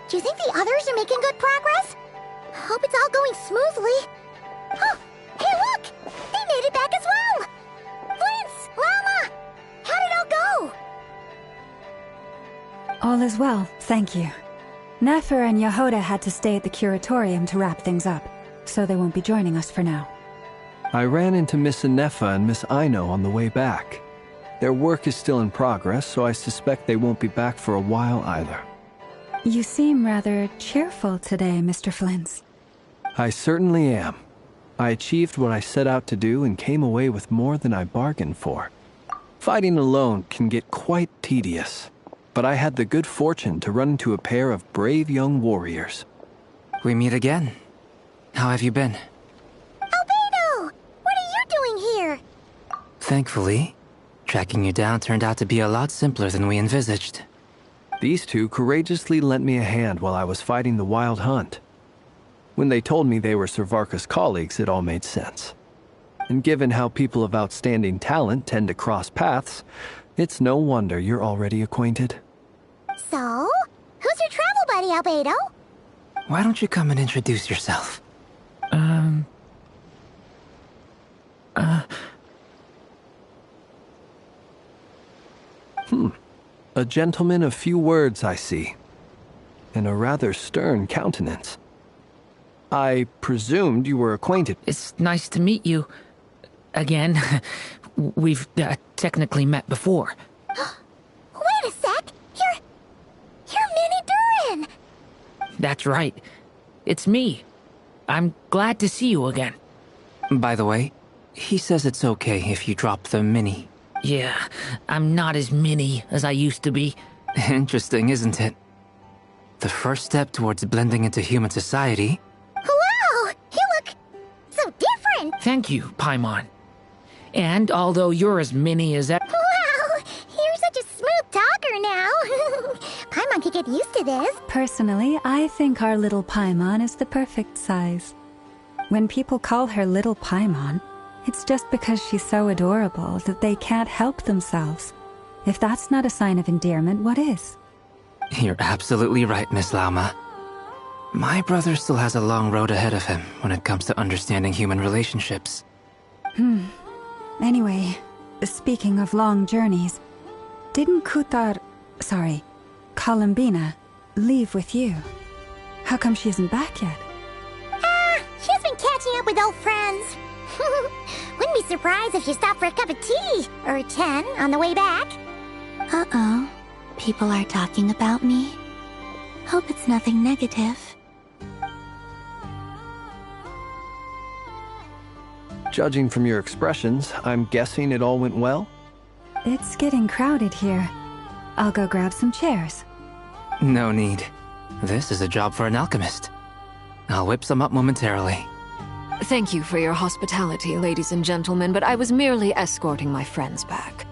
Do you think the others are making good progress? Hope it's all going smoothly. Oh, hey look! They made it back as well! Flintz! Llama! How did it all go? All is well, thank you. Nefer and Yehuda had to stay at the curatorium to wrap things up, so they won't be joining us for now. I ran into Miss Nefa and Miss Aino on the way back. Their work is still in progress, so I suspect they won't be back for a while either. You seem rather cheerful today, Mr. Flintz. I certainly am. I achieved what I set out to do and came away with more than I bargained for. Fighting alone can get quite tedious, but I had the good fortune to run into a pair of brave young warriors. We meet again. How have you been? Albedo! What are you doing here? Thankfully, tracking you down turned out to be a lot simpler than we envisaged. These two courageously lent me a hand while I was fighting the wild hunt. When they told me they were Servarka's colleagues, it all made sense. And given how people of outstanding talent tend to cross paths, it's no wonder you're already acquainted. So, who's your travel buddy, Albedo? Why don't you come and introduce yourself? A gentleman of few words, I see. And a rather stern countenance. I presumed you were acquainted. It's nice to meet you. Again. We've technically met before. Wait a sec! You're Minnie Durin! That's right. It's me. I'm glad to see you again. By the way, he says it's okay if you drop the mini. Yeah, I'm not as mini as I used to be. Interesting, isn't it? The first step towards blending into human society. Wow! You look so different! Thank you, Paimon. And although you're as mini as that. Wow! You're such a smooth talker now! Paimon could get used to this. Personally, I think our little Paimon is the perfect size. When people call her Little Paimon, it's just because she's so adorable that they can't help themselves. If that's not a sign of endearment, what is? You're absolutely right, Miss Llama. My brother still has a long road ahead of him when it comes to understanding human relationships. Anyway, speaking of long journeys, didn't Columbina, leave with you? How come she isn't back yet? She's been catching up with old friends. Wouldn't be surprised if she stopped for a cup of tea, or 10, on the way back. Uh-oh. People are talking about me. Hope it's nothing negative. Judging from your expressions, I'm guessing it all went well? It's getting crowded here. I'll go grab some chairs. No need. This is a job for an alchemist. I'll whip some up momentarily. Thank you for your hospitality, ladies and gentlemen, but I was merely escorting my friends back.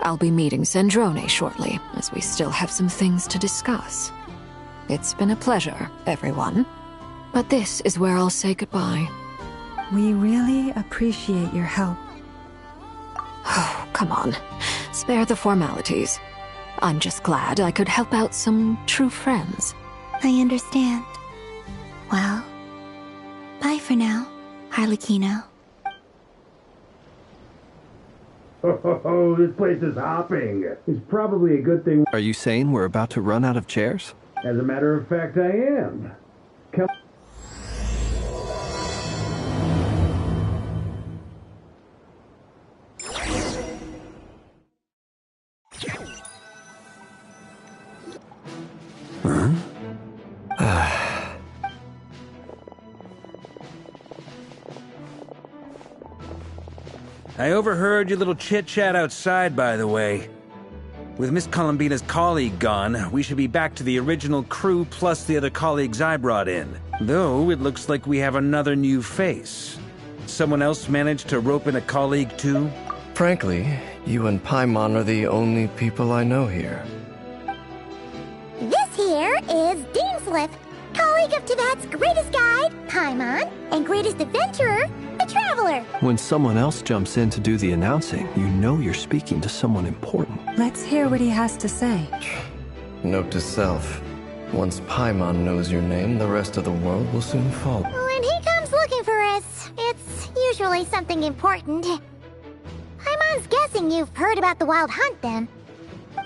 I'll be meeting Zendrone shortly, as we still have some things to discuss. It's been a pleasure, everyone. But this is where I'll say goodbye. We really appreciate your help. Oh, come on. Spare the formalities. I'm just glad I could help out some true friends. I understand. Well, bye for now, Harlequino. Oh, this place is hopping. It's probably a good thing. Are you saying we're about to run out of chairs? As a matter of fact, I am. Come. I overheard your little chit-chat outside, by the way. With Miss Columbina's colleague gone, we should be back to the original crew plus the other colleagues I brought in. Though, it looks like we have another new face. Someone else managed to rope in a colleague, too? Frankly, you and Paimon are the only people I know here. This here is Deansliff, colleague of Tibet's greatest guide, Paimon, and greatest adventurer, the Traveler. When someone else jumps in to do the announcing, you know you're speaking to someone important. Let's hear what he has to say. Note to self. Once Paimon knows your name, the rest of the world will soon follow. When he comes looking for us, it's usually something important. Paimon's guessing you've heard about the Wild Hunt, then.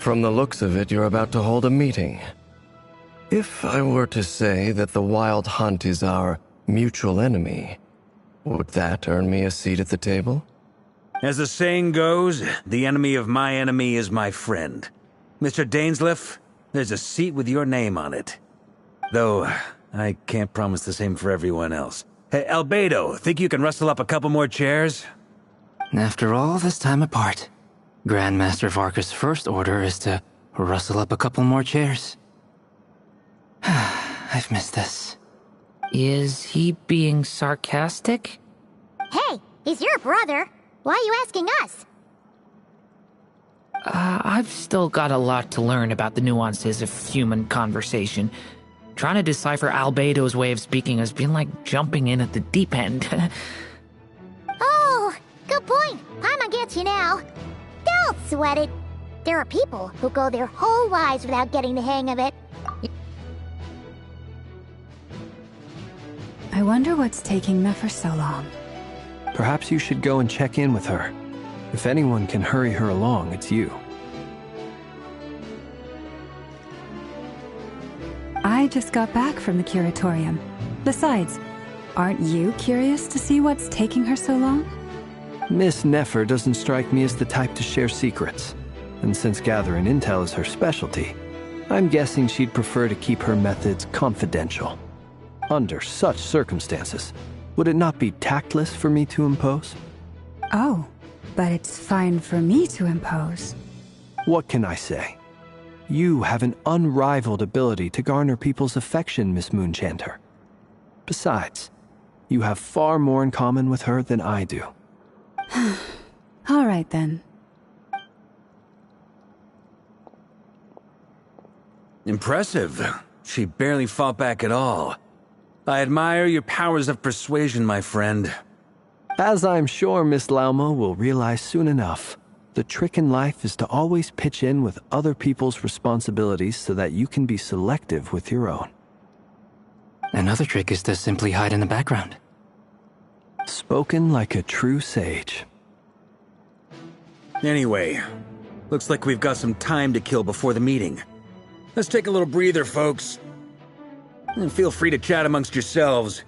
From the looks of it, you're about to hold a meeting. If I were to say that the Wild Hunt is our mutual enemy, would that earn me a seat at the table? As the saying goes, the enemy of my enemy is my friend. Mr. Dainsliff, there's a seat with your name on it. Though, I can't promise the same for everyone else. Hey, Albedo, think you can rustle up a couple more chairs? After all this time apart, Grandmaster Varka's first order is to rustle up a couple more chairs. I've missed this. Is he being sarcastic? Hey, he's your brother. Why are you asking us? I've still got a lot to learn about the nuances of human conversation. Trying to decipher Albedo's way of speaking has been like jumping in at the deep end. Oh, good point. Paimon gets you now. Don't sweat it. There are people who go their whole lives without getting the hang of it. I wonder what's taking Nefer so long. Perhaps you should go and check in with her. If anyone can hurry her along, it's you. I just got back from the curatorium. Besides, aren't you curious to see what's taking her so long? Miss Nefer doesn't strike me as the type to share secrets. And since gathering intel is her specialty, I'm guessing she'd prefer to keep her methods confidential. Under such circumstances, would it not be tactless for me to impose? Oh, but it's fine for me to impose. What can I say? You have an unrivaled ability to garner people's affection, Miss Moonchanter. Besides, you have far more in common with her than I do. All right, then. Impressive. She barely fought back at all. I admire your powers of persuasion, my friend. As I'm sure Miss Lauma will realize soon enough, the trick in life is to always pitch in with other people's responsibilities so that you can be selective with your own. Another trick is to simply hide in the background. Spoken like a true sage. Anyway, looks like we've got some time to kill before the meeting. Let's take a little breather, folks. And feel free to chat amongst yourselves.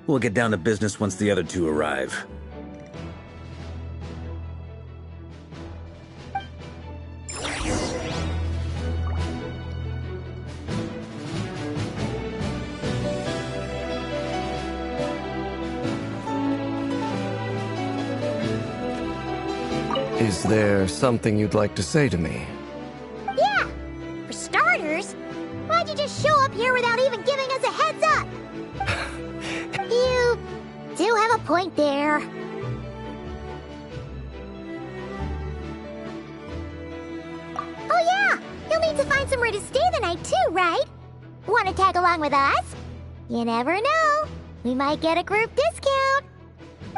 We'll get down to business once the other two arrive. Is there something you'd like to say to me? Yeah! For starters, why'd you just show up here without even giving us a heads up? You do have a point there. Oh yeah! You'll need to find somewhere to stay the night too, right? Want to tag along with us? You never know. We might get a group discount.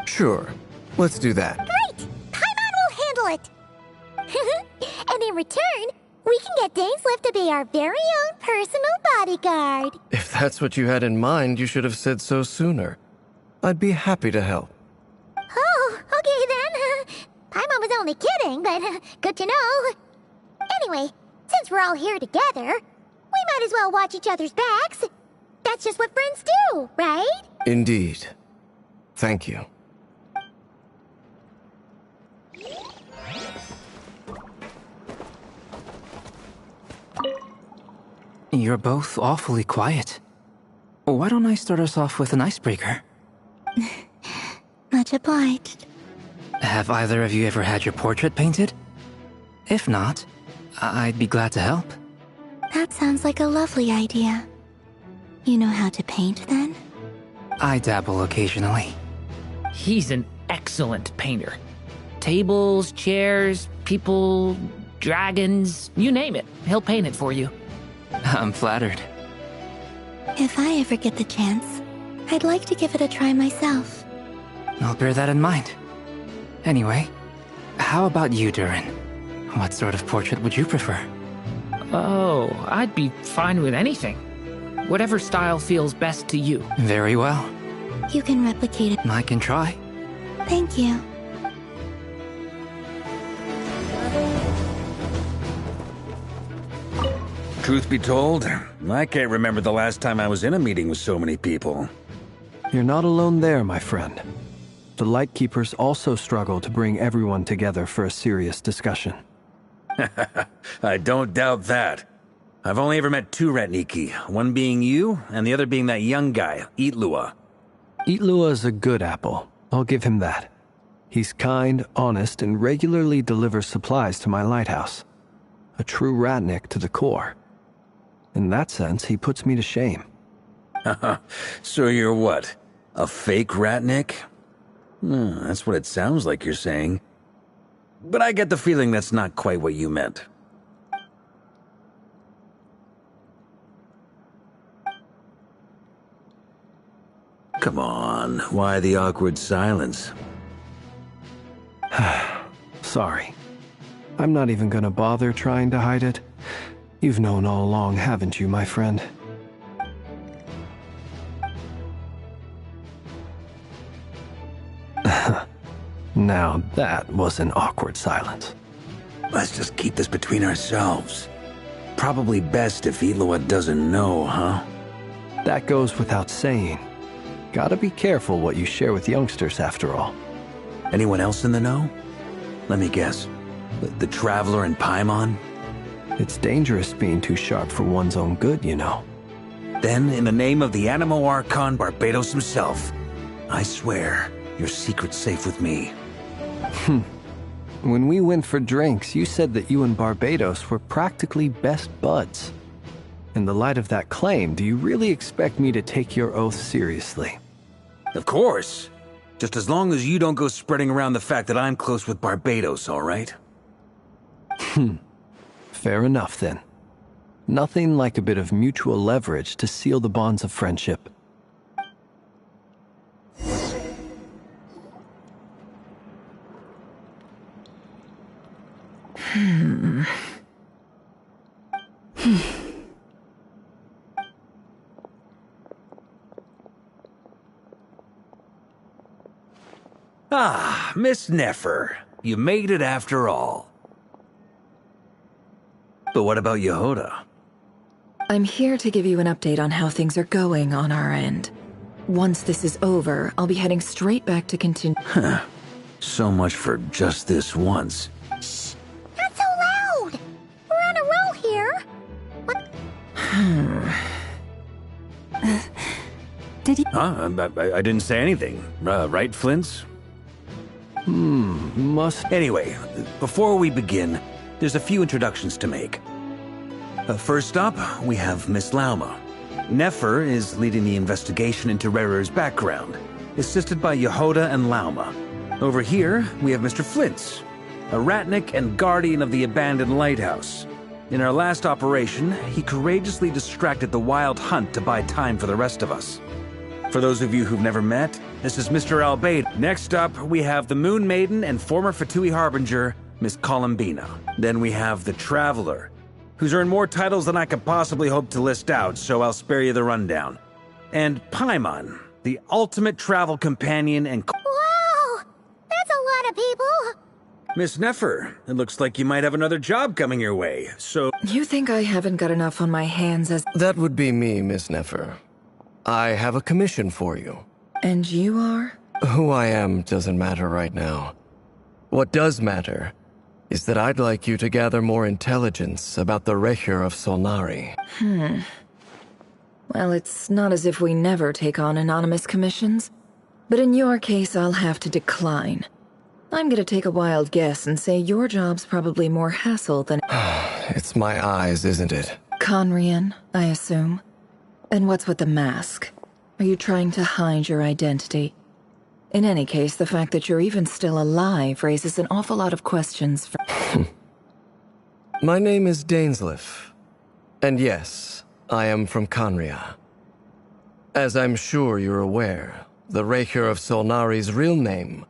Sure. Let's do that. Great! Paimon will handle it! And in return, we can get Dainslift to be our very own personal bodyguard. If that's what you had in mind, you should have said so sooner. I'd be happy to help. Oh, okay then. Paimon was only kidding, but good to know. Anyway, since we're all here together, we might as well watch each other's backs. That's just what friends do, right? Indeed. Thank you. You're both awfully quiet. Why don't I start us off with an icebreaker? Much obliged. Have either of you ever had your portrait painted? If not, I'd be glad to help. That sounds like a lovely idea. You know how to paint, then? I dabble occasionally. He's an excellent painter. Tables, chairs, people, dragons, you name it. He'll paint it for you. I'm flattered. If I ever get the chance, I'd like to give it a try myself. I'll bear that in mind. Anyway, how about you, Durin? What sort of portrait would you prefer? Oh, I'd be fine with anything. Whatever style feels best to you. Very well. You can replicate it. I can try. Thank you. Truth be told, I can't remember the last time I was in a meeting with so many people. You're not alone there, my friend. The Lightkeepers also struggle to bring everyone together for a serious discussion. I don't doubt that. I've only ever met two Ratniki, one being you, and the other being that young guy, Itlua. Itlua is a good apple. I'll give him that. He's kind, honest, and regularly delivers supplies to my lighthouse. A true Ratnik to the core. In that sense, he puts me to shame. So you're what? A fake Ratnik? That's what it sounds like you're saying. But I get the feeling that's not quite what you meant. Come on, why the awkward silence? Sorry. I'm not even gonna bother trying to hide it. You've known all along, haven't you, my friend? Now that was an awkward silence. Let's just keep this between ourselves. Probably best if Itlua doesn't know, huh? That goes without saying. Gotta be careful what you share with youngsters, after all. Anyone else in the know? Let me guess. The Traveler and Paimon? It's dangerous being too sharp for one's own good, you know. Then, in the name of the Animo Archon Barbados himself, I swear, your secret's safe with me. When we went for drinks, you said that you and Barbados were practically best buds. In the light of that claim, do you really expect me to take your oath seriously? Of course. Just as long as you don't go spreading around the fact that I'm close with Barbados, all right? Fair enough, then. Nothing like a bit of mutual leverage to seal the bonds of friendship. Ah, Miss Nefer. You made it after all. But what about Yehoda? I'm here to give you an update on how things are going on our end. Once this is over, I'll be heading straight back to continue. So much for just this once. Shh! Not so loud! We're on a roll here! What? Did you? I didn't say anything. Right, Flint's? Must... Anyway, before we begin, there's a few introductions to make. First up, we have Miss Lauma. Nefer is leading the investigation into Rerer's background, assisted by Yehoda and Lauma. Over here, we have Mr. Flint's, a Ratnik and guardian of the abandoned lighthouse. In our last operation, he courageously distracted the Wild Hunt to buy time for the rest of us. For those of you who've never met, this is Mr. Albedo. Next up, we have the Moon Maiden and former Fatui Harbinger, Miss Columbina. Then we have the Traveler, who's earned more titles than I could possibly hope to list out, so I'll spare you the rundown. And Paimon, the ultimate travel companion and... Wow! That's a lot of people! Miss Nefer, it looks like you might have another job coming your way, so... You think I haven't got enough on my hands as... That would be me, Miss Nefer. I have a commission for you. And you are? Who I am doesn't matter right now. What does matter is that I'd like you to gather more intelligence about the Recher of Solnari. Well, it's not as if we never take on anonymous commissions. But in your case, I'll have to decline. I'm gonna take a wild guess and say your job's probably more hassle than... It's my eyes, isn't it? Conrian, I assume. And what's with the mask? Are you trying to hide your identity? In any case, the fact that you're even still alive raises an awful lot of questions for... My name is Dainsleif. And yes, I am from Conria. As I'm sure you're aware, the Recher of Solnari's real name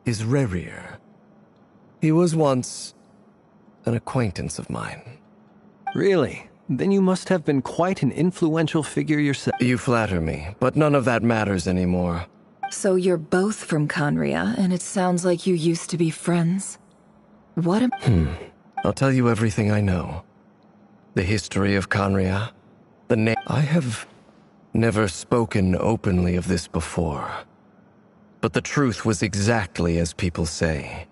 is Rerir. He was once an acquaintance of mine. Really? Then you must have been quite an influential figure yourself. You flatter me, but none of that matters anymore. So you're both from Conria, and it sounds like you used to be friends? What a... I'll tell you everything I know. The history of Conria, the name... I have never spoken openly of this before. But the truth was exactly as people say.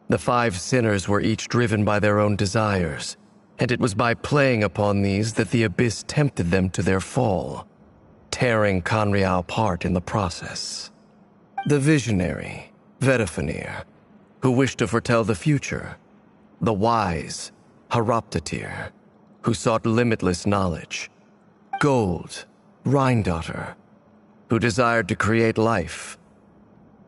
The 5 sinners were each driven by their own desires, and it was by playing upon these that the Abyss tempted them to their fall, tearing Conria apart in the process. The visionary, Vedifenir, who wished to foretell the future. The wise, Haroptatir, who sought limitless knowledge. Gold, Rheindotter, who desired to create life.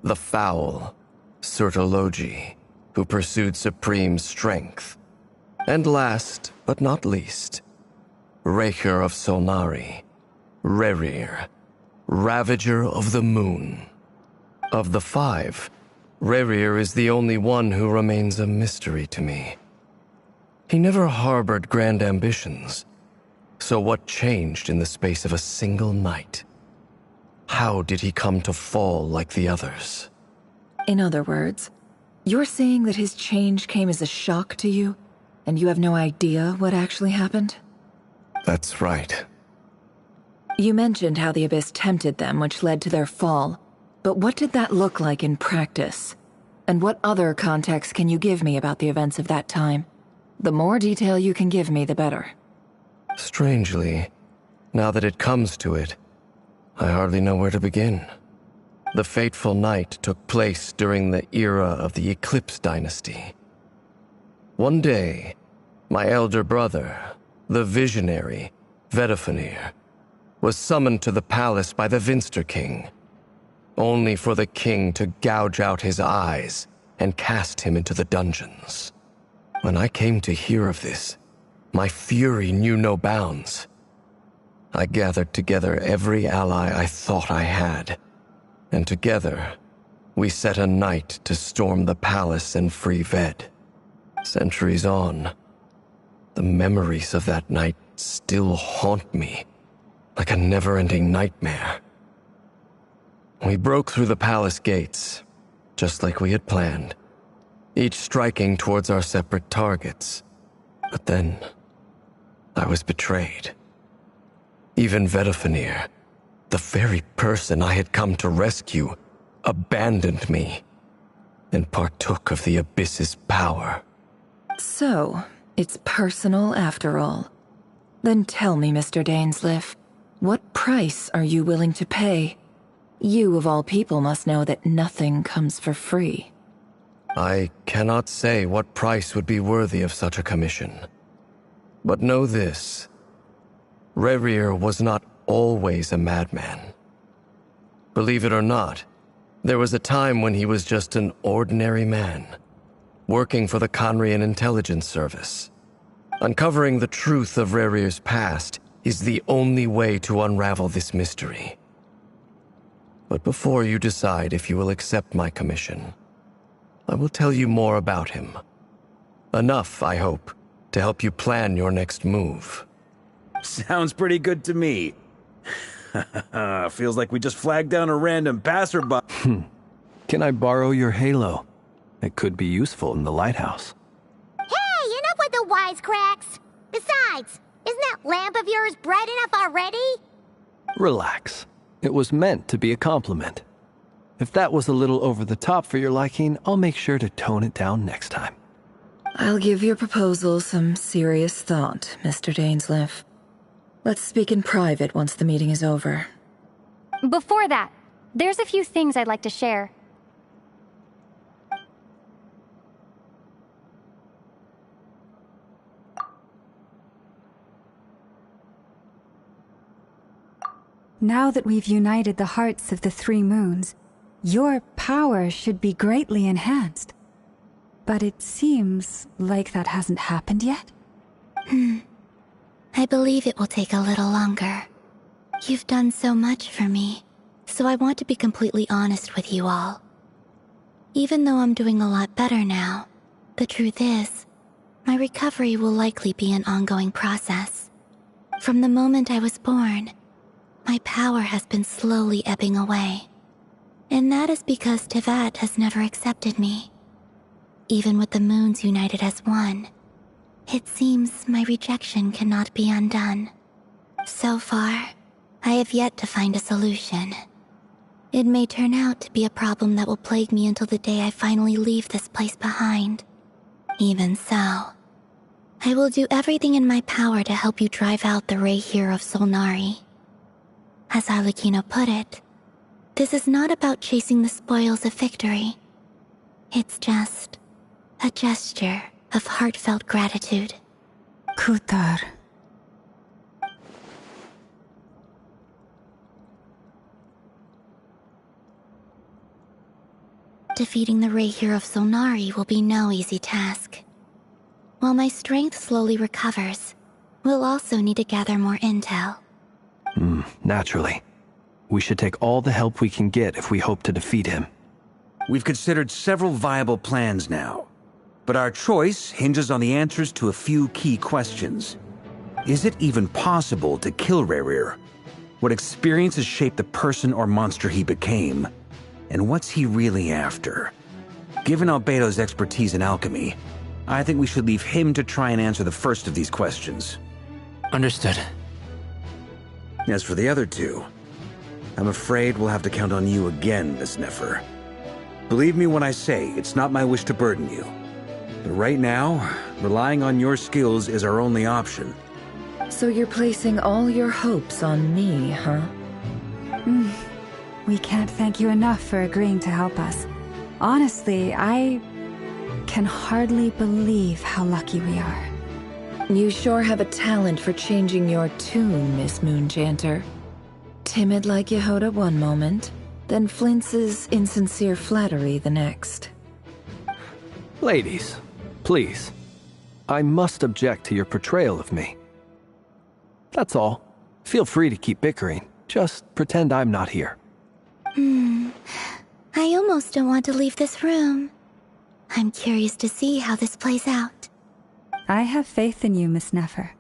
The foul, Sertologi, who pursued supreme strength. And last, but not least, Recher of Solnari, Rerir, Ravager of the Moon. Of the 5, Rerir is the only one who remains a mystery to me. He never harbored grand ambitions, so what changed in the space of a single night? How did he come to fall like the others? In other words, you're saying that his change came as a shock to you, and you have no idea what actually happened? That's right. You mentioned how the Abyss tempted them, which led to their fall. But what did that look like in practice? And what other context can you give me about the events of that time? The more detail you can give me, the better. Strangely, now that it comes to it, I hardly know where to begin. The fateful night took place during the era of the Eclipse Dynasty. One day, my elder brother, the visionary, Vedifenir, was summoned to the palace by the Vinster King, only for the king to gouge out his eyes and cast him into the dungeons. When I came to hear of this, my fury knew no bounds. I gathered together every ally I thought I had, and together, we set a night to storm the palace and free Ved. Centuries on, the memories of that night still haunt me like a never-ending nightmare. We broke through the palace gates, just like we had planned, each striking towards our separate targets. But then, I was betrayed. Even Vedifenir, the very person I had come to rescue, abandoned me and partook of the Abyss's power. So, it's personal after all. Then tell me, Mr. Dainsleif, what price are you willing to pay? You, of all people, must know that nothing comes for free. I cannot say what price would be worthy of such a commission. But know this. Rerir was not always a madman. Believe it or not, there was a time when he was just an ordinary man, working for the Conrian Intelligence Service. Uncovering the truth of Rerir's past is the only way to unravel this mystery. But before you decide if you will accept my commission, I will tell you more about him. Enough, I hope, to help you plan your next move. Sounds pretty good to me. Feels like we just flagged down a random passerby. Can I borrow your halo? It could be useful in the lighthouse. Hey, enough with the wisecracks! Besides, isn't that lamp of yours bright enough already? Relax. It was meant to be a compliment. If that was a little over the top for your liking, I'll make sure to tone it down next time. I'll give your proposal some serious thought, Mr. Dainsleif. Let's speak in private once the meeting is over. Before that, there's a few things I'd like to share. Now that we've united the hearts of the three moons, your power should be greatly enhanced. But it seems like that hasn't happened yet. I believe it will take a little longer. You've done so much for me, so I want to be completely honest with you all. Even though I'm doing a lot better now, the truth is, my recovery will likely be an ongoing process. From the moment I was born, my power has been slowly ebbing away. And that is because Tevat has never accepted me. Even with the moons united as one, it seems my rejection cannot be undone. So far, I have yet to find a solution. It may turn out to be a problem that will plague me until the day I finally leave this place behind. Even so, I will do everything in my power to help you drive out the Ray here of Solnari. As Arlecchino put it, this is not about chasing the spoils of victory. It's just a gesture of heartfelt gratitude. Kutar. Defeating the Ray here of Solnari will be no easy task. While my strength slowly recovers, we'll also need to gather more intel. Naturally. We should take all the help we can get if we hope to defeat him. We've considered several viable plans now, but our choice hinges on the answers to a few key questions. Is it even possible to kill Rerir? What experiences shaped the person or monster he became? And what's he really after? Given Albedo's expertise in alchemy, I think we should leave him to try and answer the first of these questions. Understood. As for the other two, I'm afraid we'll have to count on you again, Miss Nefer. Believe me when I say it's not my wish to burden you. But right now, relying on your skills is our only option. So you're placing all your hopes on me, huh? We can't thank you enough for agreeing to help us. Honestly, I can hardly believe how lucky we are. You sure have a talent for changing your tune, Miss Moonjanter. Timid like Yehoda one moment, then flinches insincere flattery the next. Ladies, please. I must object to your portrayal of me. That's all. Feel free to keep bickering. Just pretend I'm not here. I almost don't want to leave this room. I'm curious to see how this plays out. I have faith in you, Miss Nefer.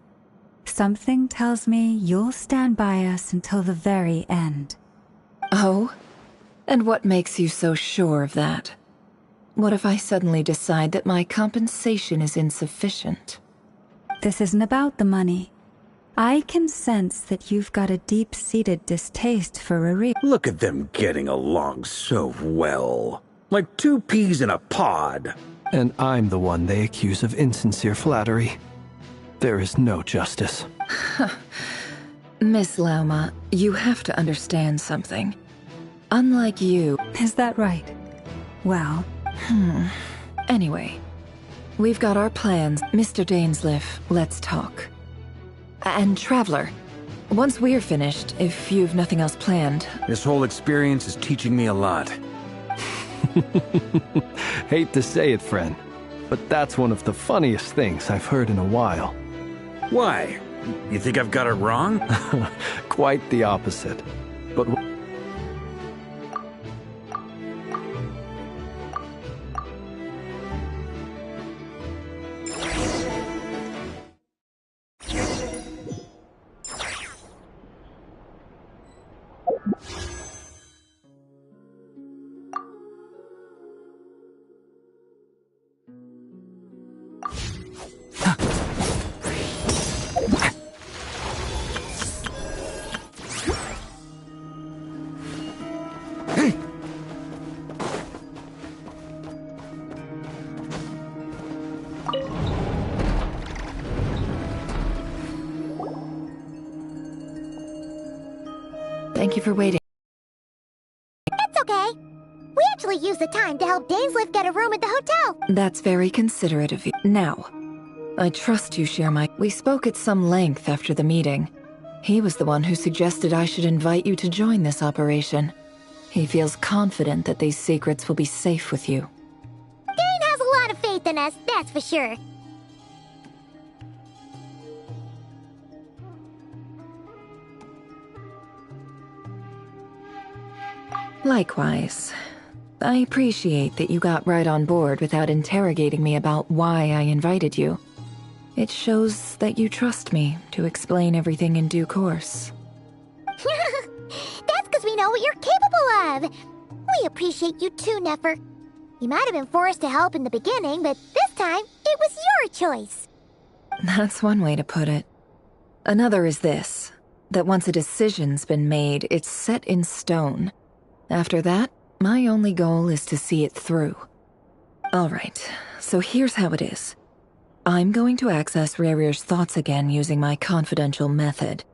Something tells me you'll stand by us until the very end. Oh? And what makes you so sure of that? What if I suddenly decide that my compensation is insufficient? This isn't about the money. I can sense that you've got a deep-seated distaste for Rerir. Look at them getting along so well. Like two peas in a pod. And I'm the one they accuse of insincere flattery. There is no justice. Miss Lauma, you have to understand something. Unlike you... Is that right? Well... Anyway, we've got our plans. Mr. Dainsleif, let's talk. And Traveler, once we're finished, if you've nothing else planned... This whole experience is teaching me a lot. Hate to say it, friend, but that's one of the funniest things I've heard in a while. Why? You think I've got it wrong? Quite the opposite. But... Thank you for waiting. That's okay. We actually used the time to help Dainsliff get a room at the hotel. That's very considerate of you. Now, I trust you share my... We spoke at some length after the meeting. He was the one who suggested I should invite you to join this operation. He feels confident that these secrets will be safe with you. Dane has a lot of faith in us, that's for sure. Likewise. I appreciate that you got right on board without interrogating me about why I invited you. It shows that you trust me to explain everything in due course. That's because we know what you're capable of. We appreciate you too, Nefer. You might have been forced to help in the beginning, but this time, it was your choice. That's one way to put it. Another is this, that once a decision's been made, it's set in stone. After that, my only goal is to see it through. Alright, so here's how it is. I'm going to access Rarir's thoughts again using my confidential method.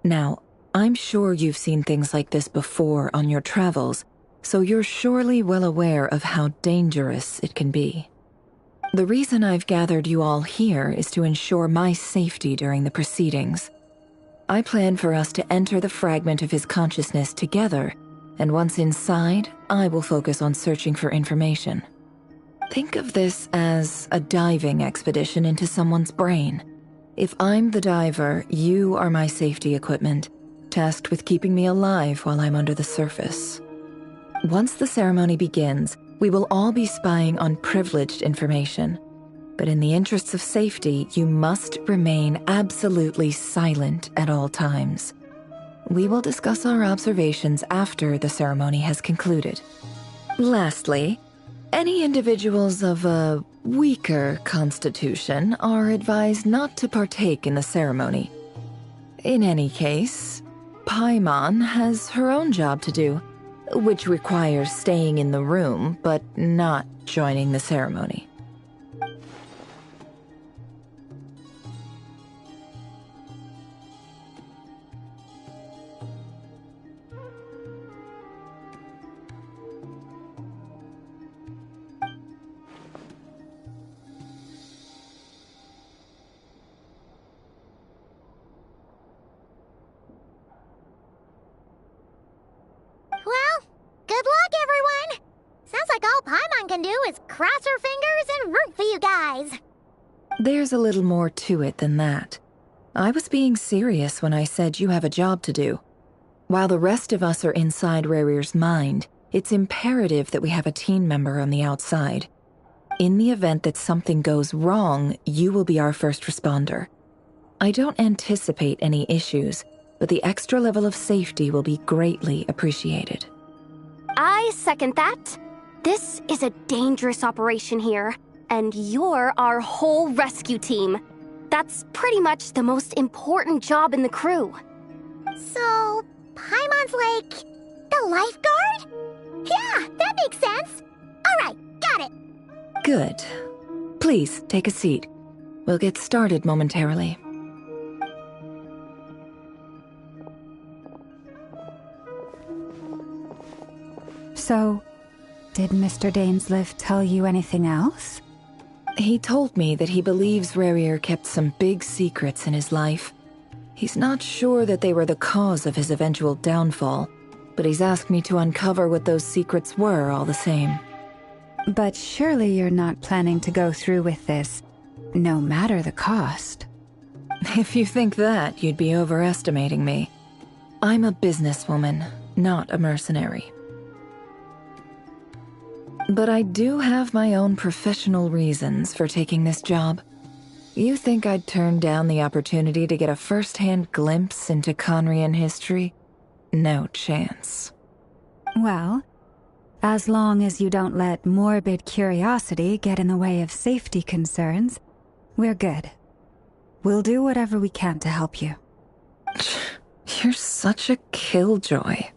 Now, I'm sure you've seen things like this before on your travels, so you're surely well aware of how dangerous it can be. The reason I've gathered you all here is to ensure my safety during the proceedings. I plan for us to enter the fragment of his consciousness together, and once inside, I will focus on searching for information. Think of this as a diving expedition into someone's brain. If I'm the diver, you are my safety equipment, tasked with keeping me alive while I'm under the surface. Once the ceremony begins, we will all be spying on privileged information. But in the interests of safety, you must remain absolutely silent at all times. We will discuss our observations after the ceremony has concluded. Lastly, any individuals of a weaker constitution are advised not to partake in the ceremony. In any case, Paimon has her own job to do, which requires staying in the room but not joining the ceremony. Well, good luck, everyone. Sounds like all Paimon can do is cross her fingers and root for you guys. There's a little more to it than that. I was being serious when I said you have a job to do. While the rest of us are inside Rarir's mind, it's imperative that we have a team member on the outside. In the event that something goes wrong, you will be our first responder. I don't anticipate any issues, but the extra level of safety will be greatly appreciated. I second that. This is a dangerous operation here, and you're our whole rescue team. That's pretty much the most important job in the crew. So, Paimon's like the lifeguard? Yeah, that makes sense. All right, got it. Good. Please, take a seat. We'll get started momentarily. So, did Mr. Dainsliff tell you anything else? He told me that he believes Rarir kept some big secrets in his life. He's not sure that they were the cause of his eventual downfall, but he's asked me to uncover what those secrets were all the same. But surely you're not planning to go through with this, no matter the cost. If you think that, you'd be overestimating me. I'm a businesswoman, not a mercenary. But I do have my own professional reasons for taking this job. You think I'd turn down the opportunity to get a first-hand glimpse into Conrian history? No chance. Well, as long as you don't let morbid curiosity get in the way of safety concerns, we're good. We'll do whatever we can to help you. You're such a killjoy.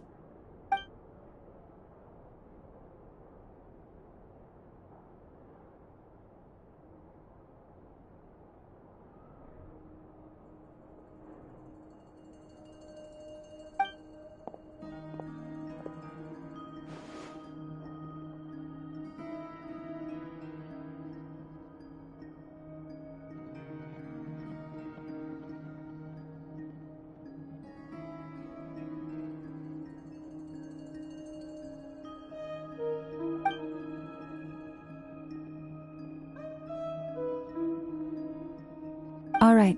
All right.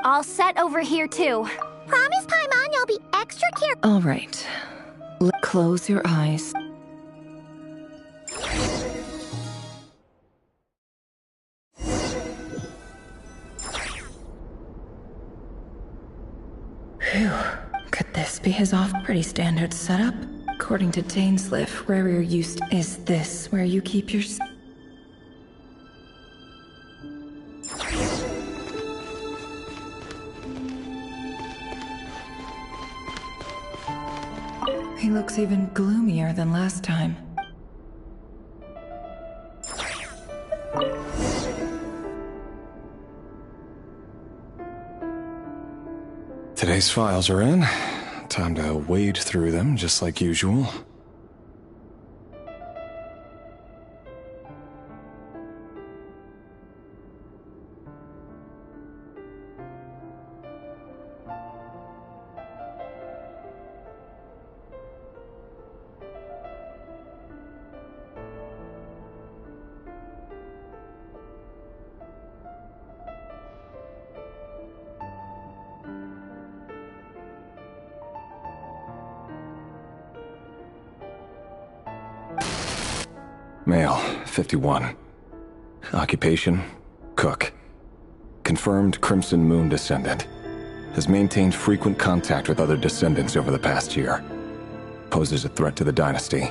All set over here, too. Promise, Paimon, you'll be extra careful. All right. Close your eyes. Phew. Could this be his pretty standard setup? According to Dainsliff, where you're used, is this where you keep your... He looks even gloomier than last time. Today's files are in. Time to wade through them, just like usual. Male, 51. Occupation, cook. Confirmed Crimson Moon descendant. Has maintained frequent contact with other descendants over the past year. Poses a threat to the dynasty.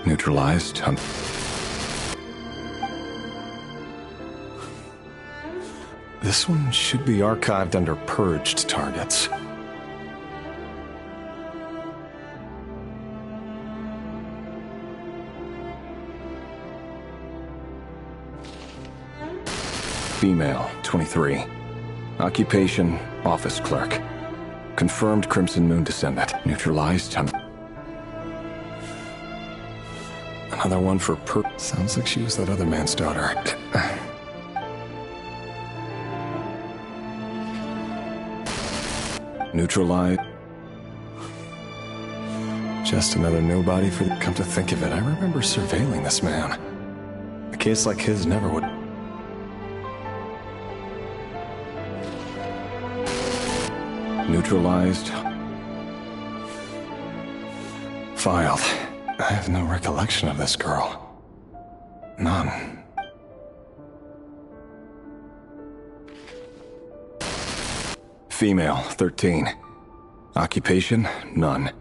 Neutralized. This one should be archived under purged targets. Female, 23. Occupation, office clerk. Confirmed Crimson Moon descendant. Neutralized. Another one for Sounds like she was that other man's daughter. Neutralized. Just another nobody for the... Come to think of it, I remember surveilling this man. A case like his never would... Neutralized. Filed. I have no recollection of this girl. None. Female, 13. Occupation, none.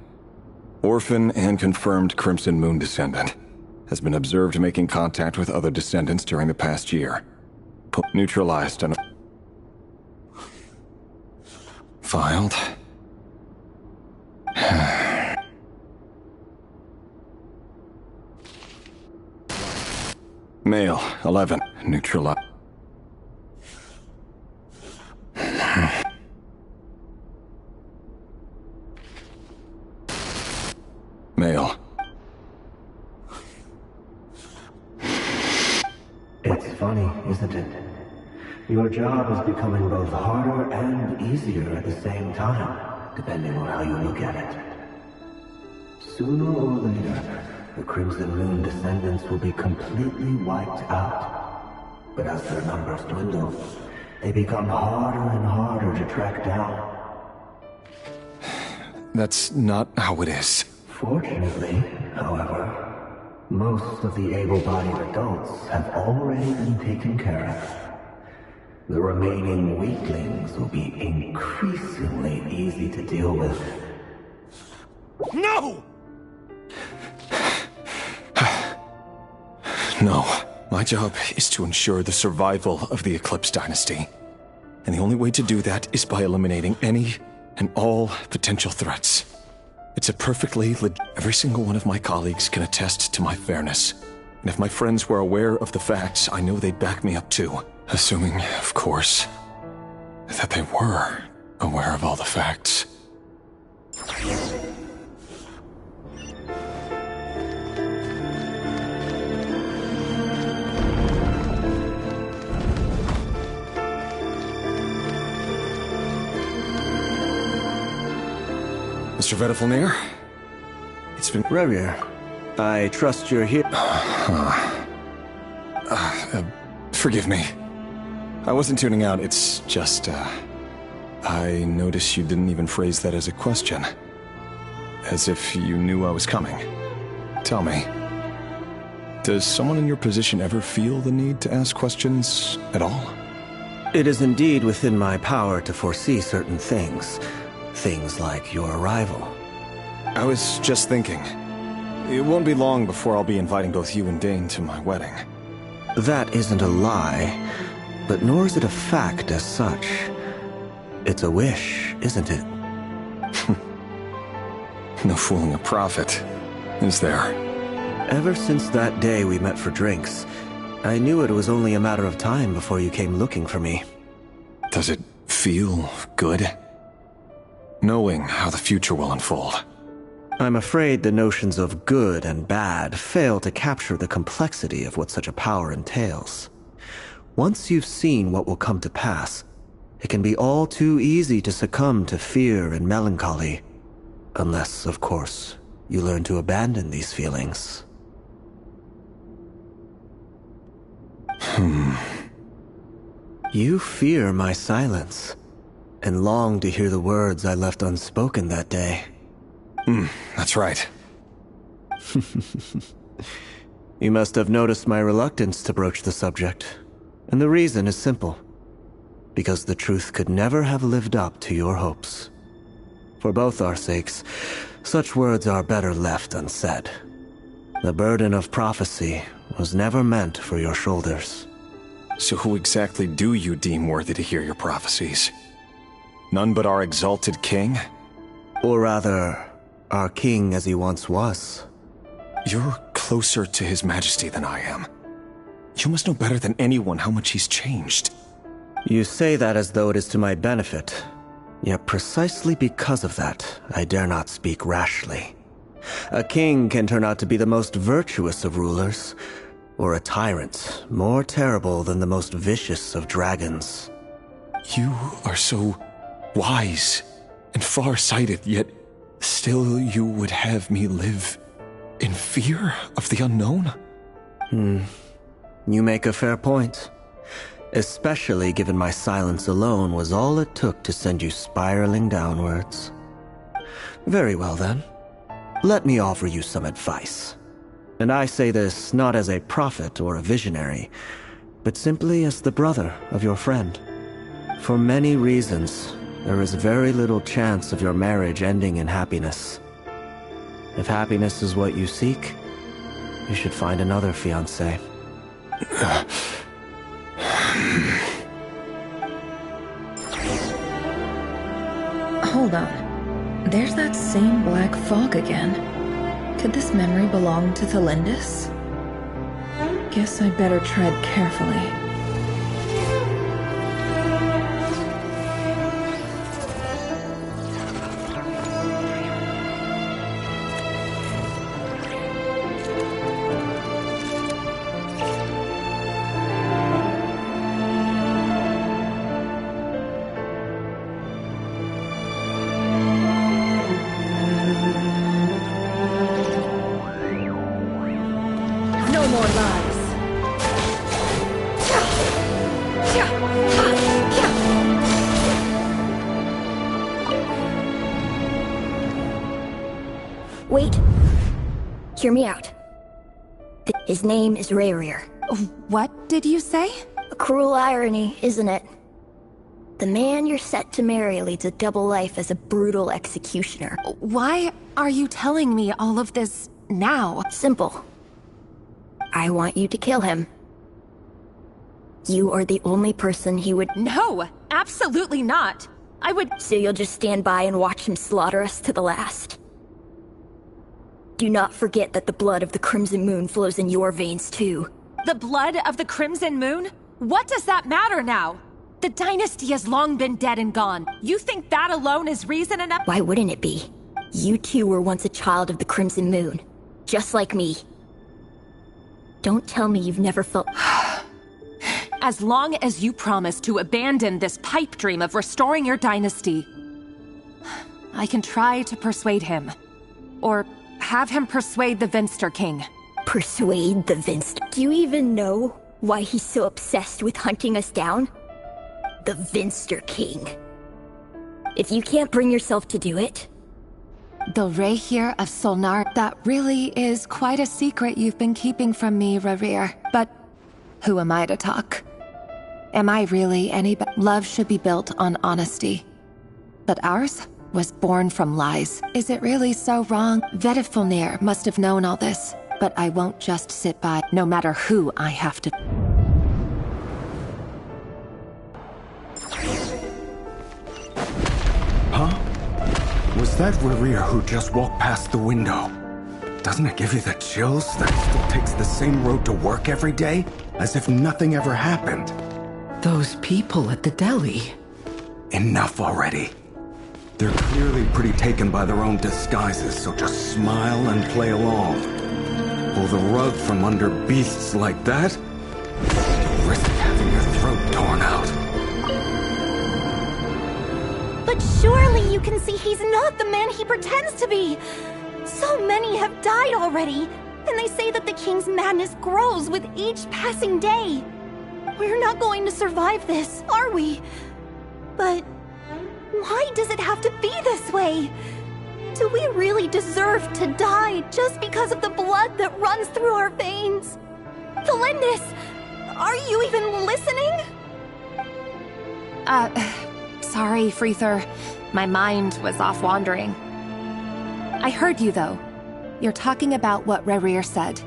Orphan and confirmed Crimson Moon descendant. Has been observed making contact with other descendants during the past year. Neutralized and... Filed. Male, 11. Neutralized. Male. It's funny, isn't it? Your job is becoming both harder and easier at the same time, depending on how you look at it. Sooner or later, the Crimson Moon descendants will be completely wiped out. But as their numbers dwindle, they become harder and harder to track down. That's not how it is. Fortunately, however, most of the able-bodied adults have already been taken care of. The remaining weaklings will be increasingly easy to deal with. No! No. My job is to ensure the survival of the Eclipse Dynasty. And the only way to do that is by eliminating any and all potential threats. It's a perfectly Every single one of my colleagues can attest to my fairness. And if my friends were aware of the facts, I know they'd back me up too. Assuming, of course, that they were aware of all the facts. Mr. Vedifalnir? It's been... Revier, I trust you're here. Forgive me. I wasn't tuning out, it's just, I noticed you didn't even phrase that as a question. As if you knew I was coming. Tell me, does someone in your position ever feel the need to ask questions at all? It is indeed within my power to foresee certain things. Things like your arrival. I was just thinking. It won't be long before I'll be inviting both you and Dane to my wedding. That isn't a lie, but nor is it a fact as such. It's a wish, isn't it? No fooling a prophet, is there? Ever since that day we met for drinks, I knew it was only a matter of time before you came looking for me. Does it feel good? Knowing how the future will unfold. I'm afraid the notions of good and bad fail to capture the complexity of what such a power entails. Once you've seen what will come to pass, it can be all too easy to succumb to fear and melancholy. Unless, of course, you learn to abandon these feelings. You fear my silence, and long to hear the words I left unspoken that day. That's right. You must have noticed my reluctance to broach the subject, and the reason is simple. Because the truth could never have lived up to your hopes. For both our sakes, such words are better left unsaid. The burden of prophecy was never meant for your shoulders. So who exactly do you deem worthy to hear your prophecies? None but our exalted king? Or rather, our king as he once was. You're closer to his majesty than I am. You must know better than anyone how much he's changed. You say that as though it is to my benefit. Yet precisely because of that, I dare not speak rashly. A king can turn out to be the most virtuous of rulers, or a tyrant more terrible than the most vicious of dragons. You are so wise and far-sighted, yet still you would have me live in fear of the unknown? You make a fair point. Especially given my silence alone was all it took to send you spiraling downwards. Very well then. Let me offer you some advice. And I say this not as a prophet or a visionary, but simply as the brother of your friend. For many reasons, there is very little chance of your marriage ending in happiness. If happiness is what you seek, you should find another fiancé. Hold on. There's that same black fog again. Could this memory belong to Thelindis? Guess I'd better tread carefully. Wait. Hear me out. His name is Rayrir. What did you say? A cruel irony, isn't it? The man you're set to marry leads a double life as a brutal executioner. Why are you telling me all of this now? Simple. I want you to kill him. You are the only person he would— No, absolutely not. I would— So you'll just stand by and watch him slaughter us to the last? Do not forget that the blood of the Crimson Moon flows in your veins too. The blood of the Crimson Moon? What does that matter now? The dynasty has long been dead and gone. You think that alone is reason enough? Why wouldn't it be? You two were once a child of the Crimson Moon, just like me. Don't tell me you've never felt— As long as you promise to abandon this pipe dream of restoring your dynasty, I can try to persuade him. Or have him persuade the Vinster King. Persuade the Vinster? Do you even know why he's so obsessed with hunting us down? The Vinster King. If you can't bring yourself to do it... The Rehir of Solnar, that really is quite a secret you've been keeping from me, Rarir. But who am I to talk? Am I really any Love should be built on honesty. But ours was born from lies. Is it really so wrong? Vedifulnir must have known all this, but I won't just sit by, no matter who I have to... Huh? Was that Rarir who just walked past the window? Doesn't it give you the chills that he still takes the same road to work every day? As if nothing ever happened. Those people at the deli. Enough already. They're clearly pretty taken by their own disguises, so just smile and play along. Pull the rug from under beasts like that? You'll risk having your throat torn out. But surely you can see he's not the man he pretends to be! So many have died already, and they say that the king's madness grows with each passing day. We're not going to survive this, are we? But why does it have to be this way? Do we really deserve to die just because of the blood that runs through our veins? Felindis, are you even listening? Sorry, Freether. My mind was off wandering. I heard you, though. You're talking about what Rarir said.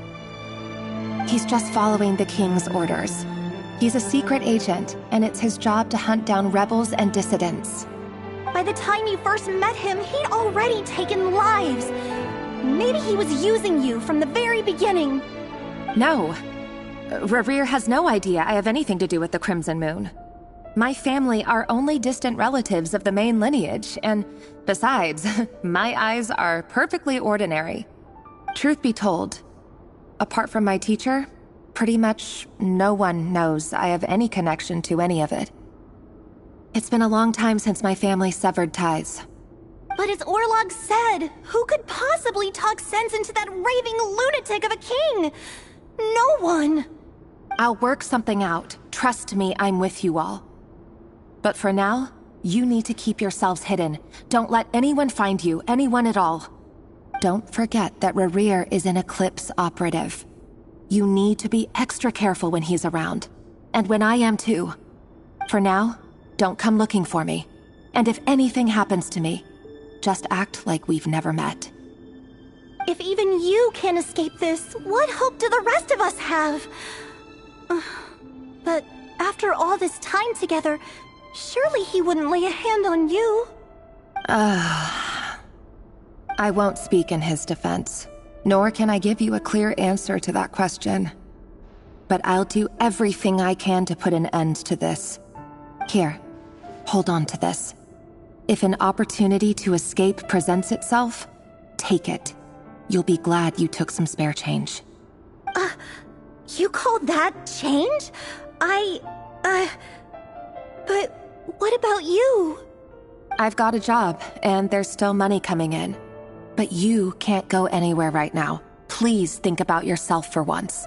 He's just following the king's orders. He's a secret agent, and it's his job to hunt down rebels and dissidents. By the time you first met him, he'd already taken lives. Maybe he was using you from the very beginning. No. Rarir has no idea I have anything to do with the Crimson Moon. My family are only distant relatives of the main lineage, and besides, my eyes are perfectly ordinary. Truth be told, apart from my teacher, pretty much no one knows I have any connection to any of it. It's been a long time since my family severed ties. But as Orlog said, who could possibly talk sense into that raving lunatic of a king? No one. I'll work something out. Trust me, I'm with you all. But for now, you need to keep yourselves hidden. Don't let anyone find you, anyone at all. Don't forget that Rarir is an Eclipse operative. You need to be extra careful when he's around. And when I am too. For now, don't come looking for me. And if anything happens to me, just act like we've never met. If even you can't escape this, what hope do the rest of us have? But after all this time together, surely he wouldn't lay a hand on you. I won't speak in his defense, nor can I give you a clear answer to that question. But I'll do everything I can to put an end to this. Here, hold on to this. If an opportunity to escape presents itself, take it. You'll be glad you took some spare change. You call that change? But what about you? I've got a job, and there's still money coming in. But you can't go anywhere right now. Please think about yourself for once.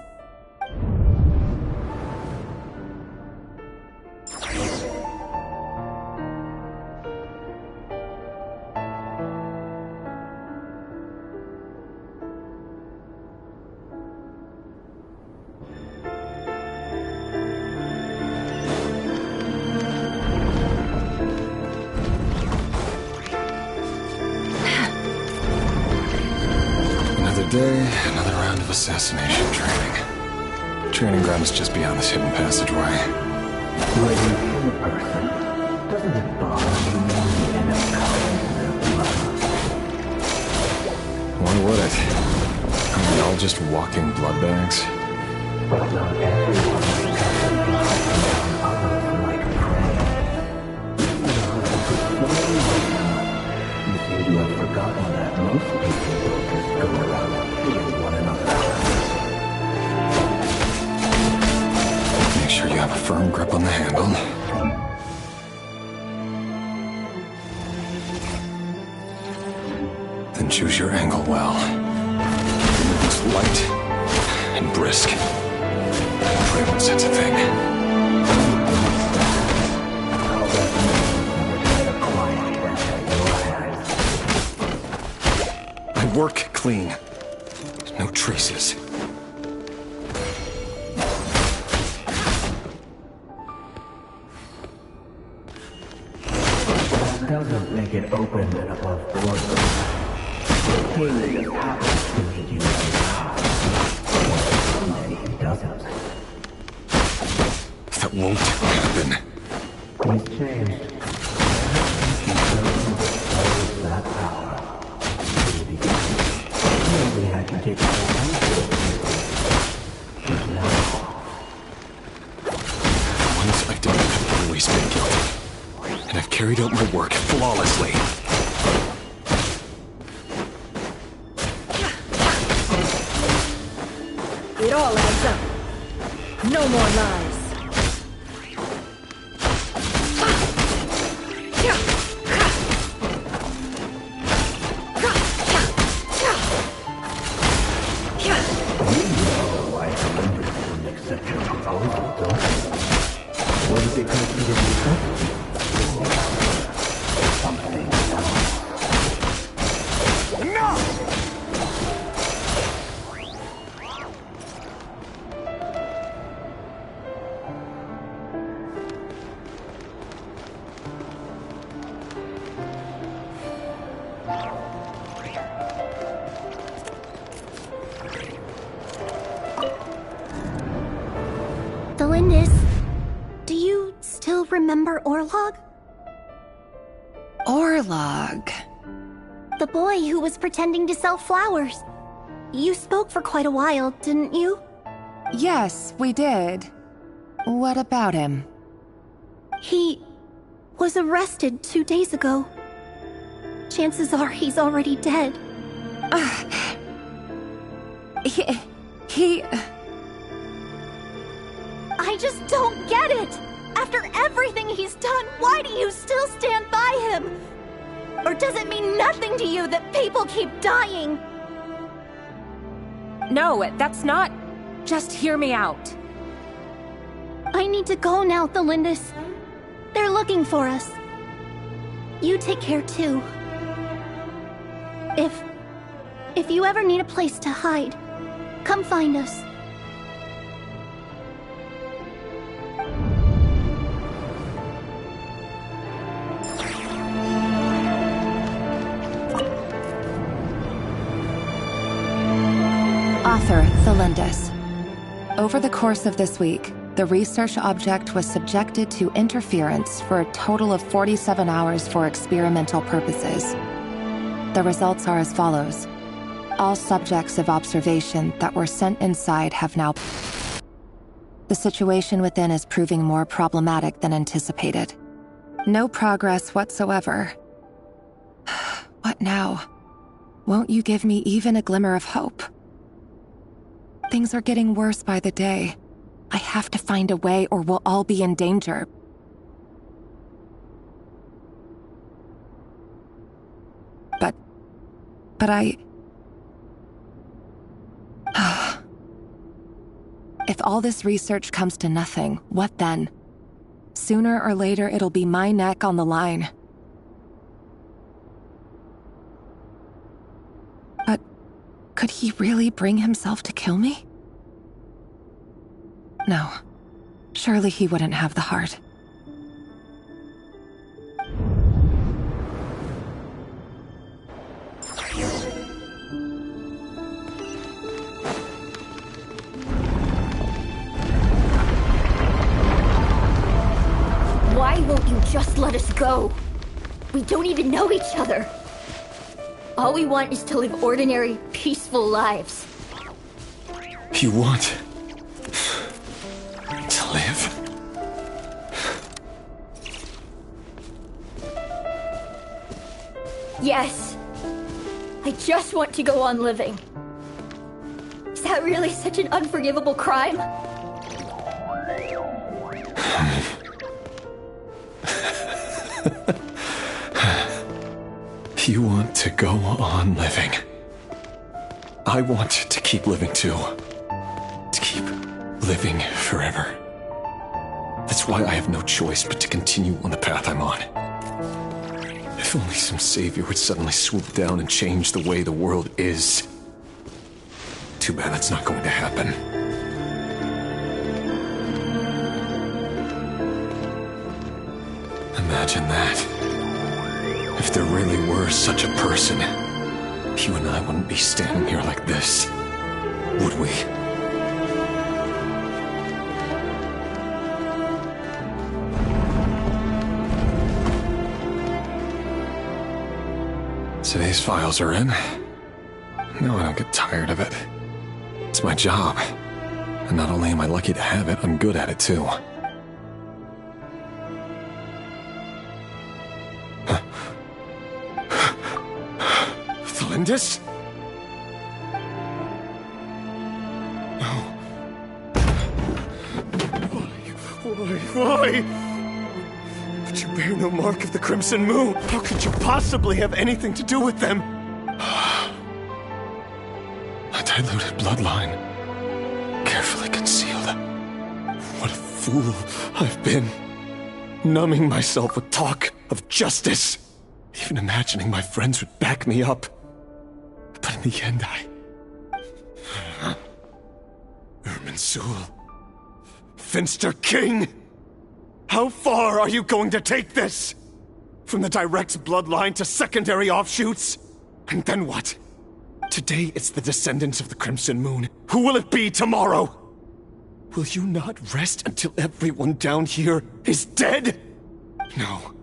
Day, another round of assassination training. Training ground is just beyond this hidden passageway. When you kill a person, doesn't it bother you when you end up covered in their blood? Why would it? Aren't we all just walking blood bags? But not everyone is covered in hunting down others like prey. You seem to have forgotten that most people don't just go around killing one another. Make sure you have a firm grip on the handle. Then choose your angle well. It's light and brisk. Pray one sense a thing. work clean. No traces. That doesn't make it open and above board. The king just happens to need you now. Someday he doesn't. That won't happen. He's changed. That power. In the beginning, maybe I can take it but now. Once I've done it, I've always been guilty. And I've carried out my work flawlessly. It all adds up. No more lies. Do you still remember Orlog? Orlog. The boy who was pretending to sell flowers. You spoke for quite a while, didn't you? Yes, we did. What about him? He was arrested 2 days ago. Chances are he's already dead. He... I just don't get it! After everything he's done, why do you still stand by him? Or does it mean nothing to you that people keep dying? No, that's not... Just hear me out. I need to go now, Thelindis. They're looking for us. You take care too. If you ever need a place to hide, come find us. Author Thelindis. Over the course of this week, the research object was subjected to interference for a total of 47 hours for experimental purposes. The results are as follows. All subjects of observation that were sent inside have now... The situation within is proving more problematic than anticipated. No progress whatsoever. What now? Won't you give me even a glimmer of hope? Things are getting worse by the day. I have to find a way or we'll all be in danger. But I... If all this research comes to nothing, what then? Sooner or later, it'll be my neck on the line. But could he really bring himself to kill me? No. Surely he wouldn't have the heart. Why won't you just let us go? We don't even know each other. All we want is to live ordinary, peaceful lives. You want to live? Yes. I just want to go on living. Is that really such an unforgivable crime? You want to go on living. I want to keep living too. To keep living forever. That's why I have no choice but to continue on the path I'm on. If only some savior would suddenly swoop down and change the way the world is. Too bad that's not going to happen. Imagine that. If there really were such a person, you and I wouldn't be standing here like this, would we? Today's files are in. No, I don't get tired of it. It's my job. And not only am I lucky to have it, I'm good at it too. Thalindis? No. Why? But you bear no mark of the Crimson Moon. How could you possibly have anything to do with them? A diluted bloodline. Carefully concealed. What a fool I've been. Numbing myself with talk of justice. Even imagining my friends would back me up. But in the end, Irminsul. Finster King! How far are you going to take this? From the direct bloodline to secondary offshoots? And then what? Today it's the descendants of the Crimson Moon. Who will it be tomorrow? Will you not rest until everyone down here is dead? No.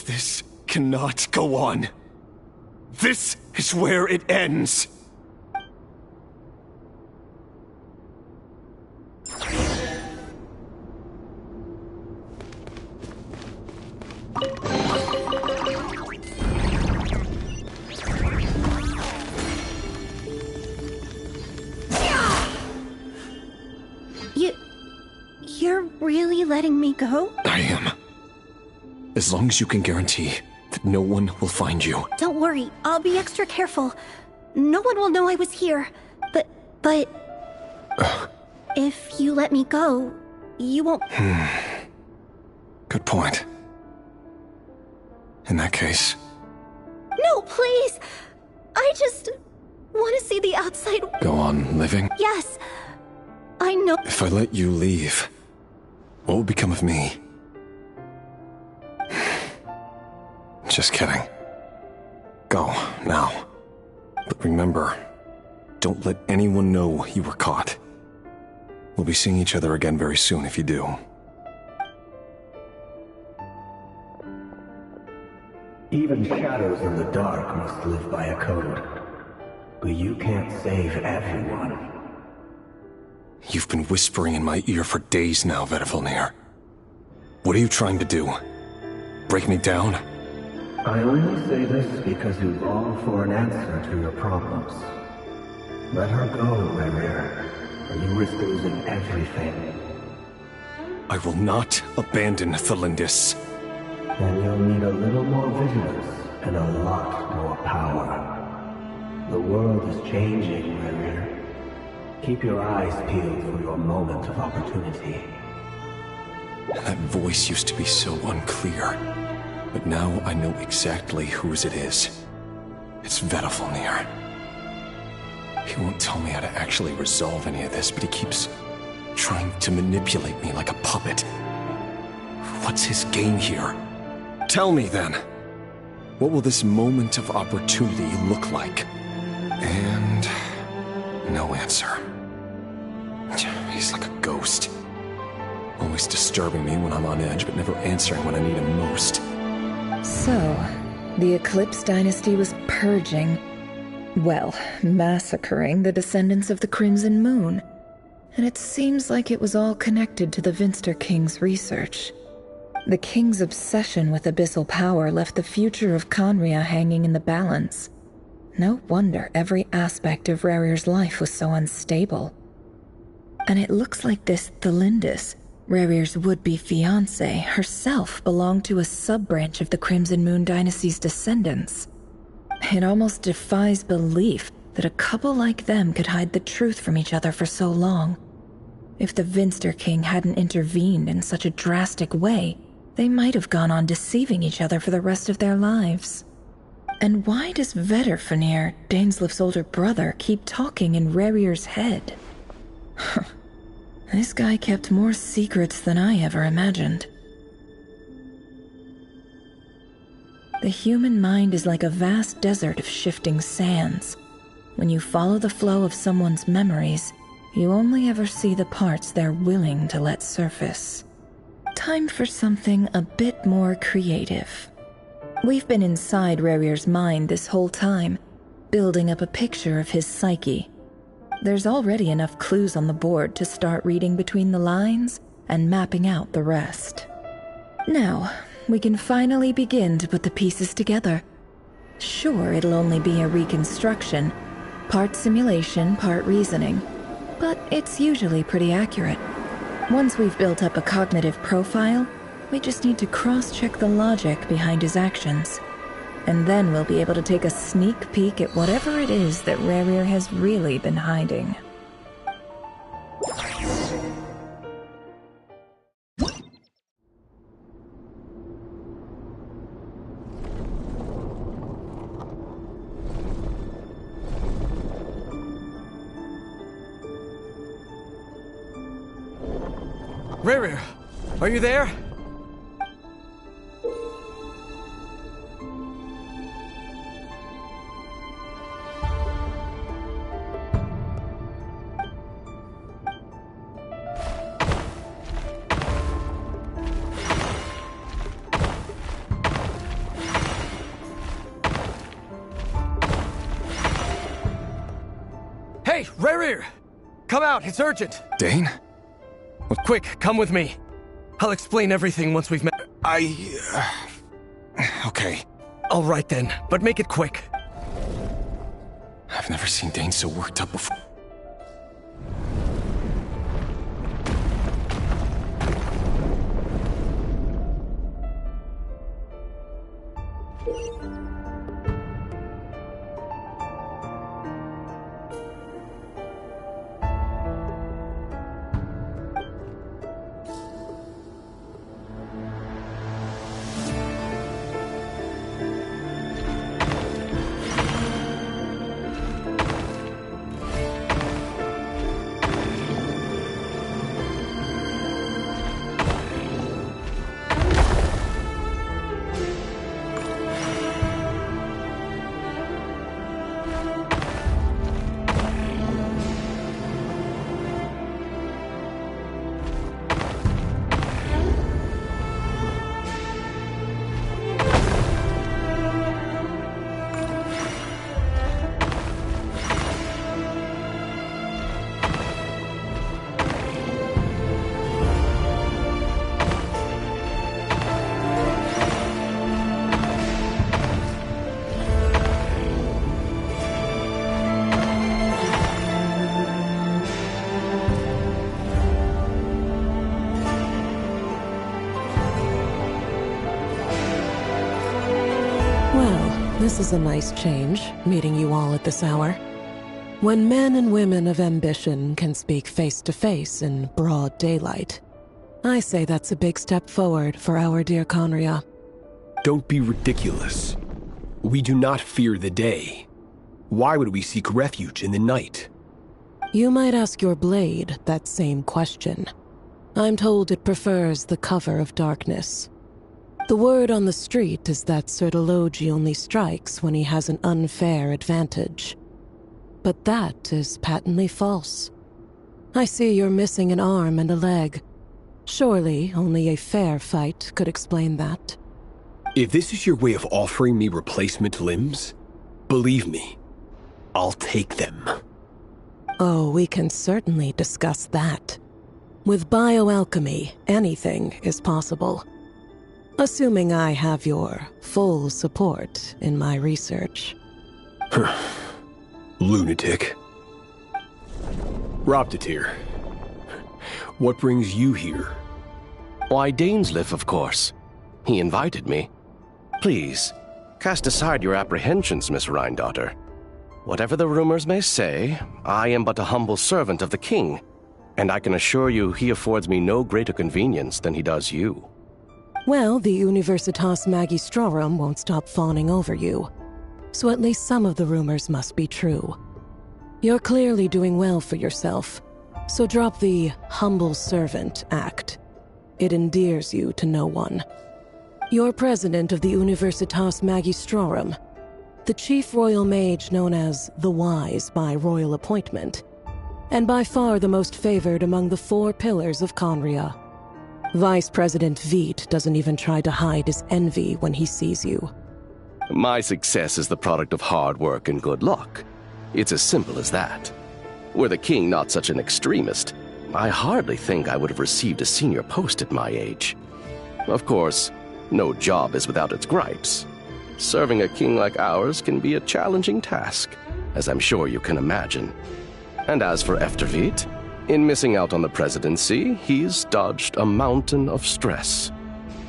This cannot go on. This is where it ends. You're really letting me go? I am. As long as you can guarantee that no one will find you. Don't worry, I'll be extra careful. No one will know I was here. But... if you let me go, you won't... Good point. In that case... No, please! I just want to see the outside... Go on living? Yes. I know... If I let you leave, what will become of me? Just kidding. Go, now. But remember, don't let anyone know you were caught. We'll be seeing each other again very soon if you do. Even shadows in the dark must live by a code. But you can't save everyone. You've been whispering in my ear for days now, Vedifalnir. What are you trying to do? Break me down? I only say this because you long for an answer to your problems. Let her go, Rerir, or you risk losing everything. I will not abandon Thalindis. Then you'll need a little more vigilance and a lot more power. The world is changing, Rerir. Keep your eyes peeled for your moment of opportunity. That voice used to be so unclear, but now I know exactly whose it is. It's Vedifalnir. He won't tell me how to actually resolve any of this, but he keeps trying to manipulate me like a puppet. What's his game here? Tell me then. What will this moment of opportunity look like? And... no answer. He's like a ghost. Always disturbing me when I'm on edge, but never answering when I need him most. So, the Eclipse Dynasty was purging, well, massacring the descendants of the Crimson Moon. And it seems like it was all connected to the Vinster King's research. The King's obsession with abyssal power left the future of Conria hanging in the balance. No wonder every aspect of Rerir's life was so unstable. And it looks like this Thalindis, Rerir's would-be fiancée, herself belonged to a sub-branch of the Crimson Moon Dynasty's descendants. It almost defies belief that a couple like them could hide the truth from each other for so long. If the Vinster King hadn't intervened in such a drastic way, They might have gone on deceiving each other for the rest of their lives. And why does Vetterfenir, Daneslif's older brother, keep talking in Rerir's head? This guy kept more secrets than I ever imagined. The human mind is like a vast desert of shifting sands. When you follow the flow of someone's memories, you only ever see the parts they're willing to let surface. Time for something a bit more creative. We've been inside Rerir's mind this whole time, building up a picture of his psyche. There's already enough clues on the board to start reading between the lines and mapping out the rest. Now, we can finally begin to put the pieces together. Sure, it'll only be a reconstruction, part simulation, part reasoning, but it's usually pretty accurate. Once we've built up a cognitive profile, we just need to cross-check the logic behind his actions. And then we'll be able to take a sneak peek at whatever it is that Rerir has really been hiding. Rerir, are you there? Hey, Rerir! Come out, it's urgent! Dane? Quick, come with me. I'll explain everything once we've met. Okay. All right then, but make it quick. I've never seen Dane so worked up before. This is a nice change, meeting you all at this hour. When men and women of ambition can speak face to face in broad daylight, I say that's a big step forward for our dear Conria. Don't be ridiculous. We do not fear the day. Why would we seek refuge in the night? You might ask your blade that same question. I'm told it prefers the cover of darkness. The word on the street is that Sir Delogi only strikes when he has an unfair advantage. But that is patently false. I see you're missing an arm and a leg. Surely only a fair fight could explain that. If this is your way of offering me replacement limbs, believe me, I'll take them. Oh, we can certainly discuss that. With bioalchemy, anything is possible. Assuming I have your full support in my research. Lunatic. Roptatir, what brings you here? Why, Daneslif, of course. He invited me. Please, cast aside your apprehensions, Miss Rhine-daughter. Whatever the rumors may say, I am but a humble servant of the king, and I can assure you he affords me no greater convenience than he does you. Well, the Universitas Magistrorum won't stop fawning over you. So at least some of the rumors must be true. You're clearly doing well for yourself, so drop the humble servant act. It endears you to no one. You're president of the Universitas Magistrorum, the chief royal mage known as the Wise by royal appointment, and by far the most favored among the 4 pillars of Conria. Vice President Veet doesn't even try to hide his envy when he sees you. My success is the product of hard work and good luck. It's as simple as that. Were the king not such an extremist, I hardly think I would have received a senior post at my age. Of course, no job is without its gripes. Serving a king like ours can be a challenging task, as I'm sure you can imagine. And as for Efterveet, in missing out on the presidency, he's dodged a mountain of stress.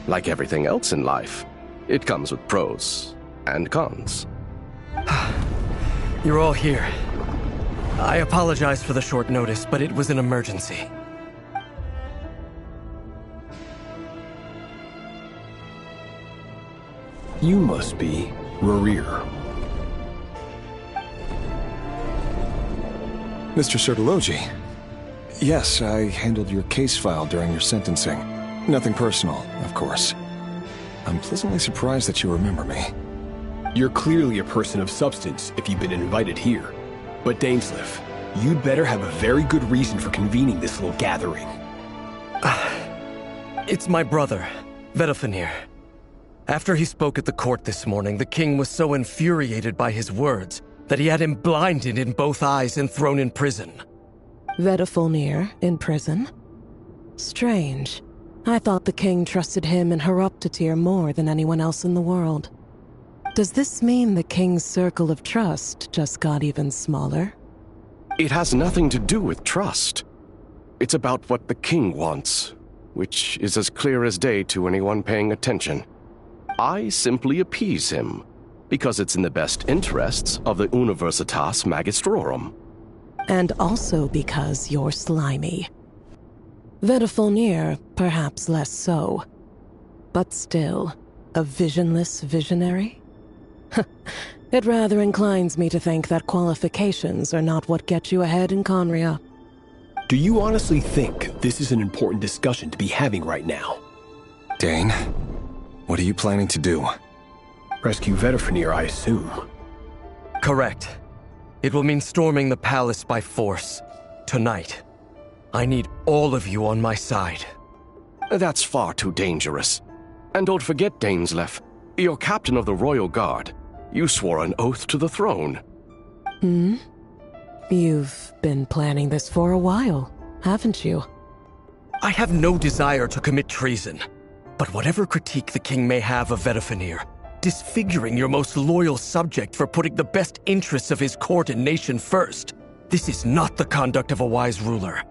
Like everything else in life, it comes with pros and cons. You're all here. I apologize for the short notice, but it was an emergency. You must be Rarir. Mr. Sertologi. Yes, I handled your case file during your sentencing. Nothing personal, of course. I'm pleasantly surprised that you remember me. You're clearly a person of substance if you've been invited here. But Dainsleif, you'd better have a very good reason for convening this little gathering. It's my brother, Vedafenir. After he spoke at the court this morning, the king was so infuriated by his words that he had him blinded in both eyes and thrown in prison. Vedafenir in prison? Strange. I thought the king trusted him and Horoptatyr more than anyone else in the world. Does this mean the king's circle of trust just got even smaller? It has nothing to do with trust. It's about what the king wants, which is as clear as day to anyone paying attention. I simply appease him, because it's in the best interests of the Universitas Magistrorum. And also because you're slimy. Vedafenir, perhaps less so. But still, a visionless visionary? It rather inclines me to think that qualifications are not what get you ahead in Conria. Do you honestly think this is an important discussion to be having right now? Dane, what are you planning to do? Rescue Vedafenir, I assume. Correct. It will mean storming the palace by force. Tonight. I need all of you on my side. That's far too dangerous. And don't forget, Dainsleif, you're captain of the Royal Guard. You swore an oath to the throne. You've been planning this for a while, haven't you? I have no desire to commit treason. But whatever critique the king may have of Vedafenir, disfiguring your most loyal subject for putting the best interests of his court and nation first, this is not the conduct of a wise ruler.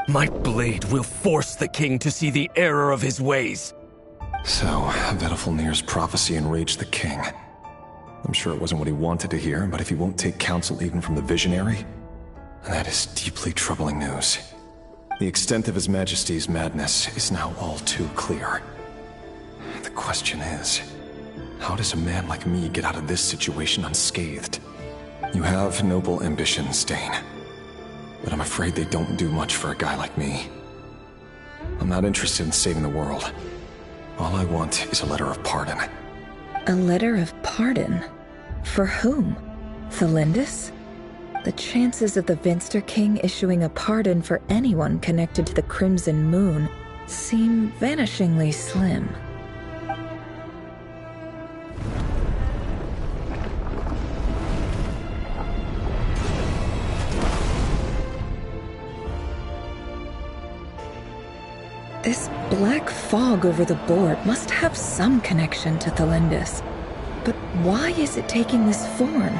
My blade will force the king to see the error of his ways. So, Vedafenir's prophecy enraged the king. I'm sure it wasn't what he wanted to hear, but if he won't take counsel even from the visionary, that is deeply troubling news. The extent of His Majesty's madness is now all too clear. The question is, how does a man like me get out of this situation unscathed? You have noble ambitions, Dane, but I'm afraid they don't do much for a guy like me. I'm not interested in saving the world. All I want is a letter of pardon. A letter of pardon? For whom? Thelindis? The chances of the Vinster King issuing a pardon for anyone connected to the Crimson Moon seem vanishingly slim. This black fog over the board must have some connection to Thelindis. But why is it taking this form?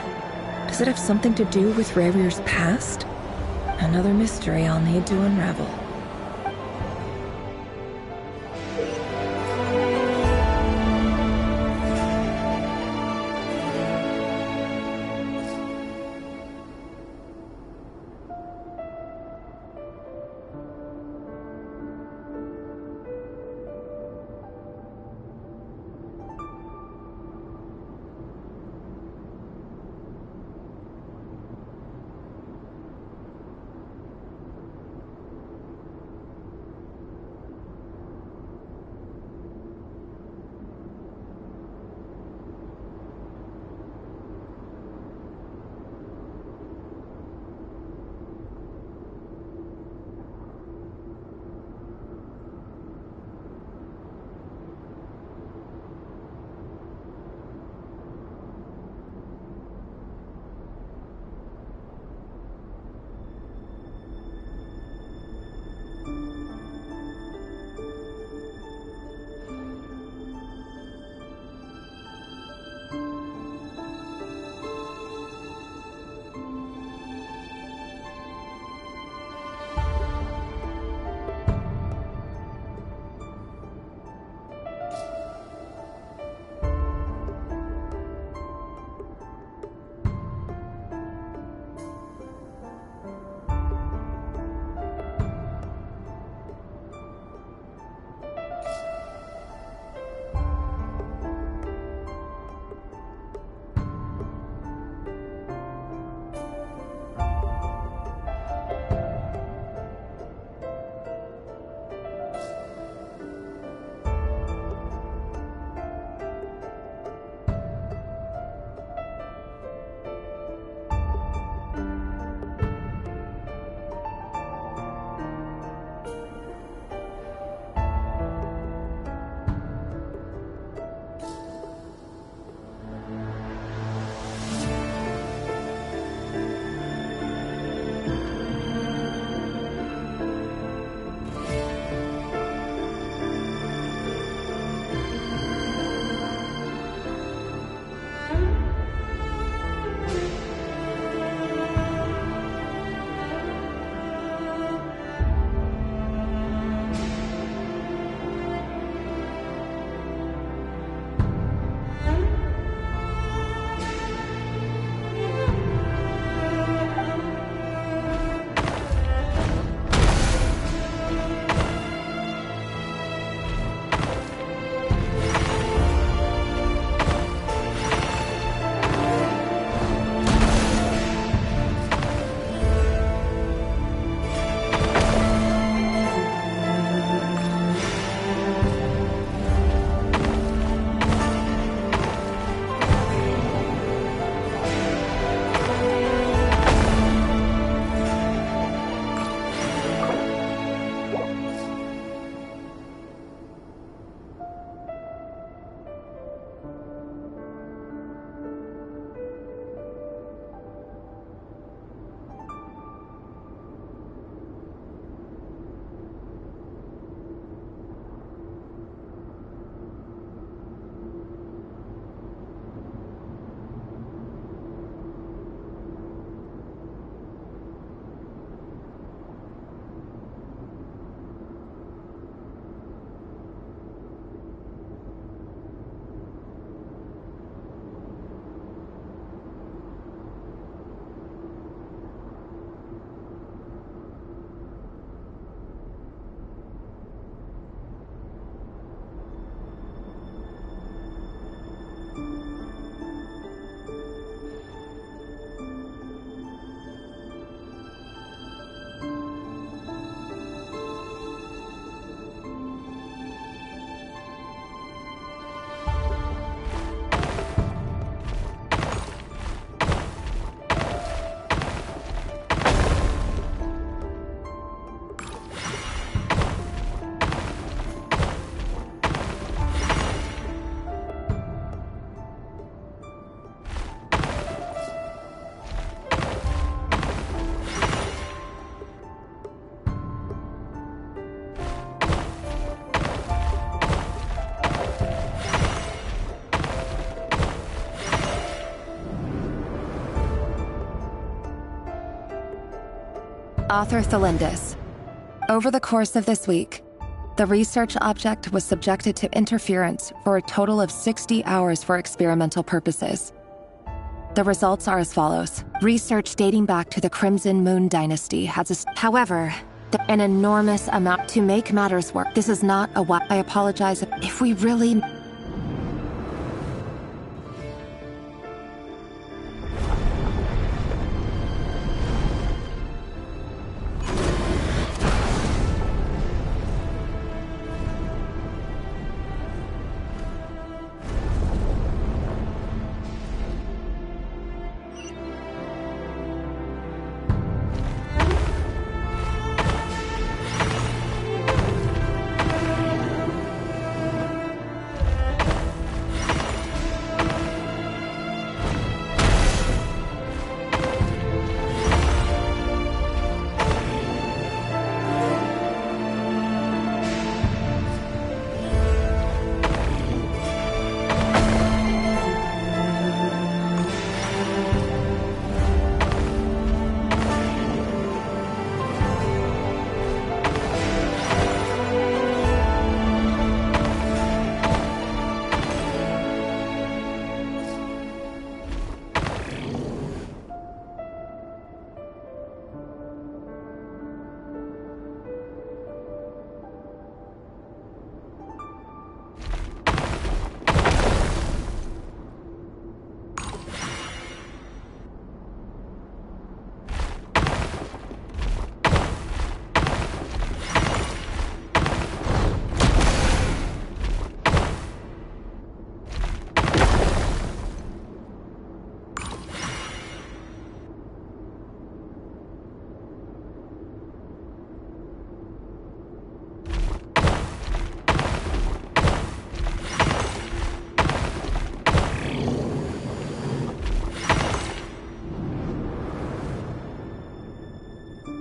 Does it have something to do with Rarir's past? Another mystery I'll need to unravel. Author Thelindis. Over the course of this week, the research object was subjected to interference for a total of 60 hours for experimental purposes. The results are as follows. Research dating back to the Crimson Moon Dynasty has however, an enormous amount to make matters worse. This is not a I apologize if we really...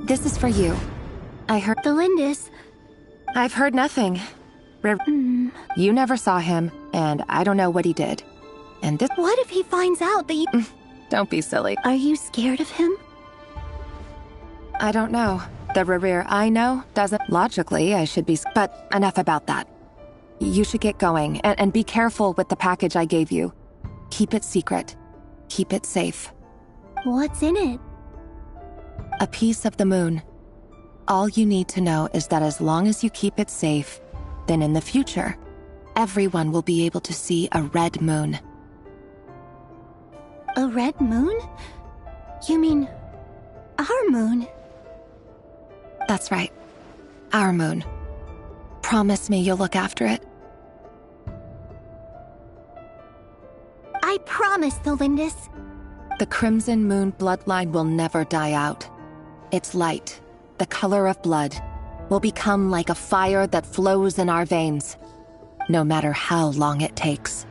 This is for you. I heard... Thelindis. I've heard nothing. You never saw him, and I don't know what he did. And this... What if he finds out that you... Don't be silly. Are you scared of him? I don't know. The Rerir I know doesn't... Logically, I should be... But enough about that. You should get going, and be careful with the package I gave you. Keep it secret. Keep it safe. What's in it? A piece of the moon. All you need to know is that as long as you keep it safe, then in the future, everyone will be able to see a red moon. A red moon? You mean... our moon? That's right. Our moon. Promise me you'll look after it. I promise, Thelindis. The Crimson Moon bloodline will never die out. Its light, the color of blood, will become like a fire that flows in our veins, no matter how long it takes.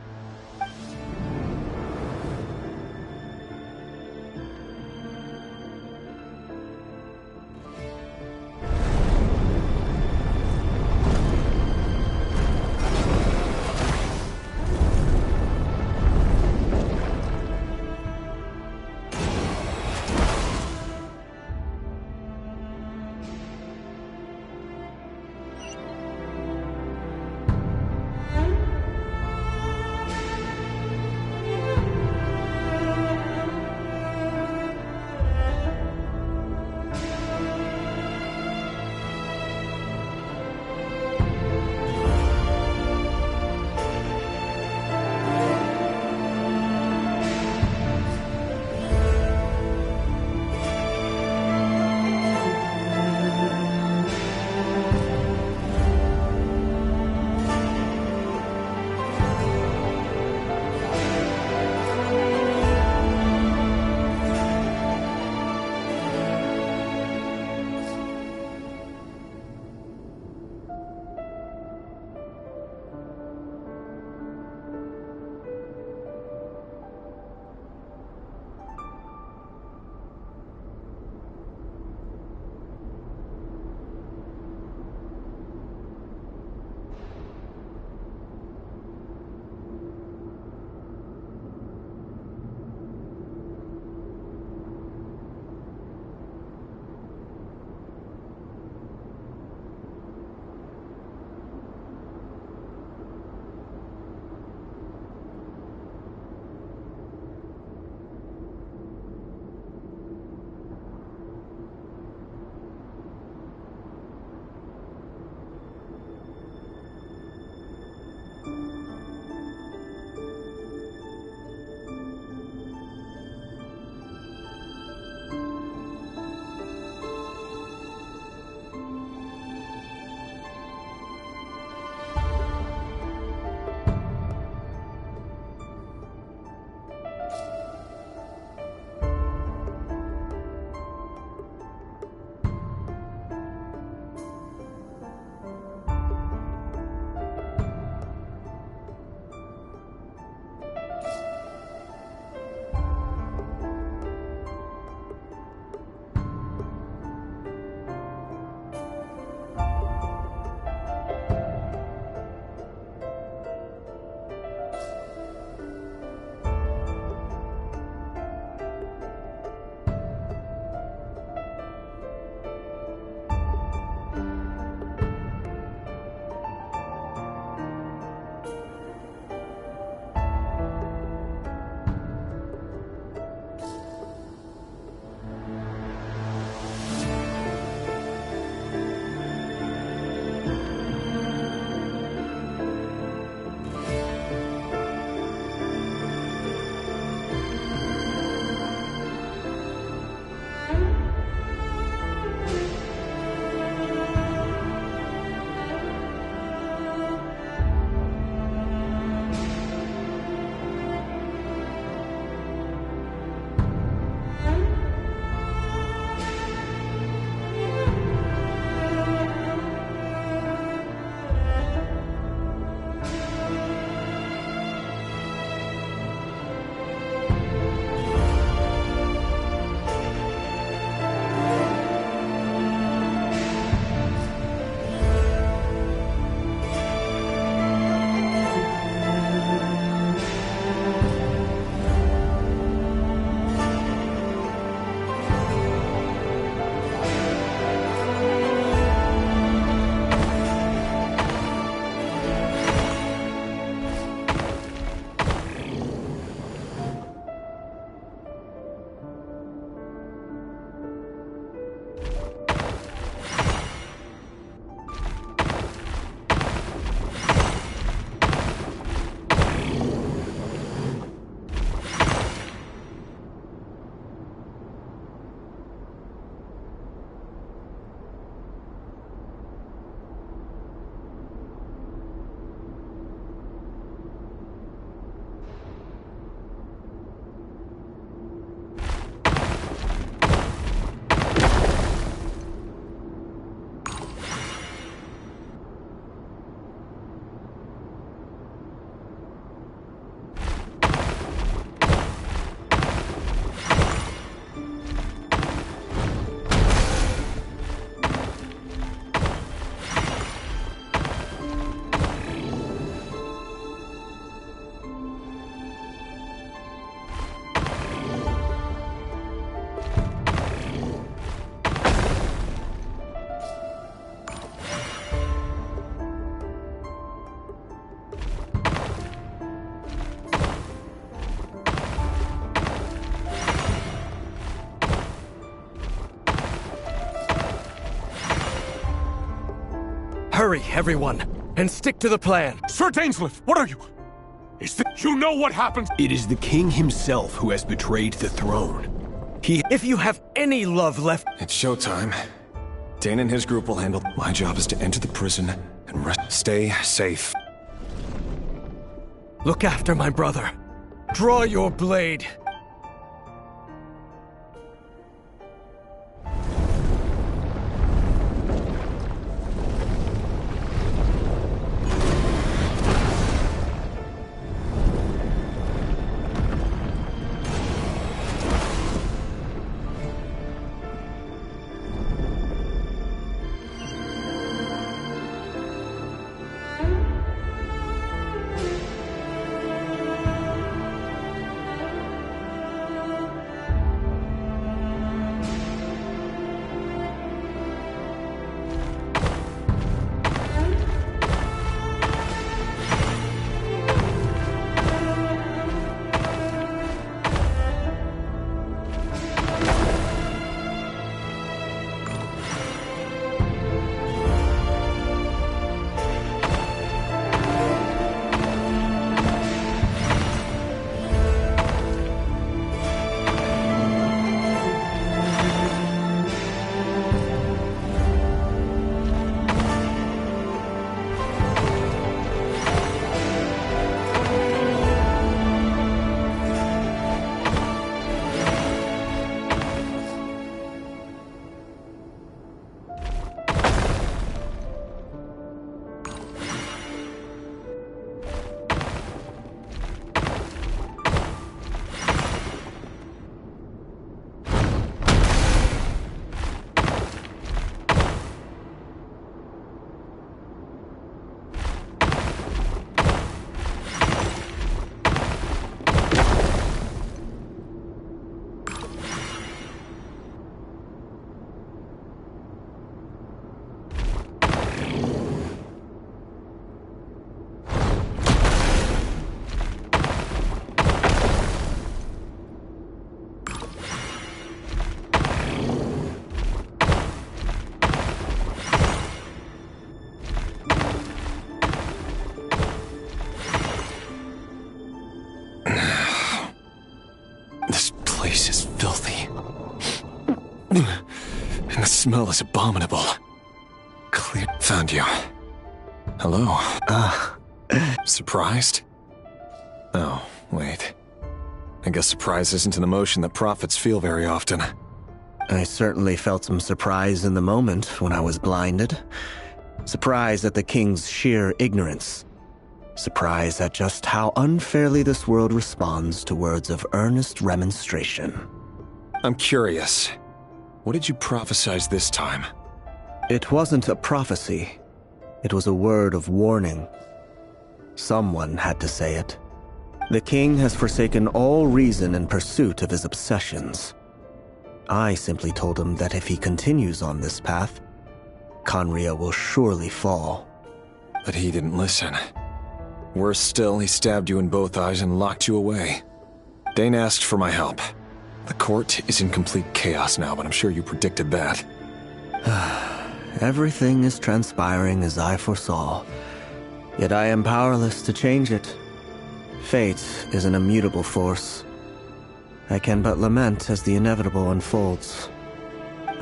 Hurry, everyone, and stick to the plan. Sir Dainsleif, what are you? You know what happens? It is the king himself who has betrayed the throne. If you have any love left... It's showtime. Dane and his group will handle... My job is to enter the prison and stay safe. Look after my brother. Draw your blade. And the smell is abominable. Clear. Found you. Hello. Surprised? Oh, wait. I guess surprise isn't an emotion that prophets feel very often. I certainly felt some surprise in the moment when I was blinded. Surprise at the king's sheer ignorance. Surprise at just how unfairly this world responds to words of earnest remonstration. I'm curious. What did you prophesize this time? It wasn't a prophecy. It was a word of warning. Someone had to say it. The king has forsaken all reason in pursuit of his obsessions. I simply told him that if he continues on this path, Conria will surely fall. But he didn't listen. Worse still, he stabbed you in both eyes and locked you away. Dane asked for my help. The court is in complete chaos now, but I'm sure you predicted that. Everything is transpiring as I foresaw. Yet I am powerless to change it. Fate is an immutable force. I can but lament as the inevitable unfolds.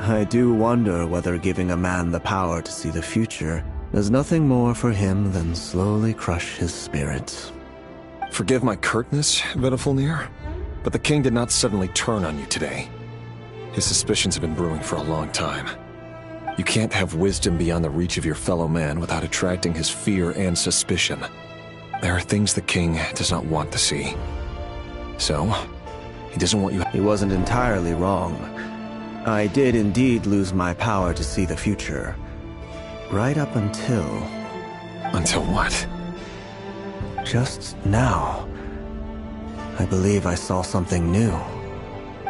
I do wonder whether giving a man the power to see the future does nothing more for him than slowly crush his spirit. Forgive my curtness, Vedafulnir, but the king did not suddenly turn on you today. His suspicions have been brewing for a long time. You can't have wisdom beyond the reach of your fellow man without attracting his fear and suspicion. There are things the king does not want to see. So, he doesn't want you... He wasn't entirely wrong. I did indeed lose my power to see the future. Right up until... Until what? Just now. I believe I saw something new.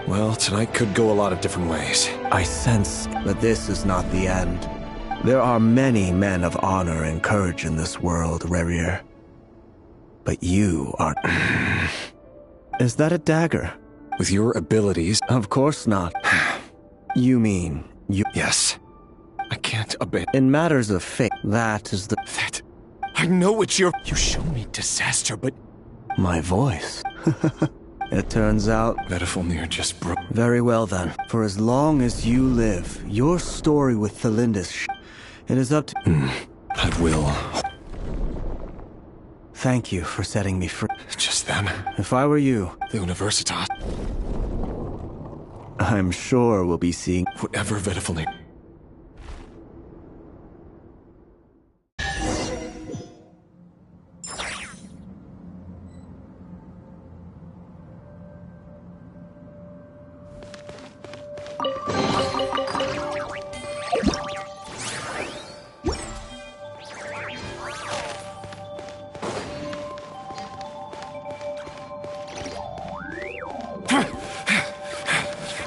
Well, tonight could go a lot of different ways. I sense that this is not the end. There are many men of honor and courage in this world, Rerir. But you are... Is that a dagger? With your abilities... Of course not. You mean... you... Yes. I can't can't abandon. In matters of fate, that is the... That... I know it's your... You show me disaster, but... My voice. It turns out... Vedifilnir just broke... Very well then. For as long as you live, your story with Thalindis... It is up to... I will. Thank you for setting me free. Just then. If I were you... The Universitas... I'm sure we'll be seeing... Whatever Vedifilnir...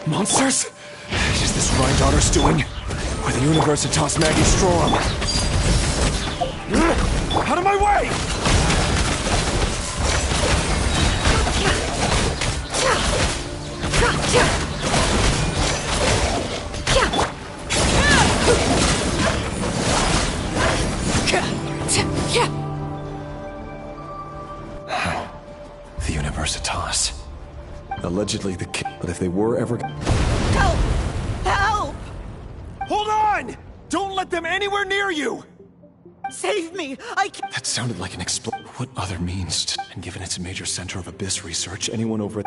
Monsters? Is this Rhindaughter's doing? Or the Universitas Magistrum? Out of my way! The Universitas. Allegedly the king. But if they were ever... Help! Help! Hold on! Don't let them anywhere near you! Save me! I can't... That sounded like an explosion. What other means? And given it's a major center of abyss research, anyone over at...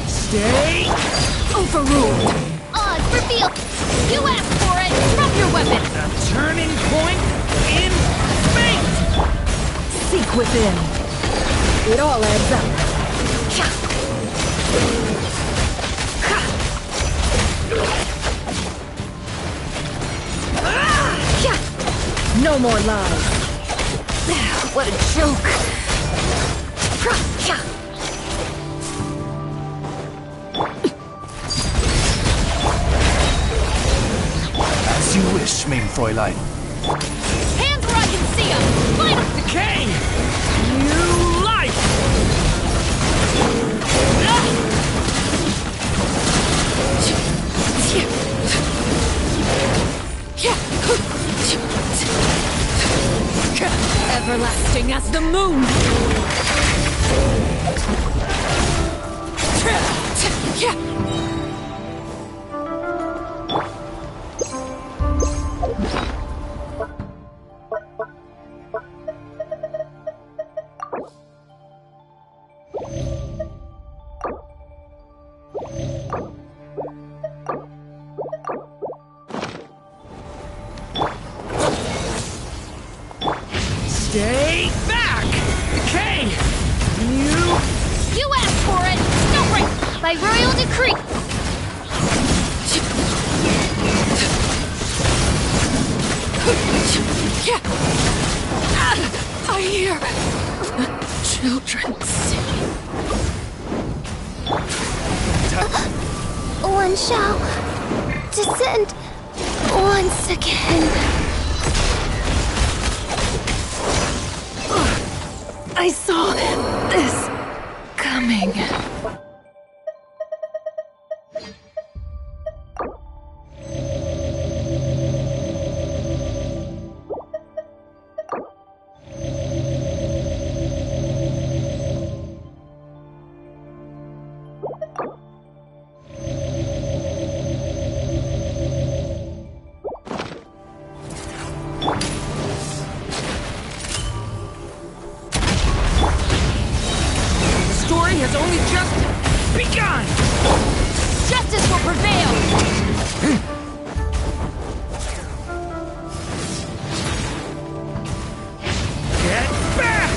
Stay! Overruled! Odds revealed! You asked for it! Drop your weapon! The turning point in fate! Seek within. It all adds up. No more lies. What a joke. As you wish, mein Fräulein. Hands where I can see them! Final decay! New life! Everlasting as the moon! Stay back! Decay! You asked for it! No break! By royal decree! I hear children singing. One shall descend once again. I saw this coming. Has only just begun! Justice will prevail! Get back!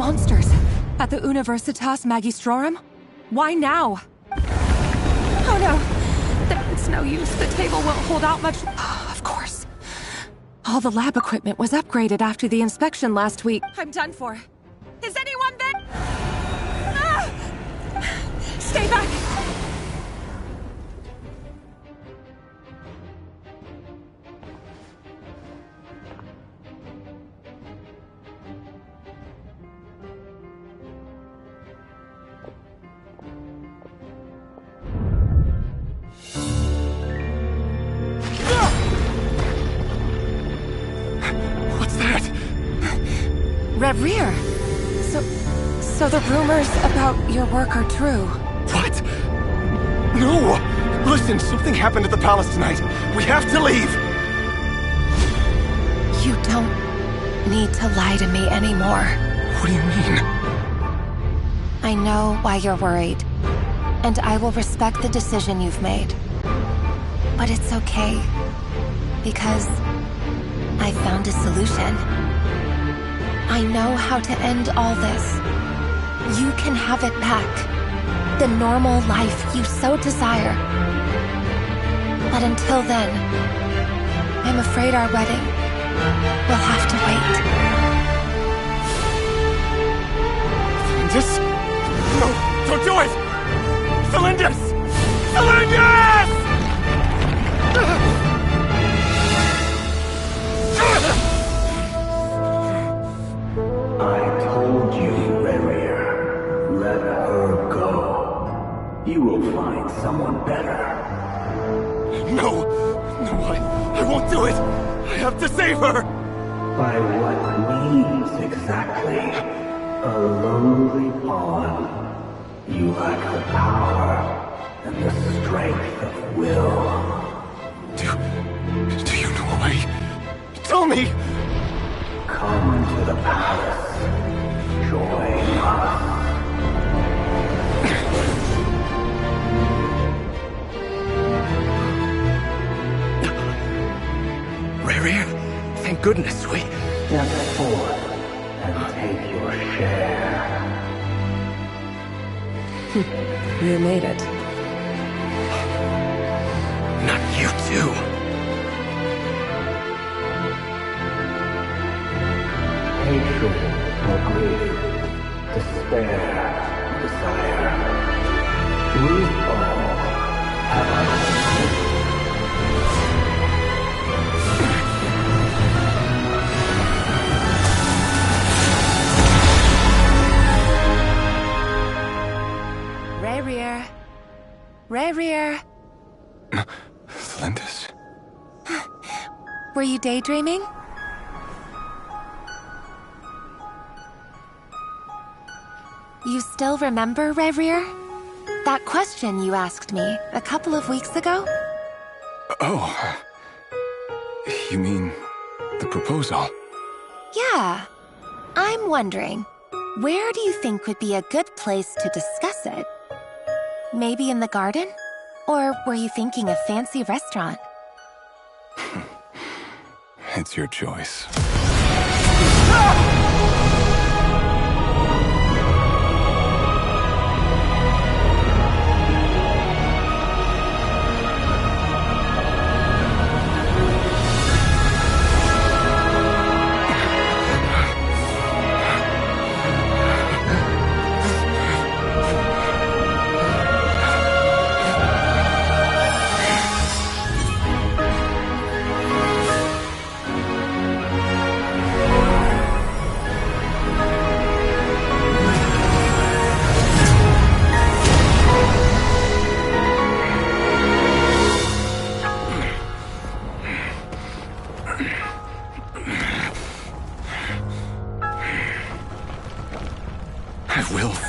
Monsters! At the Universitas Magistrorum? Why now? Oh no! Then it's no use. The table won't hold out much. Of course. All the lab equipment was upgraded after the inspection last week. I'm done for. Is anyone there? Ah! Stay back! Rear. So the rumors about your work are true. What? No! Listen, something happened at the palace tonight. We have to leave! You don't need to lie to me anymore. What do you mean? I know why you're worried, and I will respect the decision you've made. But it's okay, because I found a solution. I know how to end all this. You can have it back. The normal life you so desire. But until then, I'm afraid our wedding will have to wait. Felindis? No, don't do it! Felindis! Felindis! I told you, Rerir. Let her go. You will find someone better. No! No, I won't do it! I have to save her! By what means exactly? A lowly pawn. You lack the power and the strength of will. Do you know a way? Tell me! Come to the palace. Join us. Rerir, thank goodness we... Step forth and take your share. You made it. Not you too. Hatred or grief, despair, desire. We all have our Rerir. Rerir. Felindis. Were you daydreaming? You still remember, Rerir? That question you asked me a couple of weeks ago? Oh. You mean the proposal? Yeah. I'm wondering, where do you think would be a good place to discuss it? Maybe in the garden? Or were you thinking a fancy restaurant? It's your choice.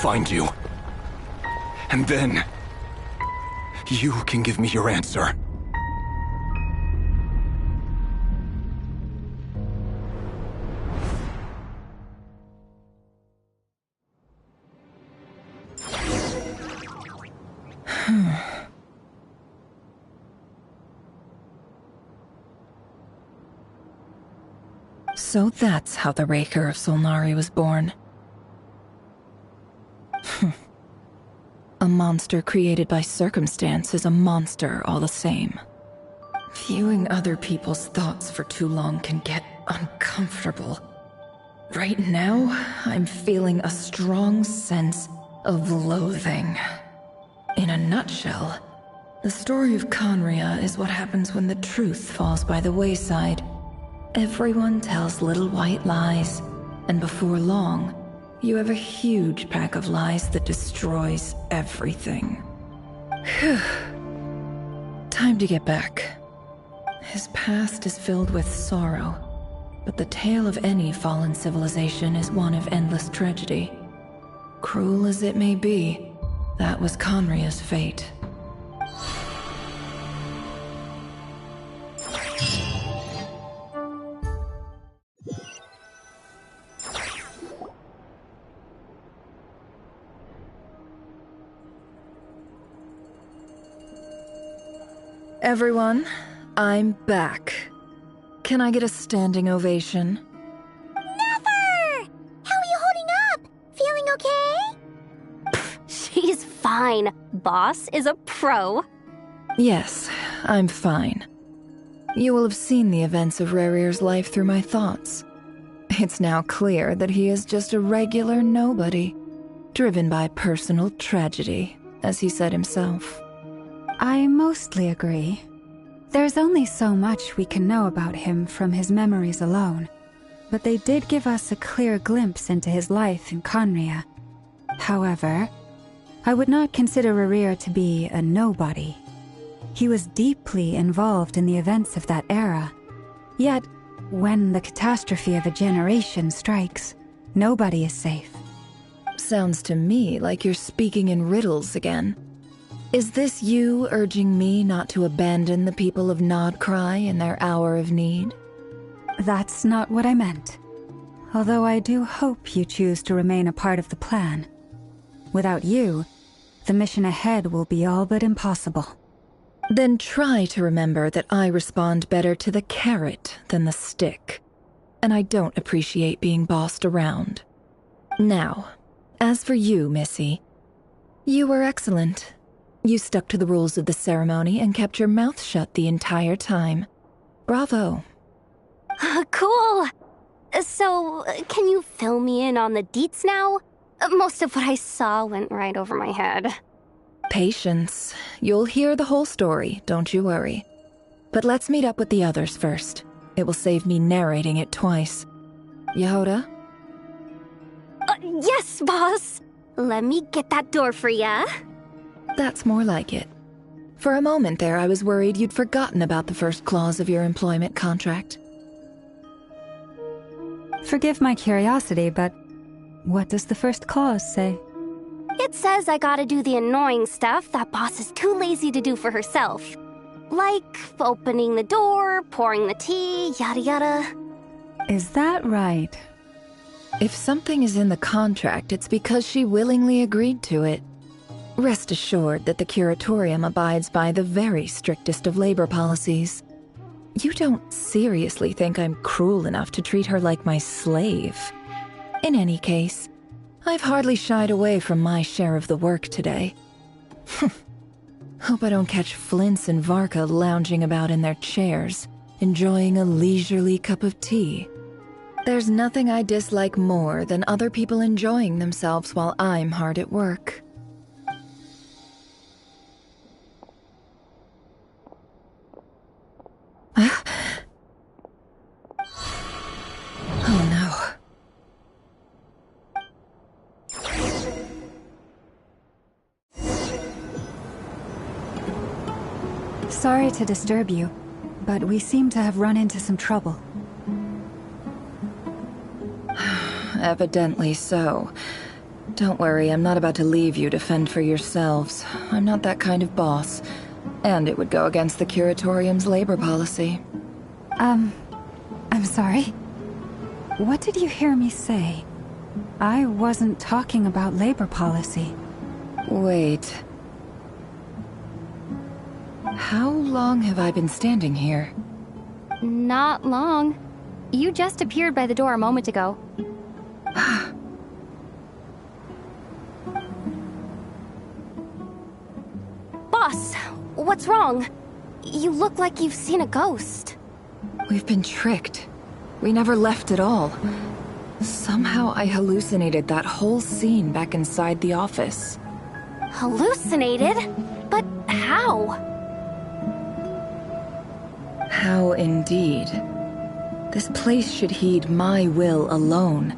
Find you. And then, you can give me your answer. So that's how the Raker of Solnari was born. monster created by circumstance is a monster all the same. Viewing other people's thoughts for too long can get uncomfortable. Right now, I'm feeling a strong sense of loathing. In a nutshell, the story of Conria is what happens when the truth falls by the wayside. Everyone tells little white lies, and before long, you have a huge pack of lies that destroys everything. Whew. Time to get back. His past is filled with sorrow, but the tale of any fallen civilization is one of endless tragedy. Cruel as it may be, that was Conria's fate. Everyone, I'm back. Can I get a standing ovation? Never! How are you holding up? Feeling okay? She's fine. Boss is a pro. Yes, I'm fine. You will have seen the events of Rerir's life through my thoughts. It's now clear that he is just a regular nobody, driven by personal tragedy, as he said himself. I mostly agree. There's only so much we can know about him from his memories alone, but they did give us a clear glimpse into his life in Conria. However, I would not consider Rerir to be a nobody. He was deeply involved in the events of that era. Yet, when the catastrophe of a generation strikes, nobody is safe. Sounds to me like you're speaking in riddles again. Is this you urging me not to abandon the people of Nodcry in their hour of need? That's not what I meant. Although I do hope you choose to remain a part of the plan. Without you, the mission ahead will be all but impossible. Then try to remember that I respond better to the carrot than the stick. And I don't appreciate being bossed around. Now, as for you, Missy, you were excellent. You stuck to the rules of the ceremony and kept your mouth shut the entire time. Bravo. Cool. So, can you fill me in on the deets now? Most of what I saw went right over my head. Patience. You'll hear the whole story, don't you worry. But let's meet up with the others first. It will save me narrating it twice. Yehoda? Yes, boss. Let me get that door for ya. That's more like it. For a moment there, I was worried you'd forgotten about the first clause of your employment contract. Forgive my curiosity, but what does the first clause say? It says I gotta do the annoying stuff that boss is too lazy to do for herself. Like opening the door, pouring the tea, yada yada. Is that right? If something is in the contract, it's because she willingly agreed to it. Rest assured that the Curatorium abides by the very strictest of labor policies. You don't seriously think I'm cruel enough to treat her like my slave? In any case, I've hardly shied away from my share of the work today. Hope I don't catch Flintz and Varka lounging about in their chairs, enjoying a leisurely cup of tea. There's nothing I dislike more than other people enjoying themselves while I'm hard at work. Oh no. Sorry to disturb you, but we seem to have run into some trouble. Evidently so. Don't worry, I'm not about to leave you to fend for yourselves. I'm not that kind of boss. And it would go against the Curatorium's labor policy. I'm sorry. What did you hear me say? I wasn't talking about labor policy. Wait. How long have I been standing here? Not long. You just appeared by the door a moment ago. What's wrong? You look like you've seen a ghost. We've been tricked. We never left at all. Somehow I hallucinated that whole scene back inside the office. Hallucinated? But how? How indeed. This place should heed my will alone.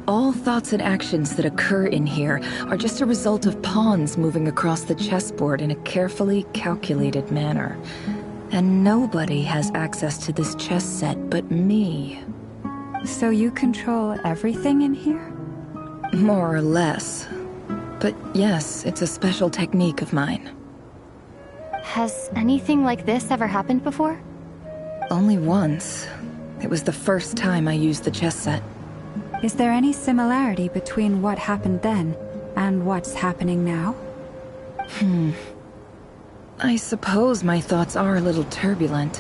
All thoughts and actions that occur in here are just a result of pawns moving across the chessboard in a carefully calculated manner. And nobody has access to this chess set but me. So you control everything in here? More or less. But yes, it's a special technique of mine. Has anything like this ever happened before? Only once. It was the first time I used the chess set. Is there any similarity between what happened then and what's happening now? I suppose my thoughts are a little turbulent,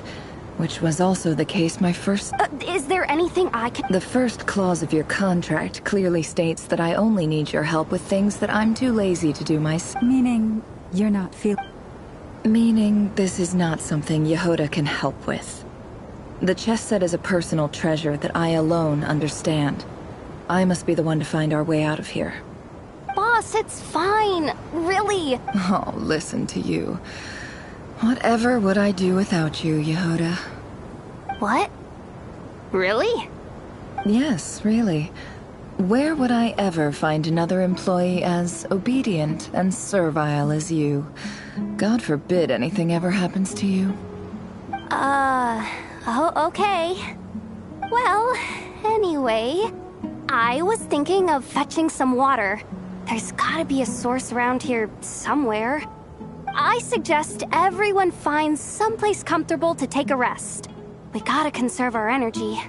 which was also the case my first... Is there anything I can... The first clause of your contract clearly states that I only need your help with things that I'm too lazy to do myself. Meaning, you're not Meaning, this is not something Yehoda can help with. The chess set is a personal treasure that I alone understand. I must be the one to find our way out of here. Boss, it's fine. Really. Oh, listen to you. Whatever would I do without you, Yehoda? What? Really? Yes, really. Where would I ever find another employee as obedient and servile as you? God forbid anything ever happens to you. Oh, okay. Well, anyway, I was thinking of fetching some water. There's gotta be a source around here somewhere. I suggest everyone finds someplace comfortable to take a rest. We gotta conserve our energy.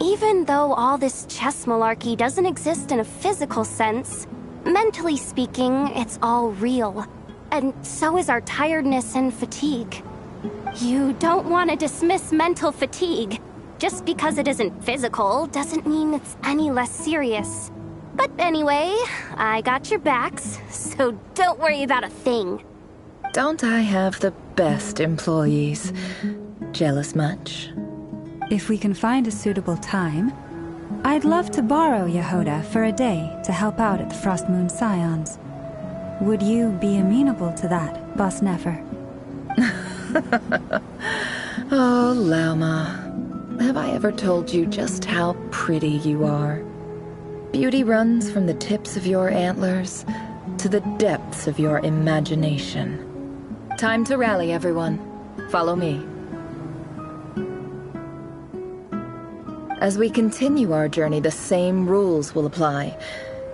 Even though all this chess malarkey doesn't exist in a physical sense, mentally speaking, it's all real. And so is our tiredness and fatigue. You don't want to dismiss mental fatigue. Just because it isn't physical doesn't mean it's any less serious. But anyway, I got your backs, so don't worry about a thing. Don't I have the best employees? Jealous much? If we can find a suitable time, I'd love to borrow Yehoda for a day to help out at the Frost Moon Scions. Would you be amenable to that, Boss Nefer? Oh, Lauma. Have I ever told you just how pretty you are? Beauty runs from the tips of your antlers to the depths of your imagination. Time to rally, everyone. Follow me. As we continue our journey, the same rules will apply.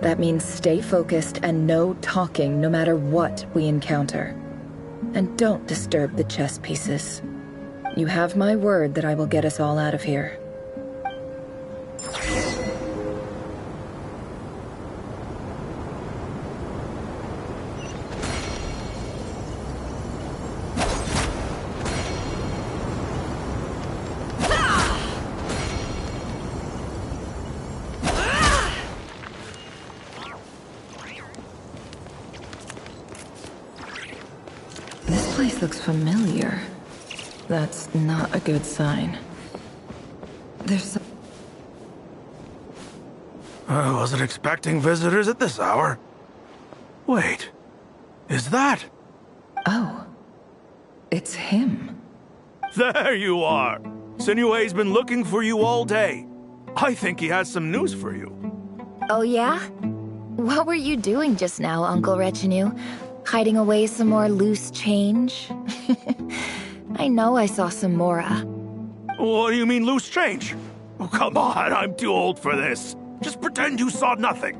That means stay focused and no talking no matter what we encounter. And don't disturb the chess pieces. You have my word that I will get us all out of here. This place looks familiar. That's not a good sign. There's I wasn't expecting visitors at this hour. Wait, is that? Oh, it's him. There you are! Sinue's been looking for you all day. I think he has some news for you. Oh yeah? What were you doing just now, Uncle Retinue? Hiding away some more loose change? I know I saw some Mora. What do you mean, loose change? Oh, come on, I'm too old for this. Just pretend you saw nothing.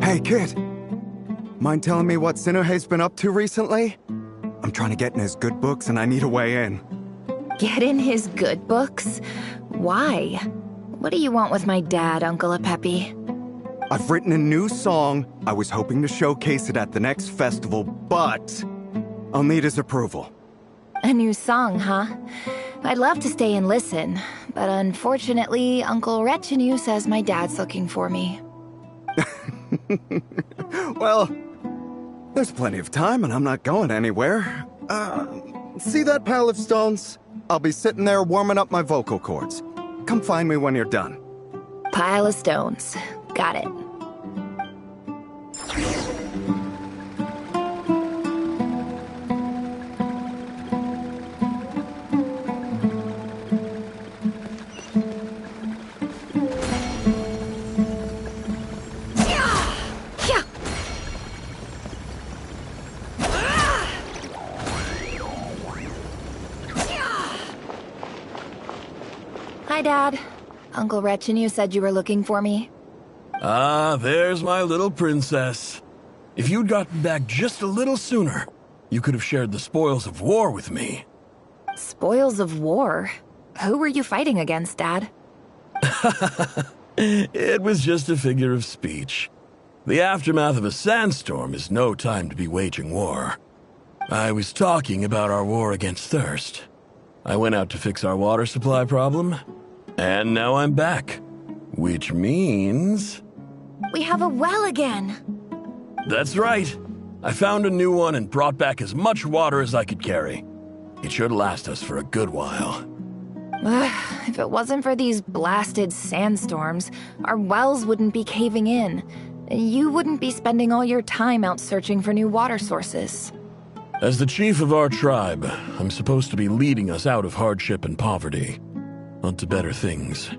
Hey, kid. Mind telling me what Sinuhe's been up to recently? I'm trying to get in his good books and I need a way in. Get in his good books? Why? What do you want with my dad, Uncle Apepi? I've written a new song. I was hoping to showcase it at the next festival, but I'll need his approval. A new song, huh? I'd love to stay and listen, but unfortunately, Uncle Retinue says my dad's looking for me. Well, there's plenty of time and I'm not going anywhere. See that pile of stones? I'll be sitting there warming up my vocal cords. Come find me when you're done. Pile of stones. Got it. Hi, Dad. Uncle Retinue said you were looking for me. Ah, there's my little princess. If you'd gotten back just a little sooner, you could have shared the spoils of war with me. Spoils of war? Who were you fighting against, Dad? It was just a figure of speech. The aftermath of a sandstorm is no time to be waging war. I was talking about our war against thirst. I went out to fix our water supply problem, and now I'm back. Which means... We have a well again! That's right. I found a new one and brought back as much water as I could carry. It should last us for a good while. If it wasn't for these blasted sandstorms, our wells wouldn't be caving in. You wouldn't be spending all your time out searching for new water sources. As the chief of our tribe, I'm supposed to be leading us out of hardship and poverty, onto better things.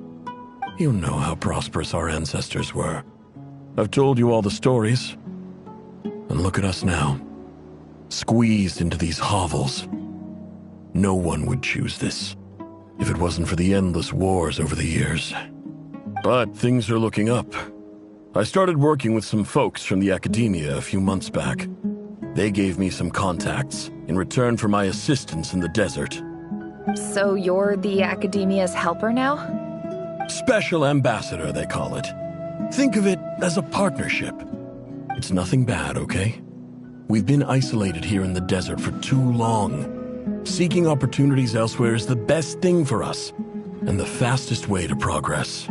You know how prosperous our ancestors were. I've told you all the stories. And look at us now, squeezed into these hovels. No one would choose this, if it wasn't for the endless wars over the years. But things are looking up. I started working with some folks from the academia a few months back. They gave me some contacts in return for my assistance in the desert. So you're the academia's helper now? Special ambassador, they call it. Think of it as a partnership. It's nothing bad, okay? We've been isolated here in the desert for too long. Seeking opportunities elsewhere is the best thing for us, and the fastest way to progress.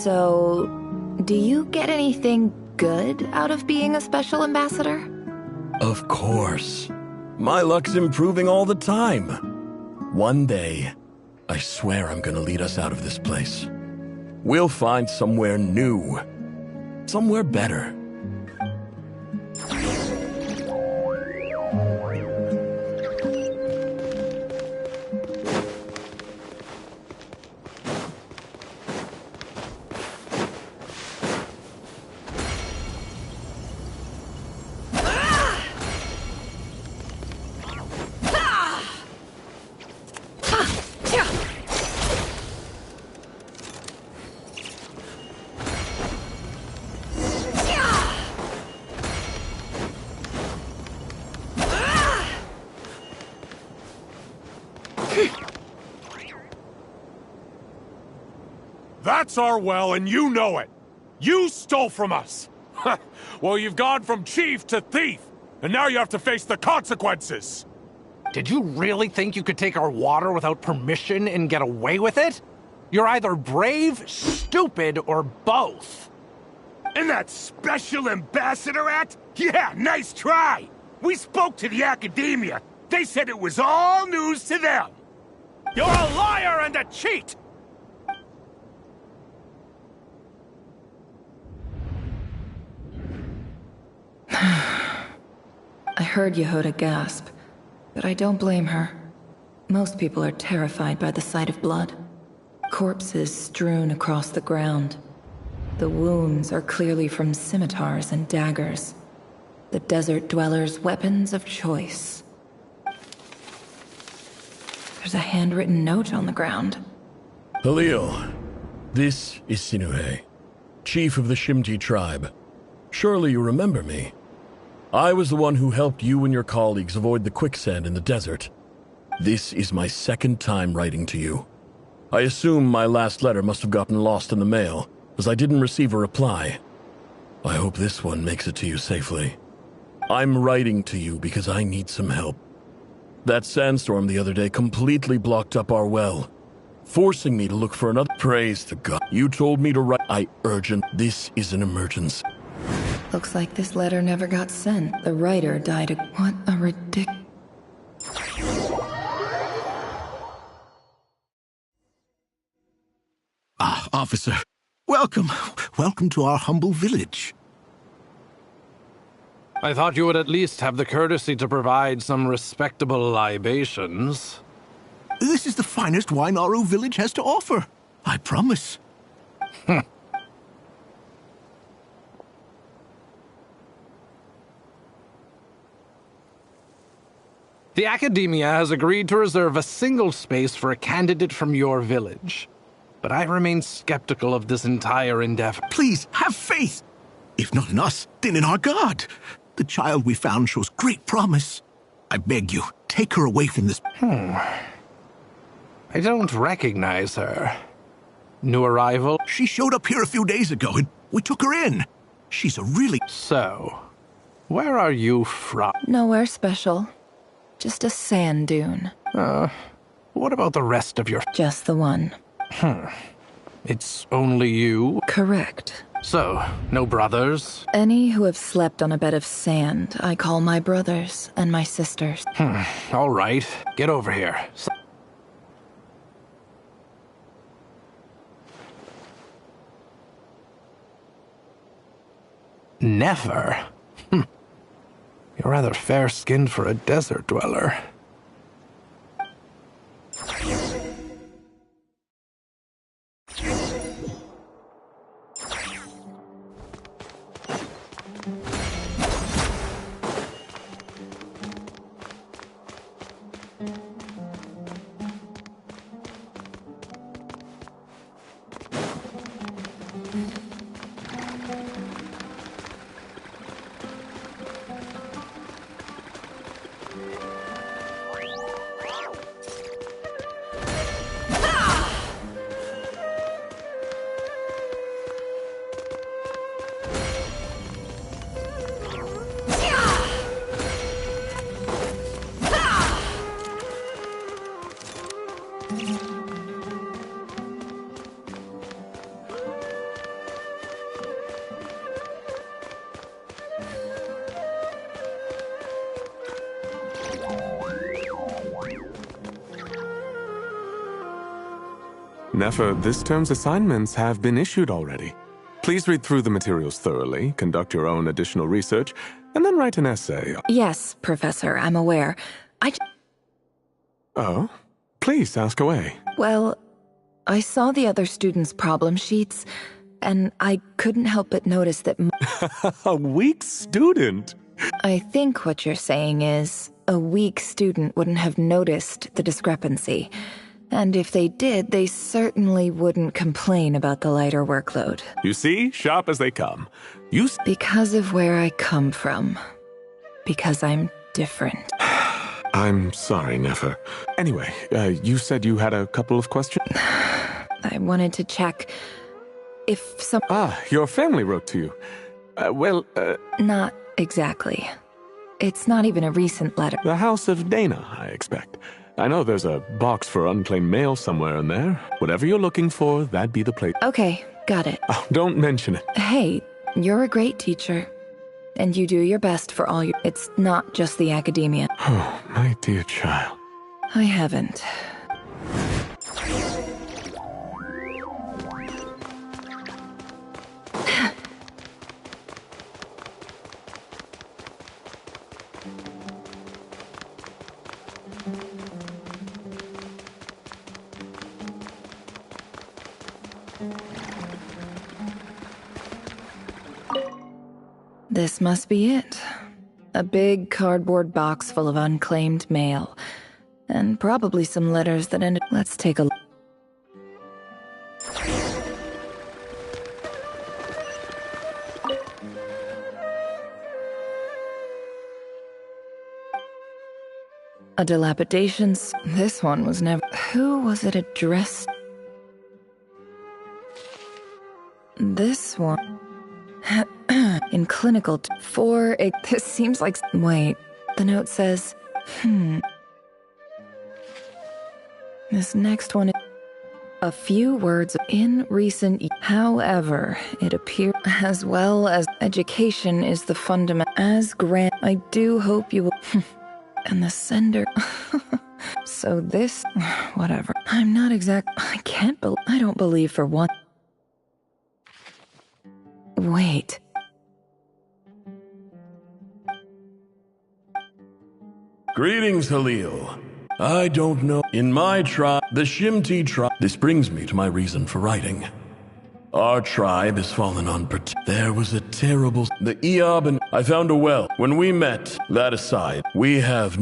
So, do you get anything good out of being a special ambassador? Of course. My luck's improving all the time. One day, I swear I'm gonna lead us out of this place. We'll find somewhere new. Somewhere better. That's our well, and you know it. You stole from us. Well, you've gone from chief to thief, and now you have to face the consequences. Did you really think you could take our water without permission and get away with it? You're either brave, stupid, or both. And that special ambassador act? Yeah, nice try. We spoke to the academia. They said it was all news to them. You're a liar and a cheat! I heard Yehuda gasp, but I don't blame her. Most people are terrified by the sight of blood. Corpses strewn across the ground. The wounds are clearly from scimitars and daggers. The desert dwellers' weapons of choice. There's a handwritten note on the ground. Halil, this is Sinuhe, chief of the Shimti tribe. Surely you remember me. I was the one who helped you and your colleagues avoid the quicksand in the desert. This is my second time writing to you. I assume my last letter must have gotten lost in the mail, as I didn't receive a reply. I hope this one makes it to you safely. I'm writing to you because I need some help. That sandstorm the other day completely blocked up our well, forcing me to look for another. Praise to God. You told me to write. I urgent. This is an emergency. Looks like this letter never got sent. The writer died of... What a ridiculous... Ah, officer. Welcome. Welcome to our humble village. I thought you would at least have the courtesy to provide some respectable libations. This is the finest wine Aru village has to offer. I promise. The Academia has agreed to reserve a single space for a candidate from your village. But I remain skeptical of this entire endeavor. Please, have faith. If not in us, then in our God. The child we found shows great promise. I beg you, take her away from this... I don't recognize her. New arrival? She showed up here a few days ago and we took her in. She's a really... So, where are you from? Nowhere special. Just a sand dune. What about the rest of your... Just the one. It's only you? Correct. So, no brothers? Any who have slept on a bed of sand, I call my brothers and my sisters. All right. Get over here. Never? You're rather fair-skinned for a desert dweller. Nefer, this term's assignments have been issued already. Please read through the materials thoroughly, conduct your own additional research, and then write an essay. Yes, Professor, I'm aware. Oh? Please, ask away. Well, I saw the other students' problem sheets, and I couldn't help but notice that... A weak student? I think what you're saying is, a weak student wouldn't have noticed the discrepancy. And if they did, they certainly wouldn't complain about the lighter workload. You see? Sharp as they come. Because of where I come from. Because I'm different. I'm sorry, Nefer. Anyway, you said you had a couple of questions? I wanted to check if some... your family wrote to you. Not exactly. It's not even a recent letter. The House of Dana, I expect. I know there's a box for unclaimed mail somewhere in there. Whatever you're looking for, that'd be the place. Okay, got it. Oh, don't mention it. Hey, you're a great teacher. And you do your best for all your... It's not just the academia. Oh, my dear child. I haven't. This must be it. A big cardboard box full of unclaimed mail. And probably some letters that ended... Let's take a look. A dilapidations. This one was never... Who was it addressed? This one... in clinical... this seems like... Wait, the note says... This next one... A few words in recent... However, it appears as well as education is the fundament... As grant... I do hope you will... And the sender... So this... Whatever. I'm not exact... I can't believe... I don't believe for one... Wait. Greetings, Halil. I don't know. In my tribe, the Shimti tribe... This brings me to my reason for writing. Our tribe has fallen on... There was a terrible... The Eob and... I found a well. When we met, that aside, we have...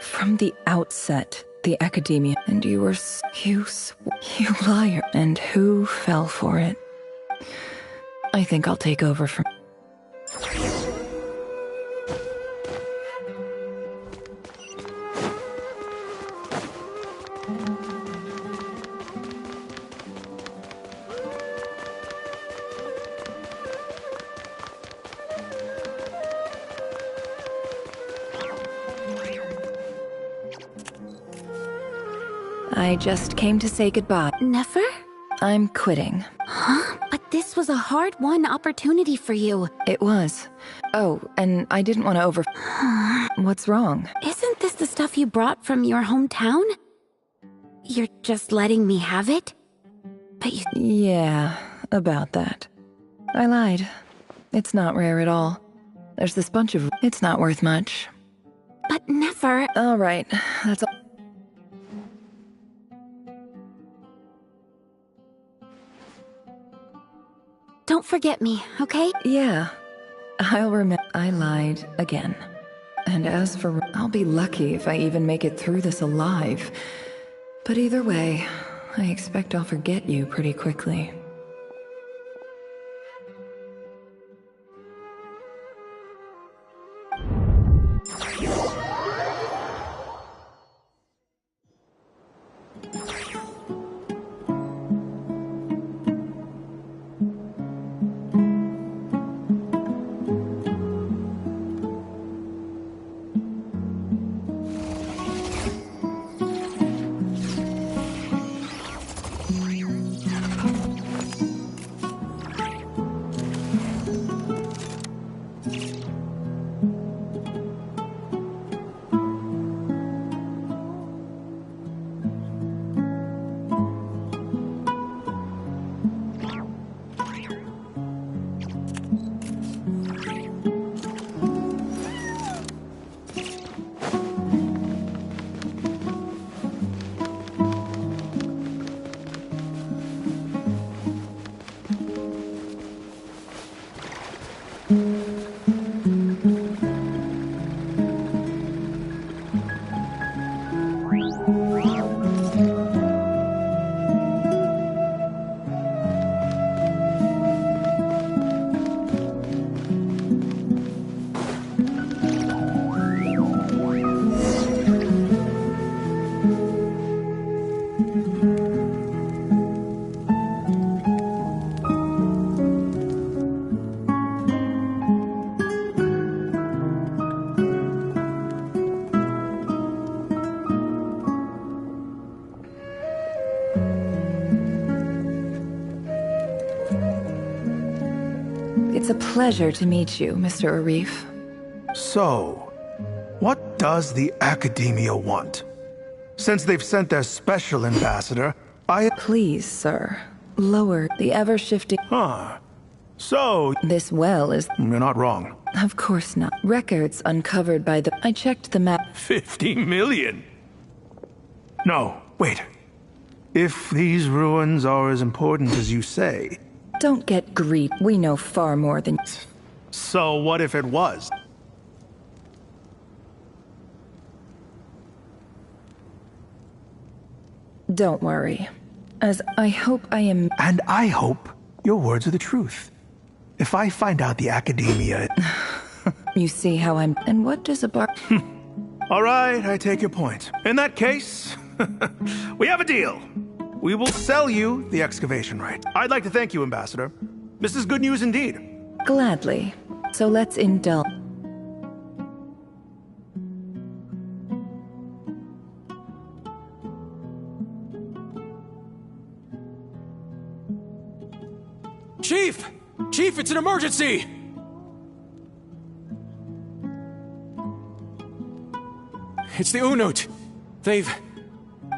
From the outset, the academia... And you were... You liar. And who fell for it? I think I'll take over from... I just came to say goodbye. Nefer? I'm quitting. Huh? But this was a hard-won opportunity for you. It was. Oh, and I didn't want to over... What's wrong? Isn't this the stuff you brought from your hometown? You're just letting me have it? But you... Yeah, about that. I lied. It's not rare at all. There's this bunch of... It's not worth much. But Nefer... All right, that's all. Don't forget me, okay? Yeah. I'll remember. I lied again. And as for... I'll be lucky if I even make it through this alive. But either way, I expect I'll forget you pretty quickly. It's a pleasure to meet you, Mr. Arif. So, what does the Academia want? Since they've sent their special ambassador, Please, sir. Lower the ever-shifting... Huh. So... This well is... You're not wrong. Of course not. Records uncovered by the... I checked the map... 50 million? No, wait. If these ruins are as important as you say... Don't get greedy. We know far more than... So what if it was? Don't worry. As I hope I am... And I hope your words are the truth. If I find out the Academia... You see how I'm... And what does a bar... All right, I take your point. In that case, we have a deal. we will sell you the excavation right. I'd like to thank you, Ambassador. This is good news indeed. Gladly. So let's indulge. Chief! Chief, it's an emergency! It's the Unut. They've...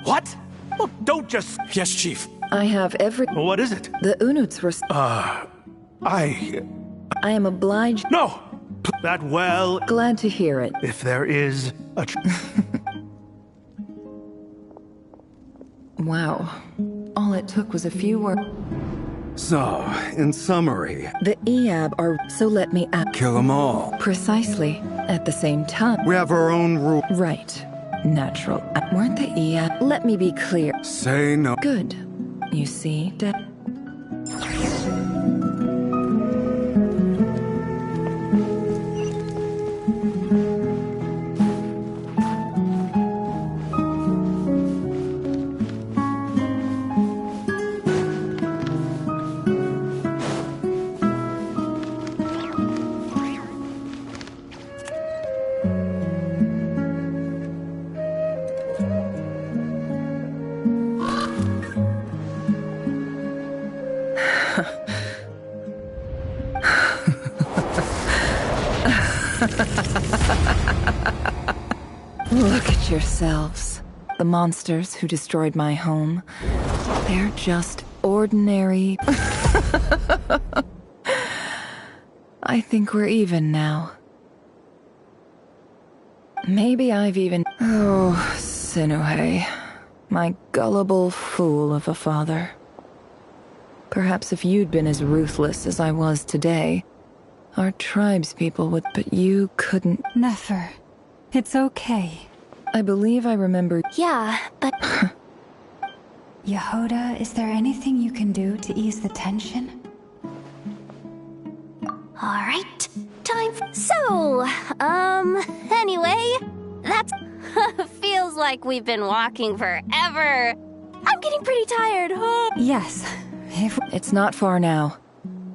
What? Look, don't just... Yes, Chief. I have every... What is it? The Unuts were... I am obliged... No! That well... Glad to hear it. If there is a... Wow. All it took was a few words. So, in summary... The Eab are... So let me... Kill them all. Precisely. At the same time... We have our own rule. Right. Natural. Weren't the Eab... Let me be clear. Say no. Good. You see, Dad... Look at yourselves. The monsters who destroyed my home. They're just ordinary... I think we're even now. Maybe I've even... Oh, Sinuhe. My gullible fool of a father. Perhaps if you'd been as ruthless as I was today, our tribespeople would... But you couldn't... Nefer. It's okay. I believe I remember... Yeah, but... Yehoda, is there anything you can do to ease the tension? Alright, So, anyway, that's... feels like we've been walking forever. I'm getting pretty tired. Yes. It's not far now.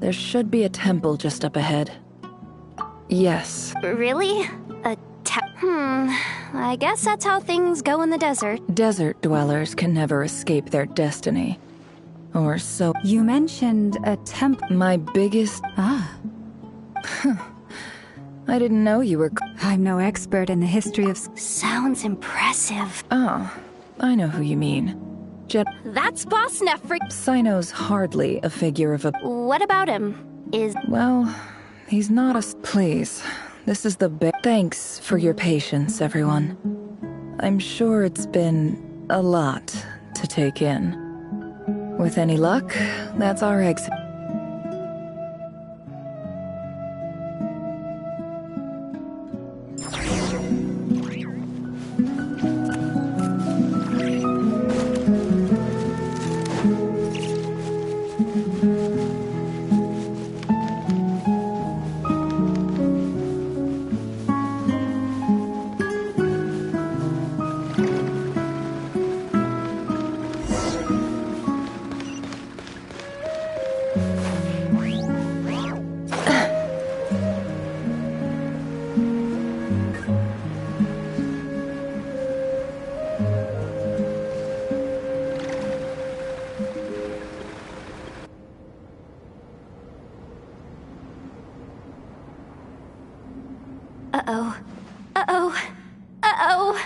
There should be a temple just up ahead. Yes. Really? I guess that's how things go in the desert. Desert dwellers can never escape their destiny. Or so... You mentioned a temple. My biggest... Ah. I didn't know you were... I'm no expert in the history of... Sounds impressive. Oh, I know who you mean. That's Boss Nefric. Sino's hardly a figure of a... What about him? Well, he's not a... Please, this is the big... Thanks for your patience, everyone. I'm sure it's been a lot to take in. With any luck, that's our exit. Uh-oh. Uh-oh. Uh-oh.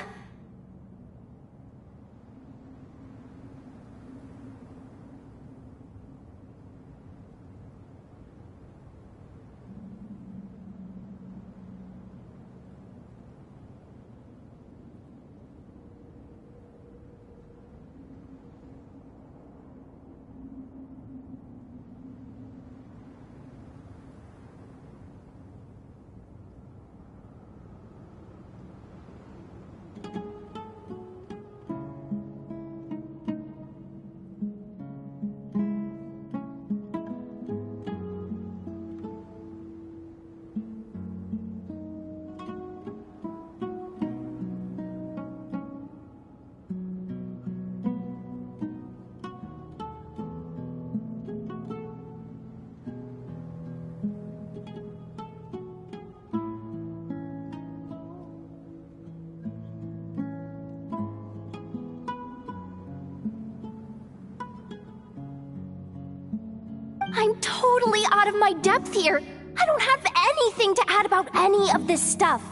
totally out of my depth here. I don't have anything to add about any of this stuff.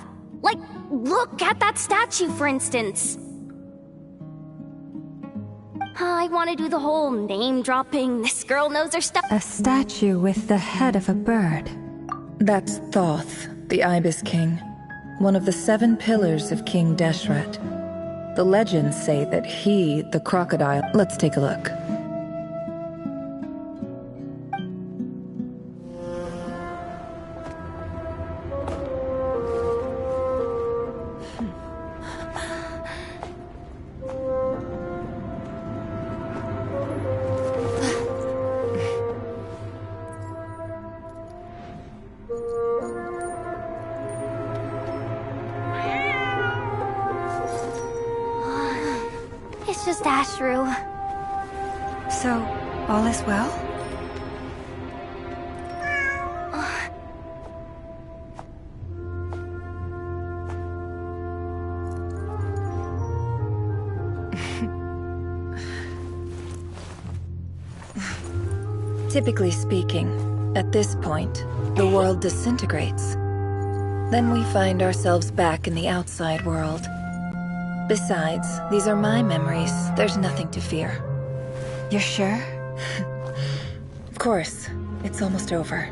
Like, look at that statue, for instance. I want to do the whole name-dropping, this girl knows her stuff. A statue with the head of a bird. That's Thoth, the Ibis King, one of the 7 pillars of King Genshart. The legends say that he, the crocodile... Let's take a look. It's just Ashru. So, all is well? Typically speaking, at this point, the world disintegrates. Then we find ourselves back in the outside world. Besides, these are my memories. There's nothing to fear. You're sure? Of course. It's almost over.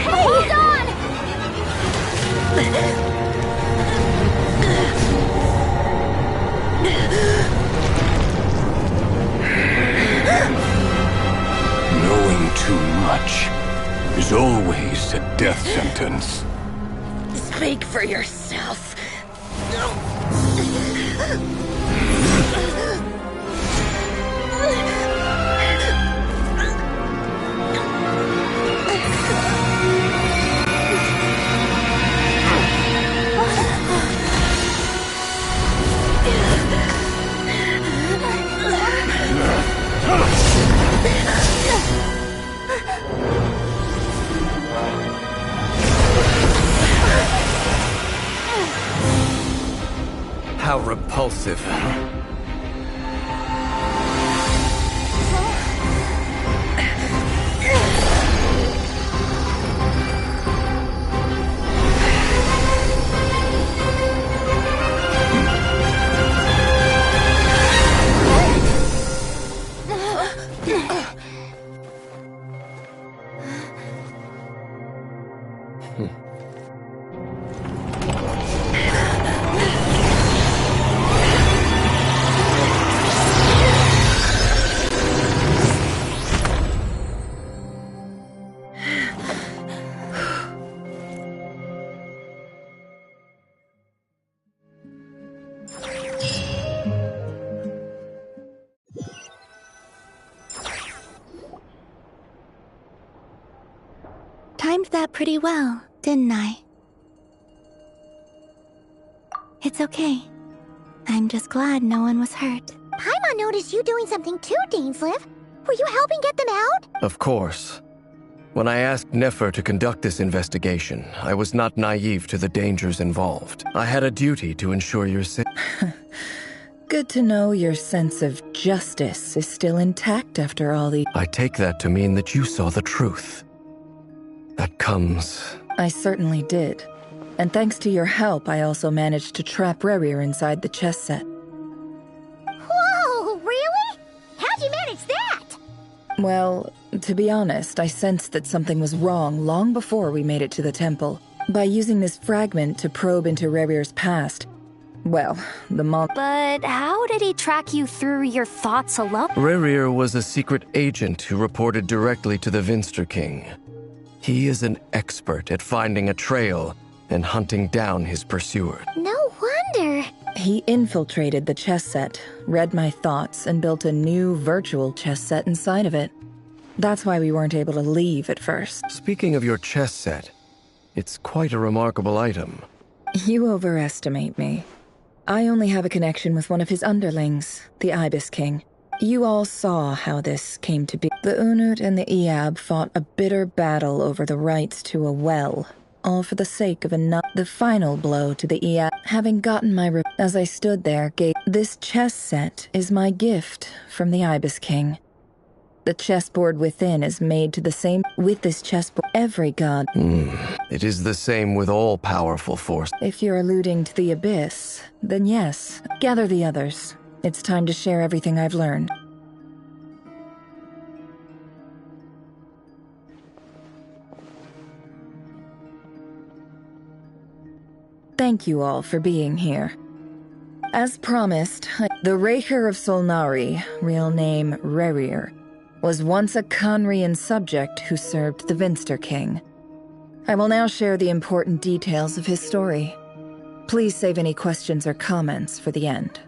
Hold on! Knowing too much is always a death sentence. Speak for yourself. How repulsive. Timed that pretty well, didn't I? It's okay. I'm just glad no one was hurt. Paimon noticed you doing something too, Dainsleif. Were you helping get them out? Of course. When I asked Nefer to conduct this investigation, I was not naive to the dangers involved. I had a duty to ensure your safety. Good to know your sense of justice is still intact after all the... I take that to mean that you saw the truth. That comes... I certainly did. And thanks to your help, I also managed to trap Rerir inside the chess set. Whoa, really? How'd you manage that? Well, to be honest, I sensed that something was wrong long before we made it to the temple. By using this fragment to probe into Rerir's past, well, the But how did he track you through your thoughts alone? Rerir was a secret agent who reported directly to the Vinster King. He is an expert at finding a trail and hunting down his pursuer. No wonder. He infiltrated the chess set, read my thoughts, and built a new virtual chess set inside of it. That's why we weren't able to leave at first. Speaking of your chess set, it's quite a remarkable item. You overestimate me. I only have a connection with one of his underlings, the Ibis King. You all saw how this came to be. The Unut and the Eab fought a bitter battle over the rights to a well, all for the sake of the final blow to the Eab. Having gotten my as I stood there, this chess set is my gift from the Ibis King. The chessboard within is made to the same with this chessboard. Every god. It is the same with all powerful force. If you're alluding to the Abyss, then yes. Gather the others. It's time to share everything I've learned. Thank you all for being here. As promised, the Raker of Solnari, real name Rerir, was once a Conrian subject who served the Vinster King. I will now share the important details of his story. Please save any questions or comments for the end.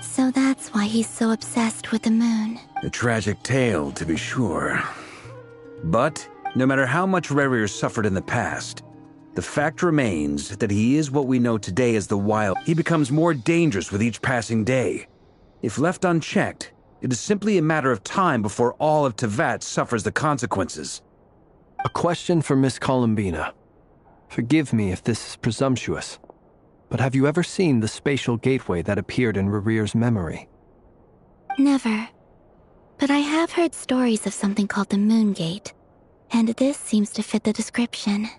So that's why he's so obsessed with the moon. A tragic tale, to be sure. But, no matter how much Rerir suffered in the past, the fact remains that he is what we know today as the Wild. He becomes more dangerous with each passing day. If left unchecked, it is simply a matter of time before all of Tevat suffers the consequences. A question for Miss Columbina. Forgive me if this is presumptuous, but have you ever seen the spatial gateway that appeared in Rerir's memory? Never. But I have heard stories of something called the Moon Gate, and this seems to fit the description.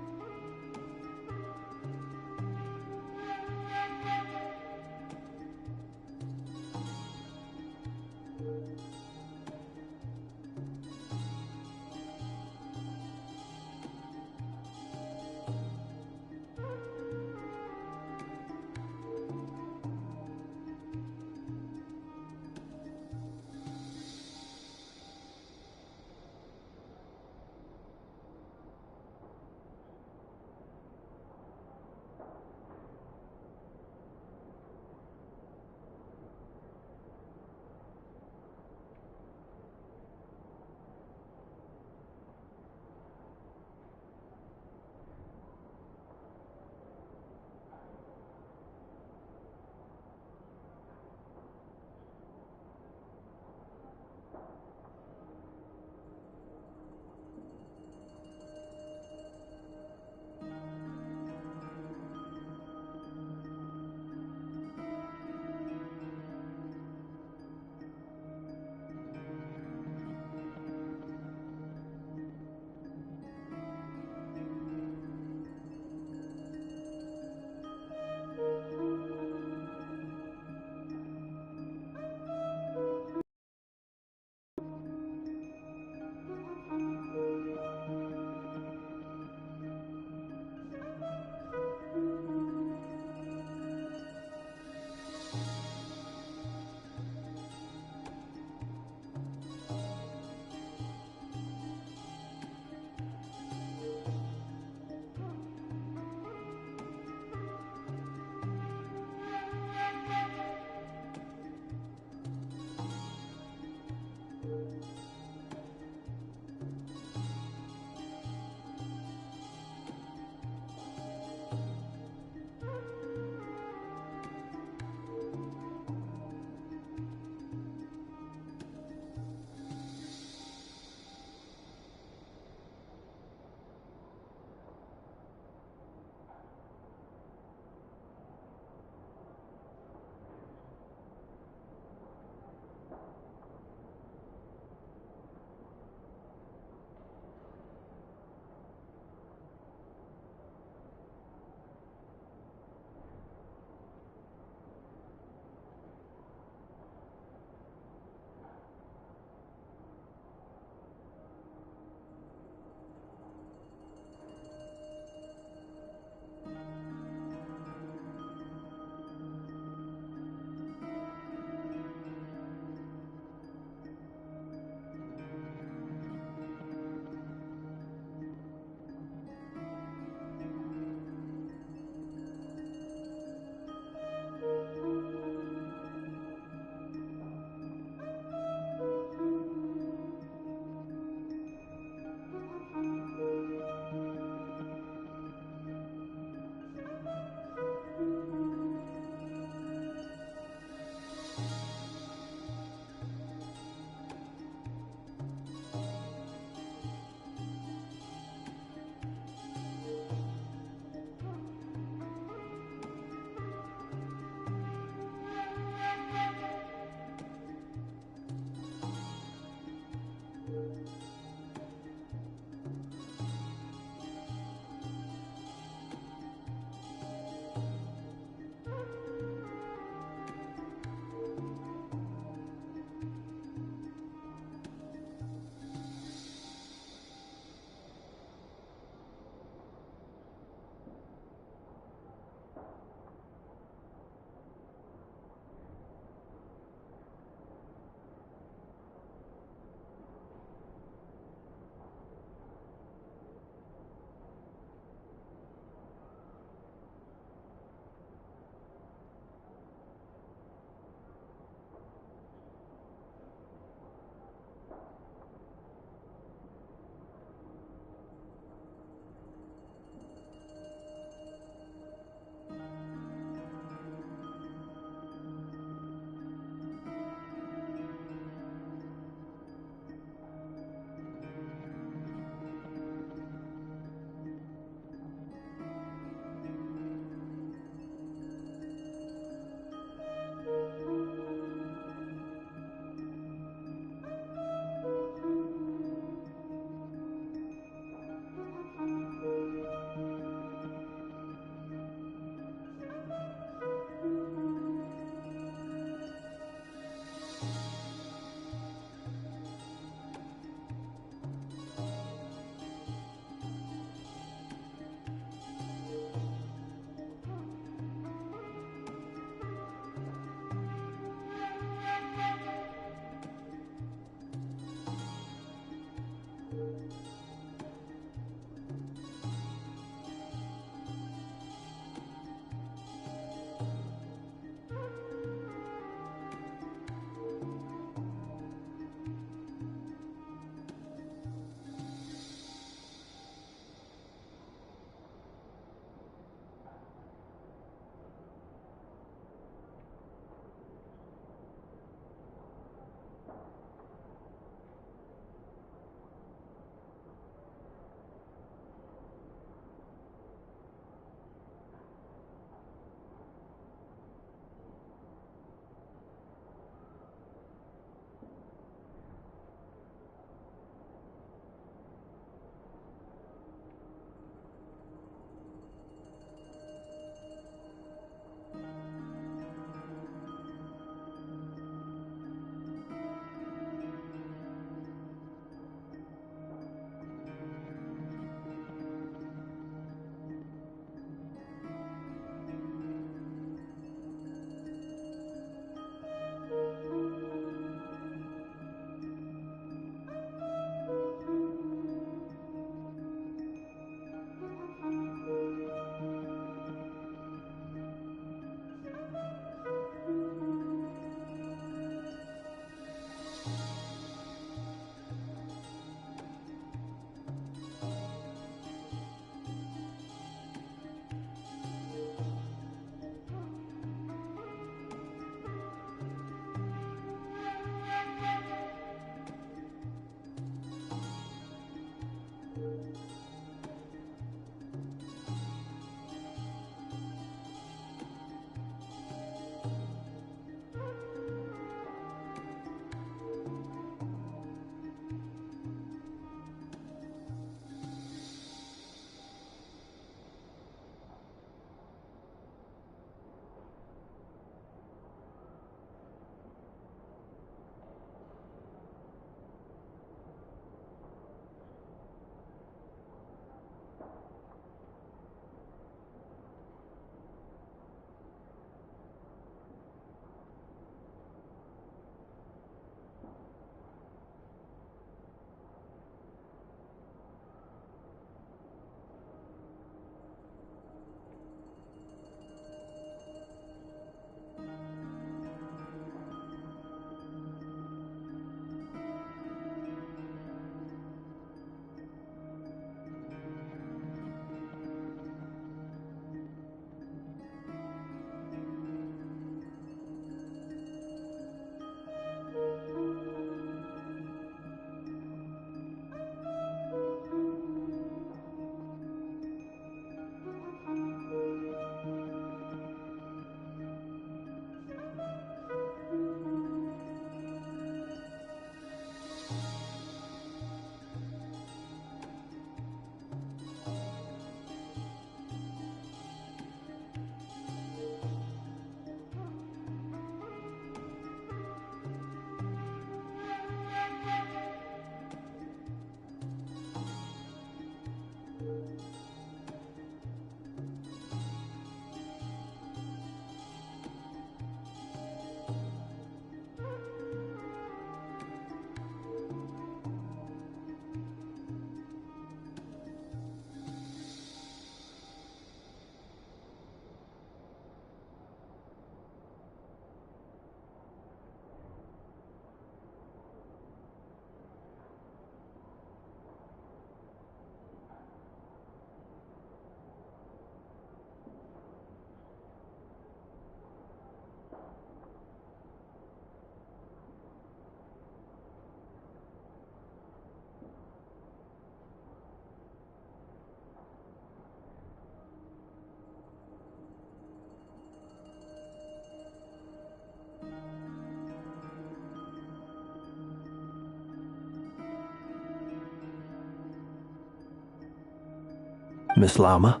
Miss Lama,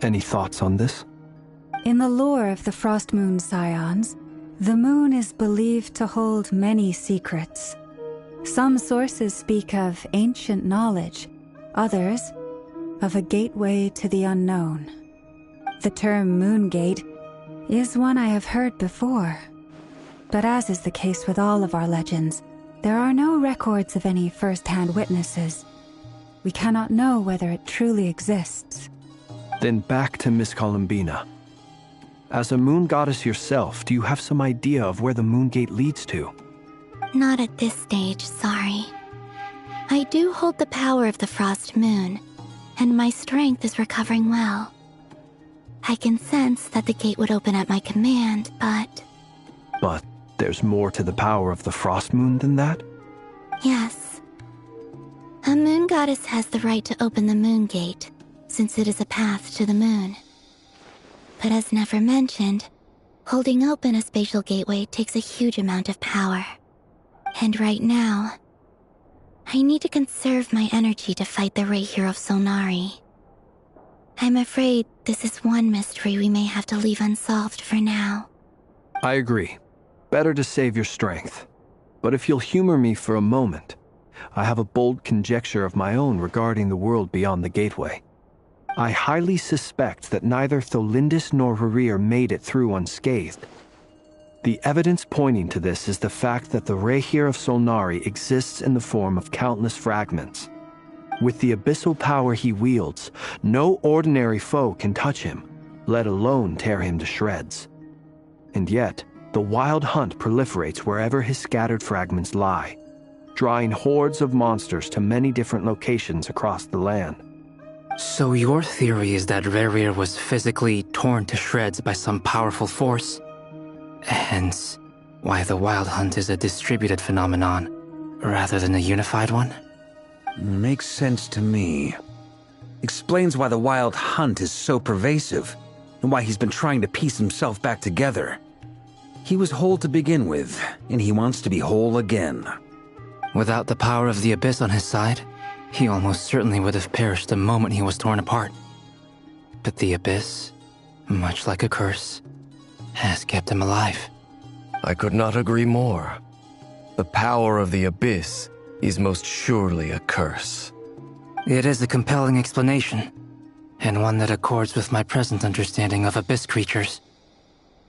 any thoughts on this? In the lore of the Frost Moon Scions, the moon is believed to hold many secrets. Some sources speak of ancient knowledge, others of a gateway to the unknown. The term Moon Gate is one I have heard before, but as is the case with all of our legends, there are no records of any first-hand witnesses. We cannot know whether it truly exists. Then back to Miss Columbina. As a moon goddess yourself, do you have some idea of where the Moon Gate leads to? Not at this stage, sorry. I do hold the power of the Frost Moon, and my strength is recovering well. I can sense that the gate would open at my command, but... But there's more to the power of the Frost Moon than that? Yes. A moon goddess has the right to open the Moon Gate, since it is a path to the moon. But as Nefer mentioned, holding open a spatial gateway takes a huge amount of power. And right now, I need to conserve my energy to fight the Rayhir of Solnari. I'm afraid this is one mystery we may have to leave unsolved for now. I agree. Better to save your strength. But if you'll humor me for a moment, I have a bold conjecture of my own regarding the world beyond the gateway. I highly suspect that neither Tholindis nor Rarir made it through unscathed. The evidence pointing to this is the fact that the Rayhir of Solnari exists in the form of countless fragments. With the abyssal power he wields, no ordinary foe can touch him, let alone tear him to shreds. And yet, the wild hunt proliferates wherever his scattered fragments lie, drawing hordes of monsters to many different locations across the land. So your theory is that Rayhir was physically torn to shreds by some powerful force? Hence, why the wild hunt is a distributed phenomenon, rather than a unified one? Makes sense to me. Explains why the wild hunt is so pervasive, and why he's been trying to piece himself back together. He was whole to begin with, and he wants to be whole again. Without the power of the Abyss on his side, he almost certainly would have perished the moment he was torn apart. But the Abyss, much like a curse, has kept him alive. I could not agree more. The power of the Abyss is most surely a curse. It is a compelling explanation, and one that accords with my present understanding of Abyss creatures.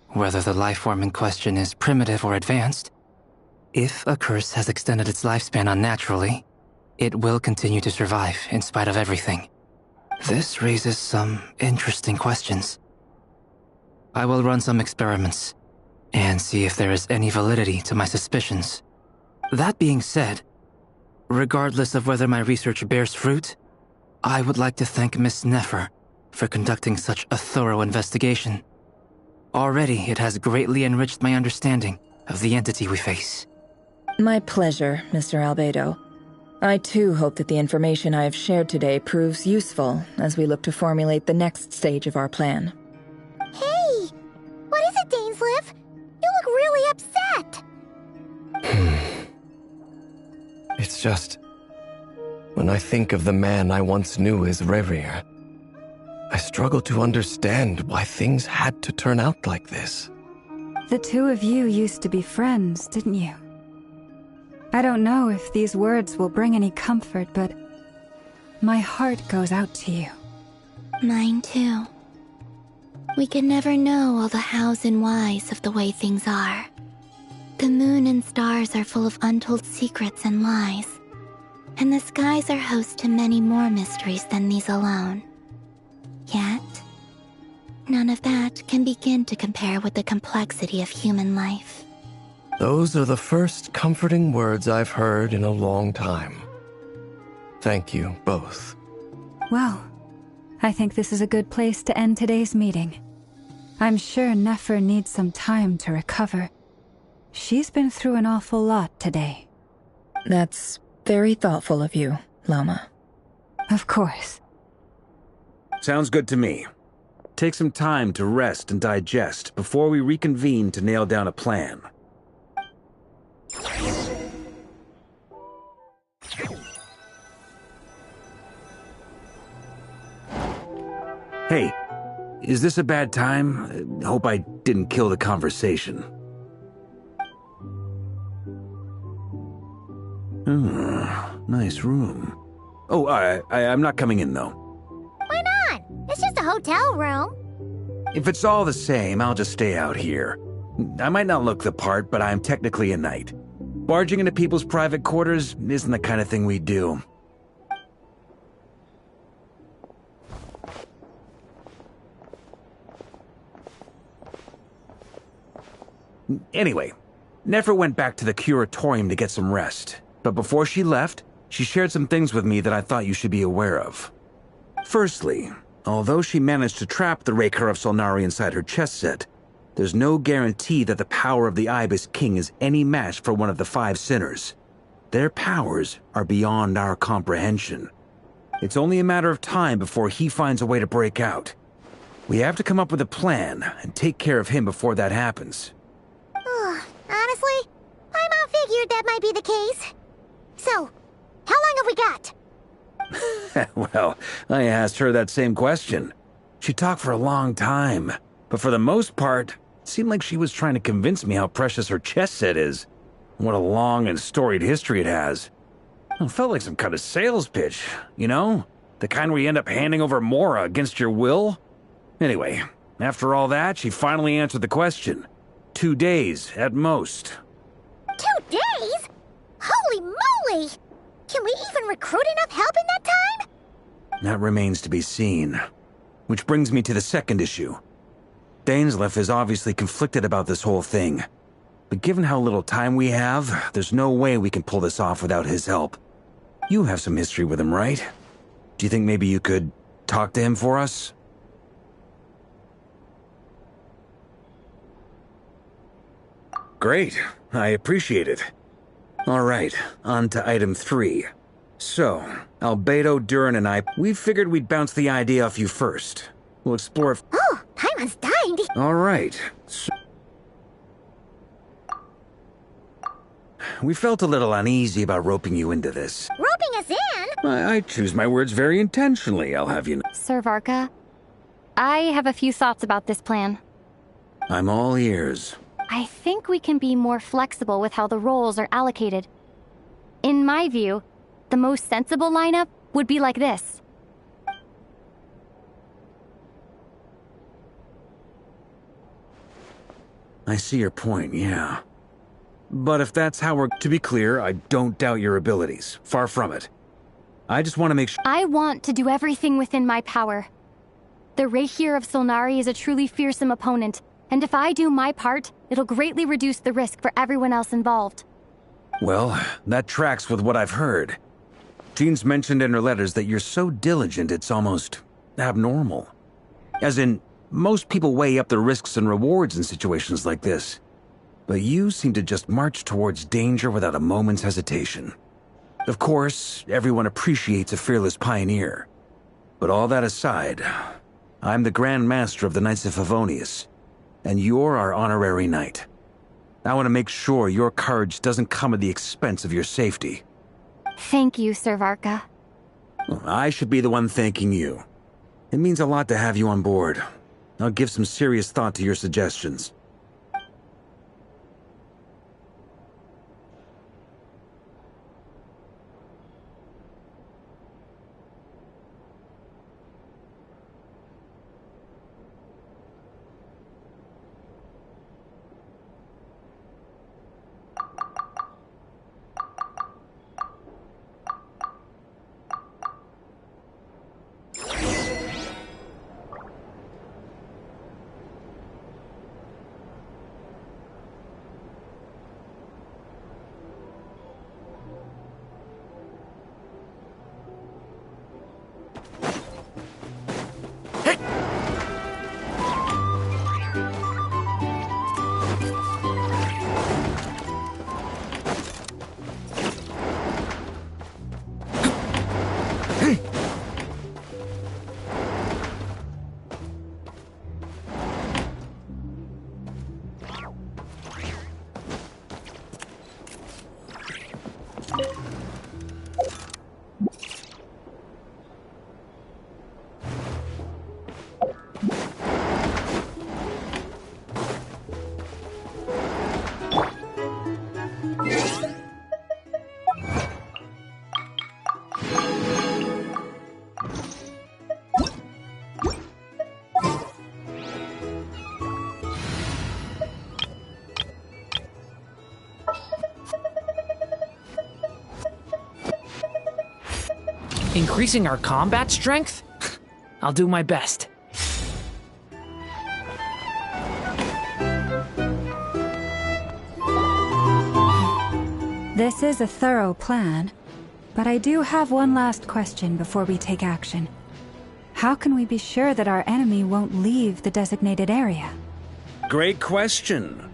Whether the life form in question is primitive or advanced, if a curse has extended its lifespan unnaturally, it will continue to survive in spite of everything. This raises some interesting questions. I will run some experiments and see if there is any validity to my suspicions. That being said, regardless of whether my research bears fruit, I would like to thank Miss Nefer for conducting such a thorough investigation. Already, it has greatly enriched my understanding of the entity we face. My pleasure, Mr. Albedo. I too hope that the information I have shared today proves useful as we look to formulate the next stage of our plan. Hey! What is it, Dainsleif? You look really upset! It's just... when I think of the man I once knew as Rayhir, I struggle to understand why things had to turn out like this. The two of you used to be friends, didn't you? I don't know if these words will bring any comfort, but my heart goes out to you. Mine too. We can never know all the hows and whys of the way things are. The moon and stars are full of untold secrets and lies, and the skies are host to many more mysteries than these alone. Yet, none of that can begin to compare with the complexity of human life. Those are the first comforting words I've heard in a long time. Thank you, both. Well, I think this is a good place to end today's meeting. I'm sure Nefer needs some time to recover. She's been through an awful lot today. That's very thoughtful of you, Lama. Of course. Sounds good to me. Take some time to rest and digest before we reconvene to nail down a plan. Hey, is this a bad time? Hope I didn't kill the conversation. Nice room. Oh, I'm not coming in, though. Why not? It's just a hotel room. If it's all the same, I'll just stay out here. I might not look the part, but I'm technically a knight. Barging into people's private quarters isn't the kind of thing we do. Anyway, Nefer went back to the curatorium to get some rest. But before she left, she shared some things with me that I thought you should be aware of. Firstly, although she managed to trap the Raker of Solnari inside her chess set, there's no guarantee that the power of the Ibis King is any match for one of the 5 sinners. Their powers are beyond our comprehension. It's only a matter of time before he finds a way to break out. We have to come up with a plan and take care of him before that happens. Honestly, Paimon figured that might be the case. So, how long have we got? Well, I asked her that same question. She talked for a long time, but for the most part, it seemed like she was trying to convince me how precious her chess set is. What a long and storied history it has. It felt like some kind of sales pitch, you know? The kind where you end up handing over Mora against your will? Anyway, after all that, she finally answered the question. 2 days, at most. 2 days? Holy moly! Can we even recruit enough help in that time? That remains to be seen. Which brings me to the second issue. Dainsleif is obviously conflicted about this whole thing. But given how little time we have, there's no way we can pull this off without his help. You have some history with him, right? Do you think maybe you could talk to him for us? Great. I appreciate it. All right, on to item 3. So, Albedo, Durin, and I, we figured we'd bounce the idea off you first. We'll explore if... Oh, Paimon's dying. All right. So... We felt a little uneasy about roping you into this. Roping us in? I choose my words very intentionally, I'll have you know. Sir Varka, I have a few thoughts about this plan. I'm all ears. I think we can be more flexible with how the roles are allocated. In my view, the most sensible lineup would be like this. I see your point, yeah. But if that's how we're... To be clear, I don't doubt your abilities. Far from it. I just want to make sure... I want to do everything within my power. The Rahier of Solnari is a truly fearsome opponent, and if I do my part, it'll greatly reduce the risk for everyone else involved. Well, that tracks with what I've heard. Jean's mentioned in her letters that you're so diligent it's almost abnormal. As in, most people weigh up the risks and rewards in situations like this. But you seem to just march towards danger without a moment's hesitation. Of course, everyone appreciates a fearless pioneer. But all that aside, I'm the Grand Master of the Knights of Favonius, and you're our honorary knight. I want to make sure your courage doesn't come at the expense of your safety. Thank you, Sir Varka. I should be the one thanking you. It means a lot to have you on board. I'll give some serious thought to your suggestions. Increasing our combat strength? I'll do my best. This is a thorough plan, but I do have one last question before we take action. How can we be sure that our enemy won't leave the designated area? Great question.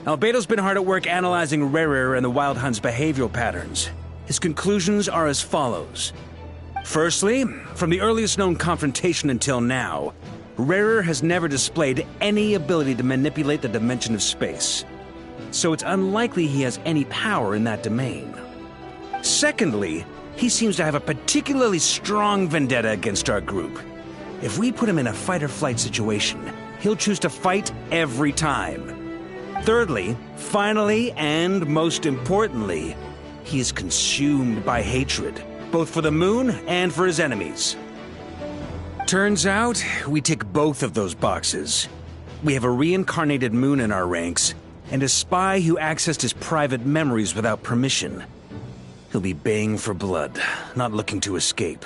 Albedo's been hard at work analyzing Rerir and the Wild Hunt's behavioral patterns. His conclusions are as follows. Firstly, from the earliest known confrontation until now, Rerir has never displayed any ability to manipulate the dimension of space. So it's unlikely he has any power in that domain. Secondly, he seems to have a particularly strong vendetta against our group. If we put him in a fight-or-flight situation, he'll choose to fight every time. Thirdly, finally, and most importantly, he is consumed by hatred, both for the moon and for his enemies. Turns out, we tick both of those boxes. We have a reincarnated moon in our ranks, and a spy who accessed his private memories without permission. He'll be baying for blood, not looking to escape.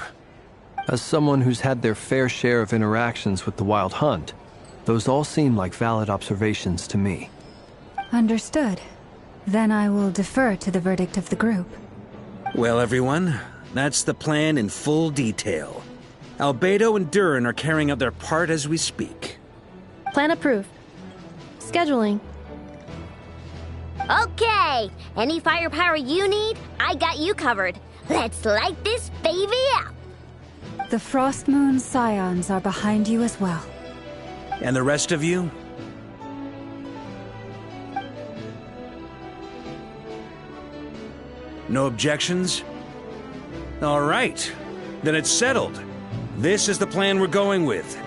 As someone who's had their fair share of interactions with the Wild Hunt, those all seem like valid observations to me. Understood. Then I will defer to the verdict of the group. Well, everyone, that's the plan in full detail. Albedo and Durin are carrying out their part as we speak. Plan approved. Scheduling. Okay, any firepower you need, I got you covered. Let's light this baby up. The Frost Moon Scions are behind you as well. And the rest of you? No objections? All right, then it's settled. This is the plan we're going with.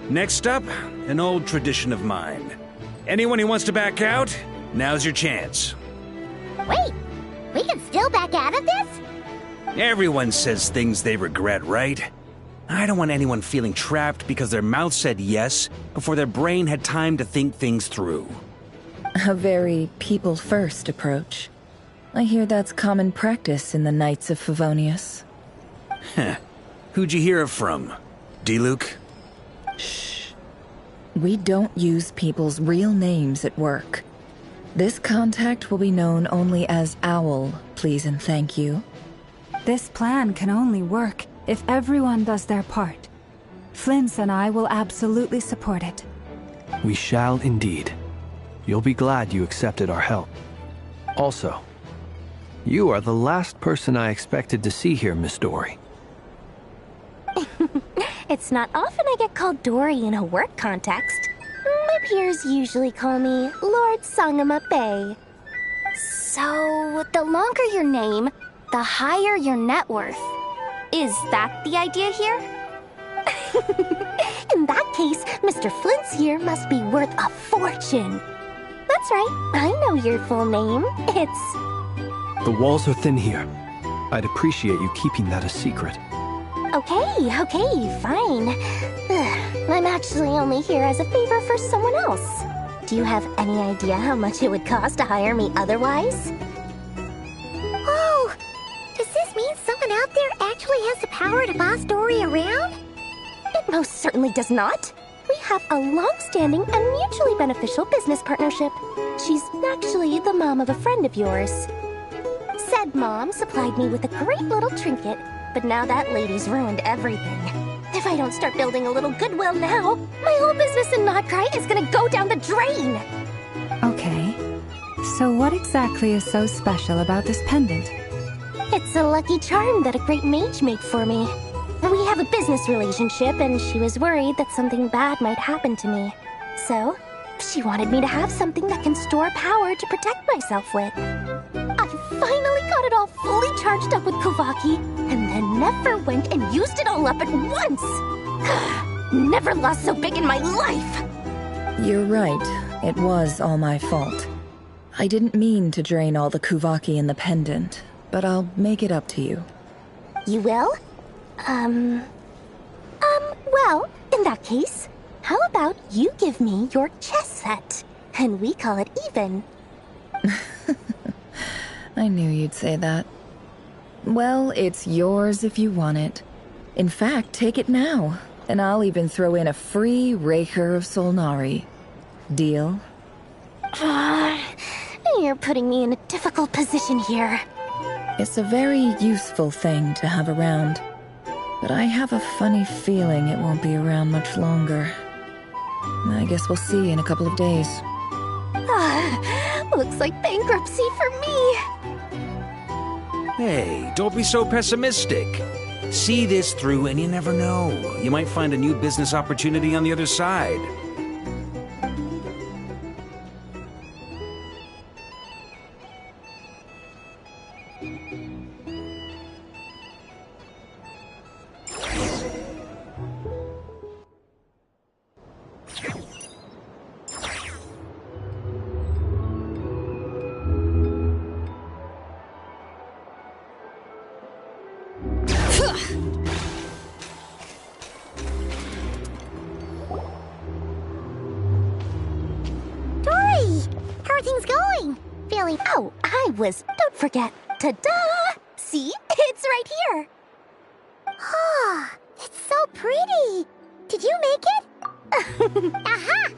Next up, an old tradition of mine. Anyone who wants to back out, now's your chance. Wait, we can still back out of this? Everyone says things they regret, right? I don't want anyone feeling trapped because their mouth said yes before their brain had time to think things through. A very people-first approach. I hear that's common practice in the Knights of Favonius. Heh. Who'd you hear it from? D-Luke? Shh. We don't use people's real names at work. This contact will be known only as Owl, please and thank you. This plan can only work if everyone does their part. Flint's and I will absolutely support it. We shall indeed. You'll be glad you accepted our help. Also, you are the last person I expected to see here, Miss Dory. It's not often I get called Dory in a work context. My peers usually call me Lord Sangamabe. So, the longer your name, the higher your net worth. Is that the idea here? In that case, Mr. Flint's here must be worth a fortune. That's right, I know your full name. It's... The walls are thin here. I'd appreciate you keeping that a secret. Okay, fine. I'm actually only here as a favor for someone else. Do you have any idea how much it would cost to hire me otherwise? Oh, does this mean someone out there actually has the power to boss Dory around? It most certainly does not. We have a long-standing and mutually beneficial business partnership. She's actually the mom of a friend of yours. Said mom supplied me with a great little trinket, but now that lady's ruined everything. If I don't start building a little goodwill now, my whole business in Notcry is gonna go down the drain! Okay. So what exactly is so special about this pendant? It's a lucky charm that a great mage made for me. We have a business relationship, and she was worried that something bad might happen to me. So, she wanted me to have something that can store power to protect myself with. I finally got it all fully charged up with Kuvaki, and then never went and used it all up at once! Never lost so big in my life! You're right. It was all my fault. I didn't mean to drain all the Kuvaki in the pendant, but I'll make it up to you. You will? Well, in that case, how about you give me your chess set, and we call it even? I knew you'd say that. Well, it's yours if you want it. In fact, take it now, and I'll even throw in a free Raker of Solnari. Deal? You're putting me in a difficult position here. It's a very useful thing to have around, but I have a funny feeling it won't be around much longer. I guess we'll see in a couple of days. Looks like bankruptcy for me. Hey, don't be so pessimistic. See this through and you never know. You might find a new business opportunity on the other side. Don't forget. Ta-da! See? It's right here. Ah, it's so pretty. Did you make it? Aha!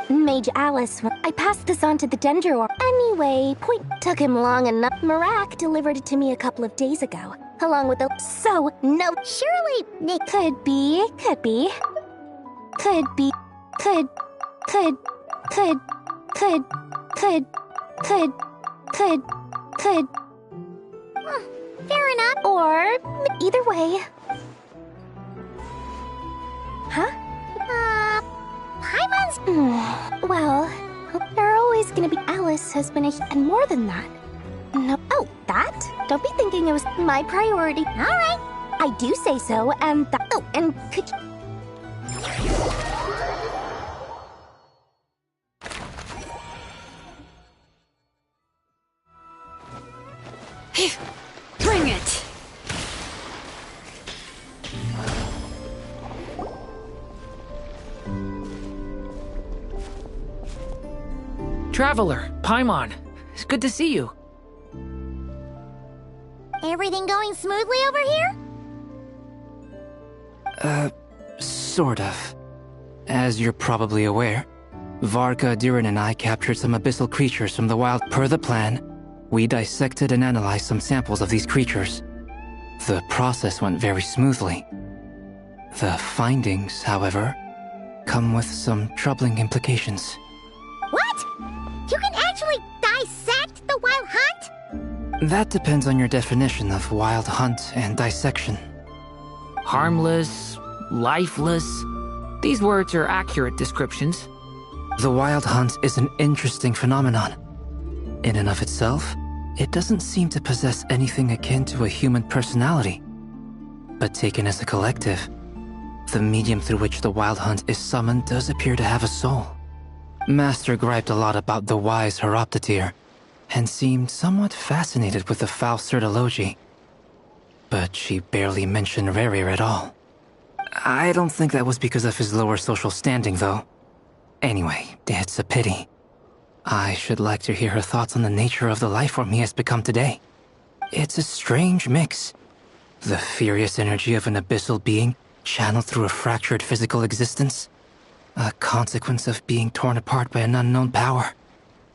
Mage Alice, I passed this on to the Dendro. Anyway, point took him long enough. Marak delivered it to me a couple of days ago, along with a... So, no... Surely, Nick... Could be. Fair enough. Or either way. Huh? Paimon's... Well, there are always gonna be... Alice has been and more than that. No. Oh, that? Don't be thinking it was my priority. All right. I do say so, and that... Oh, and could you... Bring it! Traveler, Paimon, it's good to see you. Everything going smoothly over here? Sort of. As you're probably aware, Varka, Durin, and I captured some abyssal creatures from the wild. Per the plan, we dissected and analyzed some samples of these creatures. The process went very smoothly. The findings, however, come with some troubling implications. What? You can actually dissect the wild hunt? That depends on your definition of wild hunt and dissection. Harmless, lifeless. These words are accurate descriptions. The wild hunt is an interesting phenomenon. In and of itself, it doesn't seem to possess anything akin to a human personality. But taken as a collective, the medium through which the wild hunt is summoned does appear to have a soul. Master griped a lot about the wise Horoptetyr, and seemed somewhat fascinated with the foul certology. But she barely mentioned Rerir at all. I don't think that was because of his lower social standing, though. Anyway, it's a pity. I should like to hear her thoughts on the nature of the lifeform he has become today. It's a strange mix. The furious energy of an abyssal being channeled through a fractured physical existence. A consequence of being torn apart by an unknown power.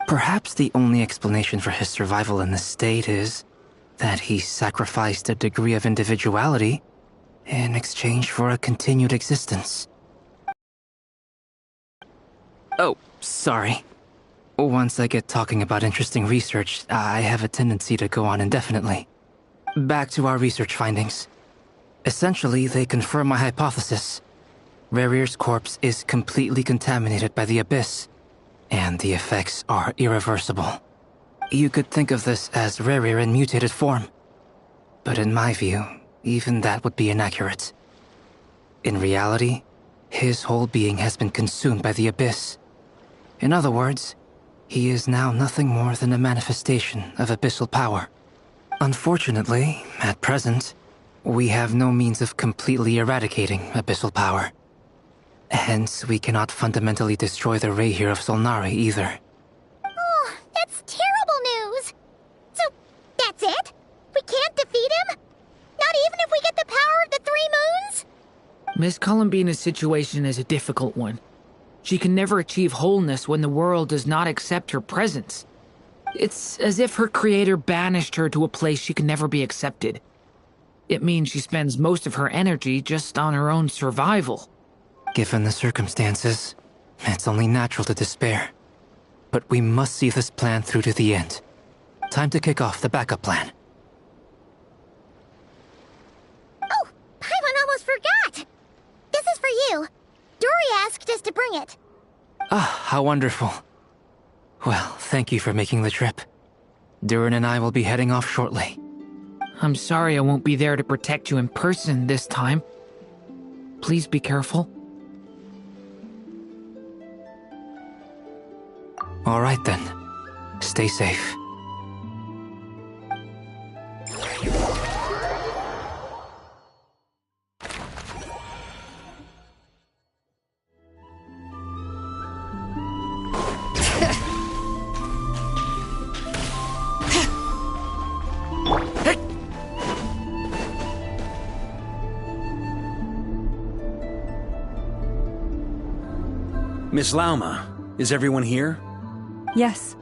Perhaps the only explanation for his survival in this state is that he sacrificed a degree of individuality in exchange for a continued existence. Oh, sorry. Once I get talking about interesting research, I have a tendency to go on indefinitely. Back to our research findings. Essentially, they confirm my hypothesis. Rerir's corpse is completely contaminated by the Abyss, and the effects are irreversible. You could think of this as Rerir in mutated form. But in my view, even that would be inaccurate. In reality, his whole being has been consumed by the Abyss. In other words, he is now nothing more than a manifestation of abyssal power. Unfortunately, at present, we have no means of completely eradicating abyssal power. Hence, we cannot fundamentally destroy the Raher of Solnari either. Oh, that's terrible news! So, that's it? We can't defeat him? Not even if we get the power of the Miss Columbina's situation is a difficult one. She can never achieve wholeness when the world does not accept her presence. It's as if her creator banished her to a place she can never be accepted. It means she spends most of her energy just on her own survival. Given the circumstances, it's only natural to despair. But we must see this plan through to the end. Time to kick off the backup plan. Oh, Paimon almost forgot! This is for you. Dory asked us to bring it. Ah, how wonderful. Well, thank you for making the trip. Durin and I will be heading off shortly. I'm sorry I won't be there to protect you in person this time. Please be careful. All right then. Stay safe. Miss Lauma, is everyone here? Yes.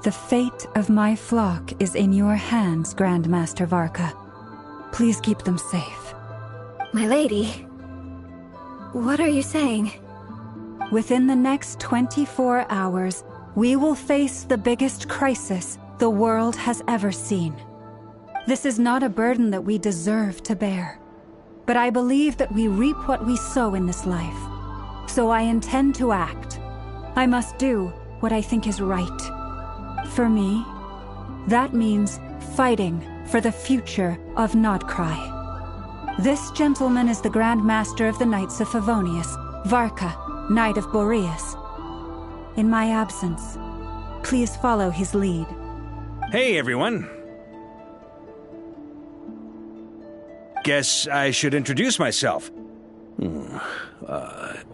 The fate of my flock is in your hands, Grandmaster Varka. Please keep them safe. My lady, what are you saying? Within the next 24 hours, we will face the biggest crisis the world has ever seen. This is not a burden that we deserve to bear, but I believe that we reap what we sow in this life. So I intend to act. I must do what I think is right. For me, that means fighting for the future of Nodcry. This gentleman is the Grand Master of the Knights of Favonius, Varka, Knight of Boreas. In my absence, please follow his lead. Hey, everyone. Guess I should introduce myself.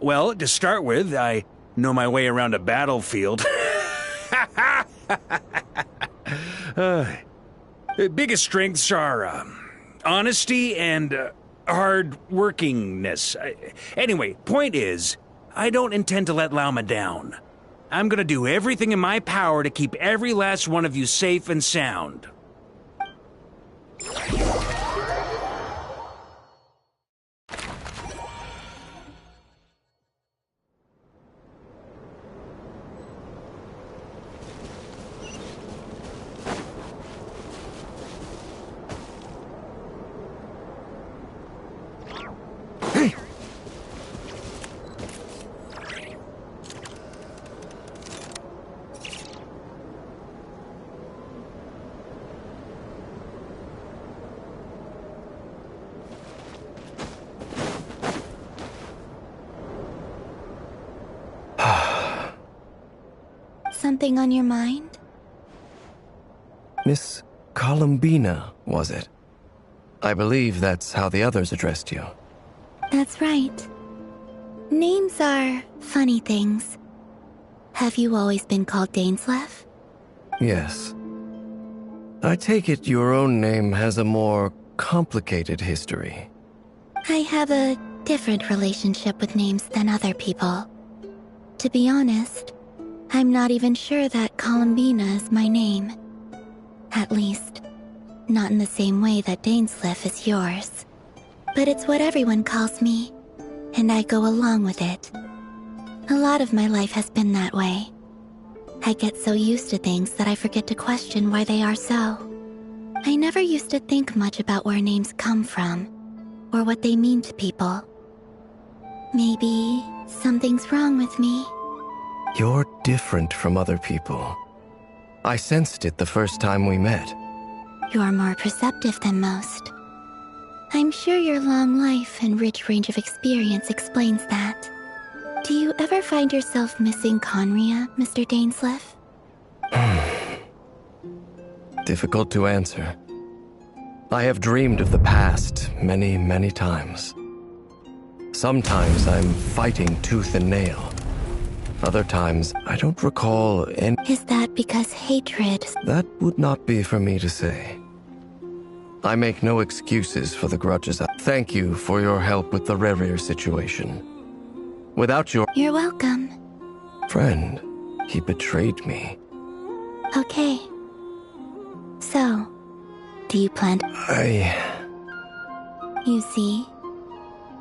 Well, to start with, I know my way around a battlefield. Biggest strengths are honesty and hard-workingness. Anyway, point is, I don't intend to let Lauma down. I'm gonna do everything in my power to keep every last one of you safe and sound. Something on your mind? Miss Columbina, was it? I believe that's how the others addressed you. That's right. Names are funny things. Have you always been called Dainsleif? Yes. I take it your own name has a more complicated history. I have a different relationship with names than other people. To be honest, I'm not even sure that Columbina is my name. At least, not in the same way that Dainsleif is yours. But it's what everyone calls me, and I go along with it. A lot of my life has been that way. I get so used to things that I forget to question why they are so. I never used to think much about where names come from, or what they mean to people. Maybe something's wrong with me. You're different from other people. I sensed it the first time we met. You're more perceptive than most. I'm sure your long life and rich range of experience explains that. Do you ever find yourself missing Conria, Mr. Dainsleif? Difficult to answer. I have dreamed of the past many, many times. Sometimes I'm fighting tooth and nail. Other times, I don't recall any... Is that because hatred... That would not be for me to say. I make no excuses for the grudges. Thank you for your help with the Rerir situation. Without your You're welcome. friend, he betrayed me. Okay. So, do you plan to... You see,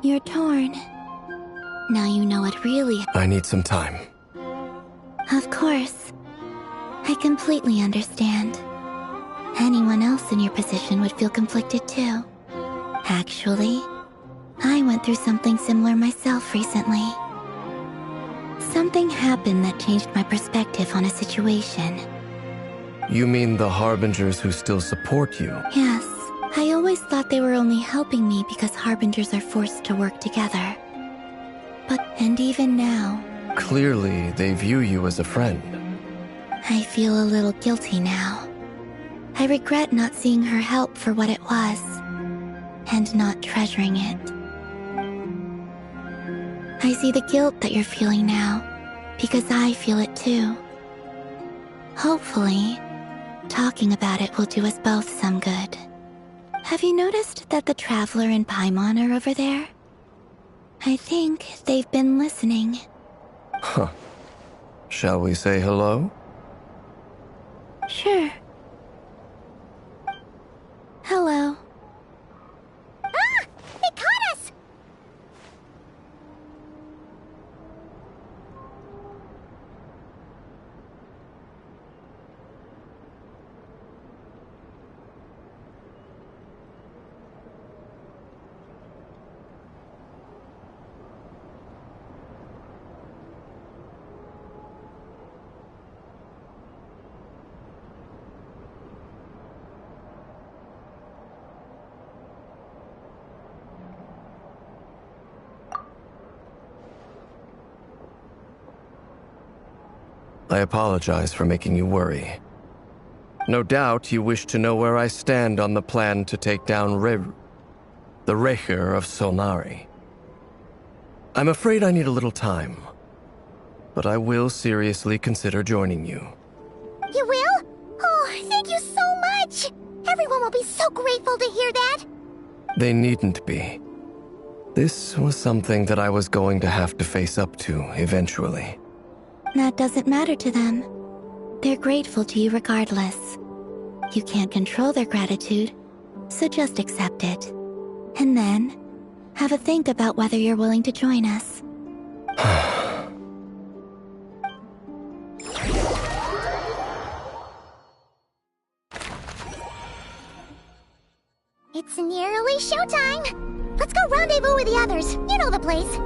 you're torn. Now you know what really... I need some time. Of course. I completely understand. Anyone else in your position would feel conflicted too. Actually, I went through something similar myself recently. Something happened that changed my perspective on a situation. You mean the Harbingers who still support you? Yes, I always thought they were only helping me because Harbingers are forced to work together. And even now... Clearly, they view you as a friend. I feel a little guilty now. I regret not seeing her help for what it was, and not treasuring it. I see the guilt that you're feeling now, because I feel it too. Hopefully, talking about it will do us both some good. Have you noticed that the Traveler and Paimon are over there? I think they've been listening. Huh. Shall we say hello? Sure. Hello. Ah! They caught us! I apologize for making you worry. No doubt you wish to know where I stand on the plan to take down the Rerir of Solnari. I'm afraid I need a little time, but I will seriously consider joining you. You will? Oh, thank you so much! Everyone will be so grateful to hear that! They needn't be. This was something that I was going to have to face up to eventually. That doesn't matter to them. They're grateful to you regardless. You can't control their gratitude, so just accept it. And then, have a think about whether you're willing to join us. It's nearly showtime! Let's go rendezvous with the others. You know the place.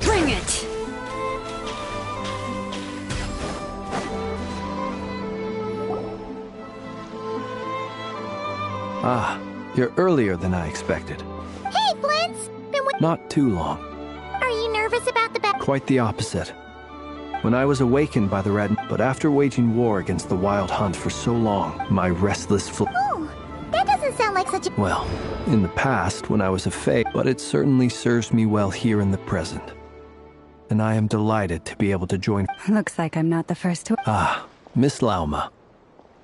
Bring it! Ah, you're earlier than I expected. Hey, Flint's! Not too long. Are you nervous about the battle? Quite the opposite. When I was awakened by the red, but after waging war against the Wild Hunt for so long, my restless Oh, that doesn't sound like such a... Well, in the past, when I was a fae, but it certainly serves me well here in the present. And I am delighted to be able to join... Looks like I'm not the first to... Ah, Miss Lauma.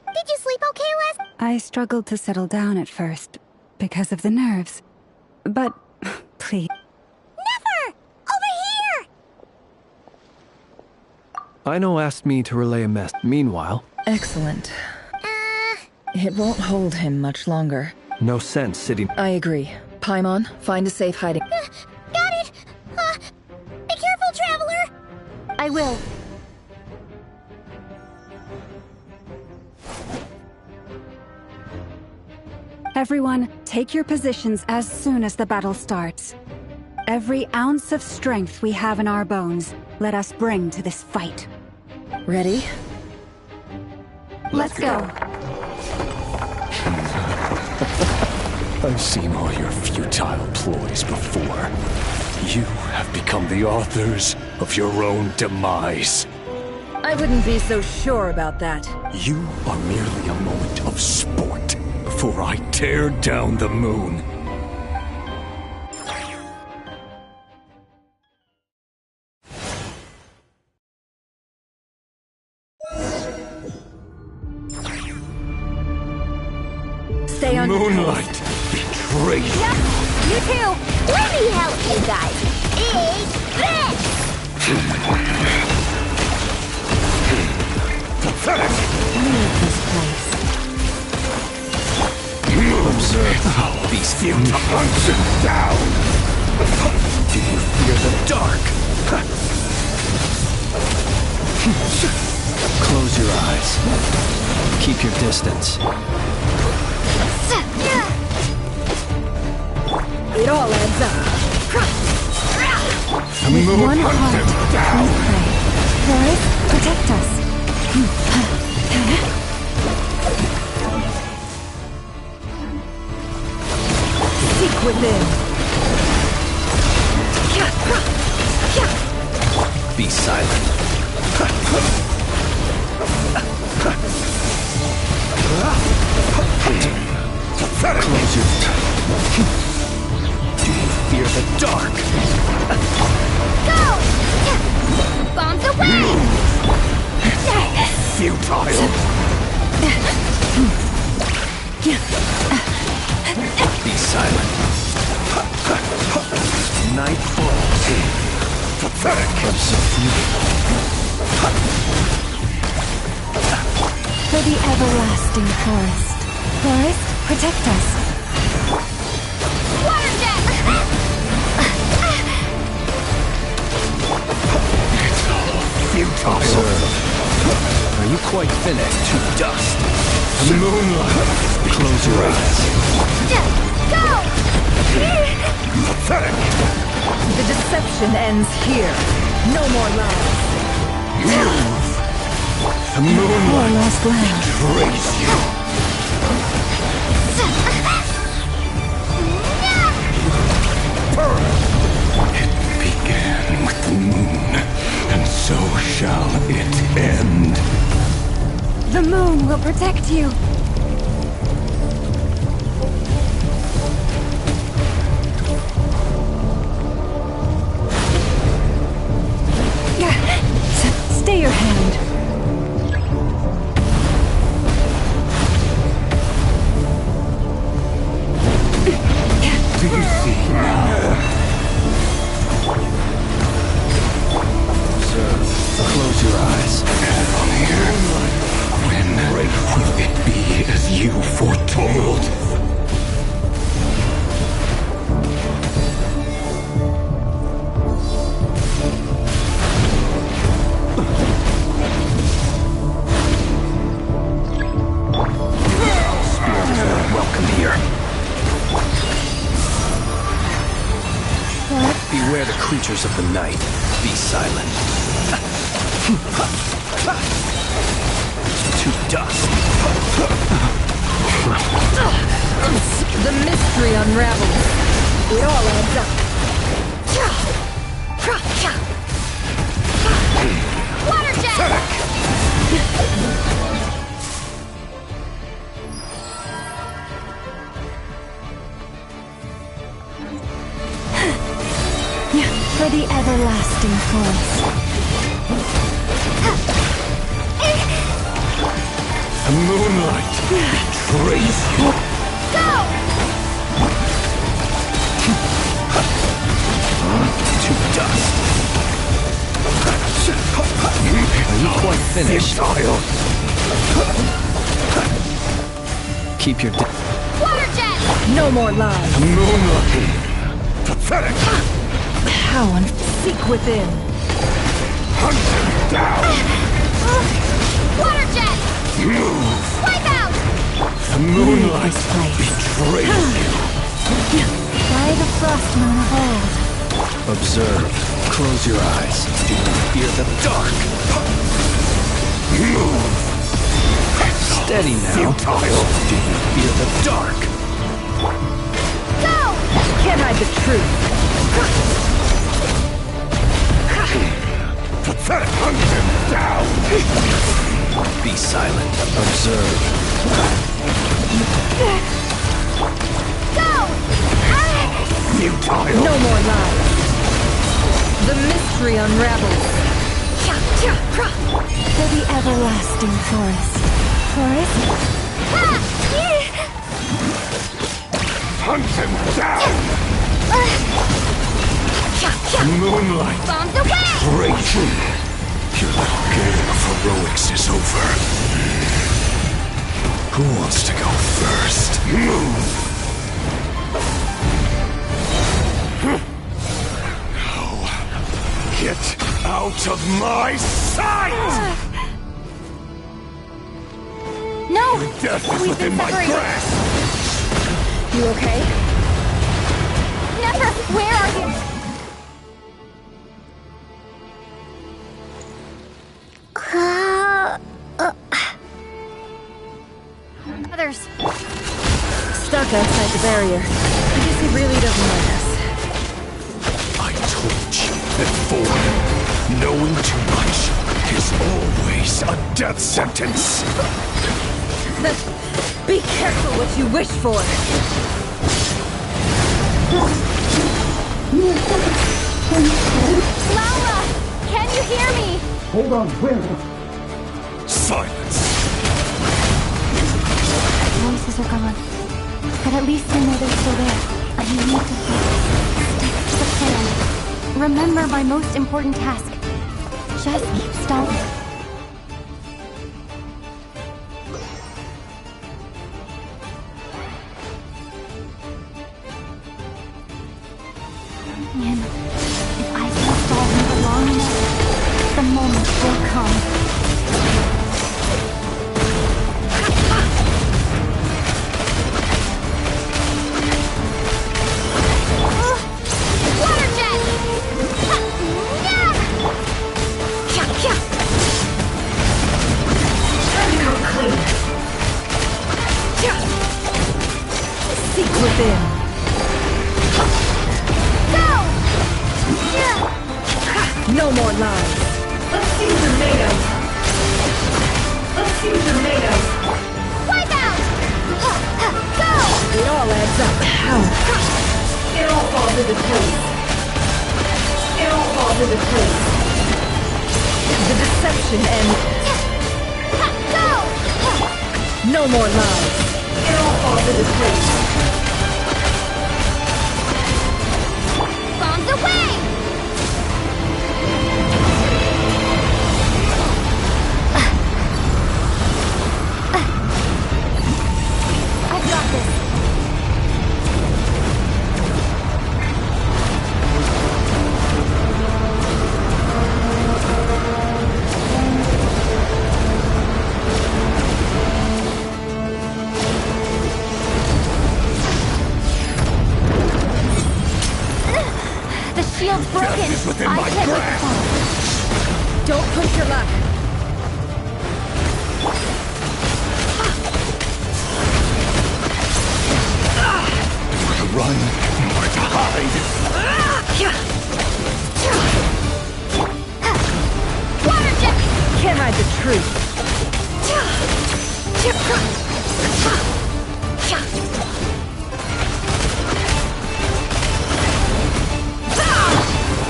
Did you sleep okay last... I struggled to settle down at first, because of the nerves. But, please... Never! Over here! Aino asked me to relay a mess. Meanwhile... Excellent. It won't hold him much longer. No sense sitting... I agree. Paimon, find a safe hiding... Got it! Be careful, Traveler! I will. Everyone, take your positions as soon as the battle starts. Every ounce of strength we have in our bones, let us bring to this fight. Ready? Let's go. I've seen all your futile ploys before. You have become the authors of your own demise. I wouldn't be so sure about that. You are merely a moment of sport before I tear down the moon. Stay on Moonlight betrayed you. Yep, you too. Let me help you guys. Eat this! Leave this place. Observe how these few hunts down. Do you fear the dark? Close your eyes. Keep your distance. It all adds up. With one heart, we pray. Forest, protect us. Seek within. Be silent. Close your... Do you fear the dark? Go! Bombs away! Futile. Be silent. Night falls. For the everlasting forest. Forest, protect us. Water jet! Futile. Are you quite finished? To dust. Moonlight. Close your eyes. Go! Pathetic. The deception ends here. No more lies. The moonlight lost land. betrays you. It began with the moon, and so shall it end. The moon will protect you. Stay your hand. Do you see now? Sir, close your eyes. When will it be as you foretold? Beware the creatures of the night. Be silent. To dust. The mystery unravels. It all adds up. Water jet! For the everlasting forest. The moonlight betrays you. Go! To dust. Are you quite finished? Futile. Keep your... Water jet! No more lies. The moonlight. Pathetic. How seek within. Hunt them down. Water jet! Move. Wipe out! The moonlight betrays you. By the frost moon of old. Observe. Close your eyes. Do you fear the dark? Move. Steady now. Futile. Do you fear the dark? Go! Can't hide the truth. Pathetic. Hunt them down! Be silent. Observe. Go! Futile! No more lies. The mystery unravels. For the everlasting forest. Hunt him down! Moonlight! Bombs away! Crazy. Your little game of heroics is over. Who wants to go first? Move! Get out of my sight! No! Death is We've within been my separated. grasp! You okay? Never! Where are you? Others. Stuck outside the barrier. I guess he really doesn't like us. I told you before. Knowing too much is always a death sentence. Be careful what you wish for. Laura! Can you hear me? Hold on, where? Silence. Voices are gone. But at least I know they're still there. I need to stick to the plan. Remember my most important task. Just keep stalling. And if I can stall him for long enough, the moment will come. Water jet! Seek within. No more lies. Let's see what they're made of. Let's see what they're made of. Wipe out! Go! It all adds up. It all falls into place. It all falls into place. The deception ends. Go! No more lies. It all falls into place. Bombs away! I've got this. The shield's broken. Death is within I my can't grasp. Don't push your luck. More to run, more to hide. Water jet! Can't hide the truth.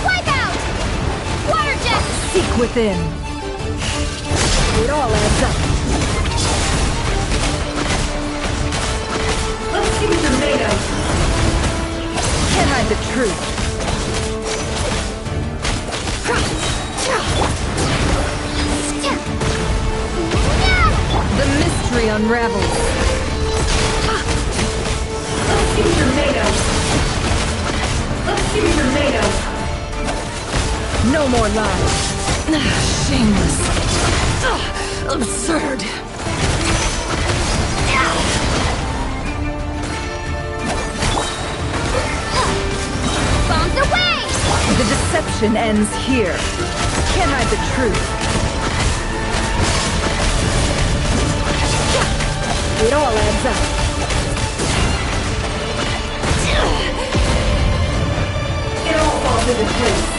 Wipe out! Water jet! Seek within. It all adds up. Let's see what they're made of. Can't hide the truth. The mystery unravels. Let's see what they're made of. Let's see what they're made of. No more lies. Shameless. Absurd. Bombs away! The deception ends here. Can't hide the truth. It all adds up. It all falls into place.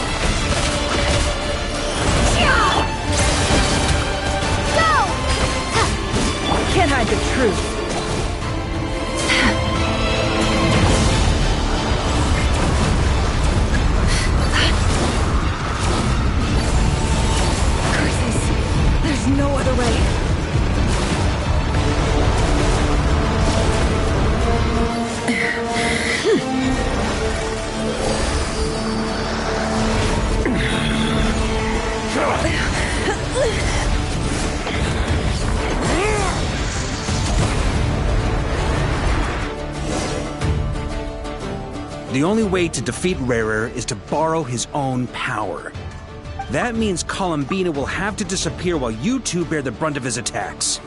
the only way to defeat Rarer is to borrow his own power. That means Columbina will have to disappear while you two bear the brunt of his attacks.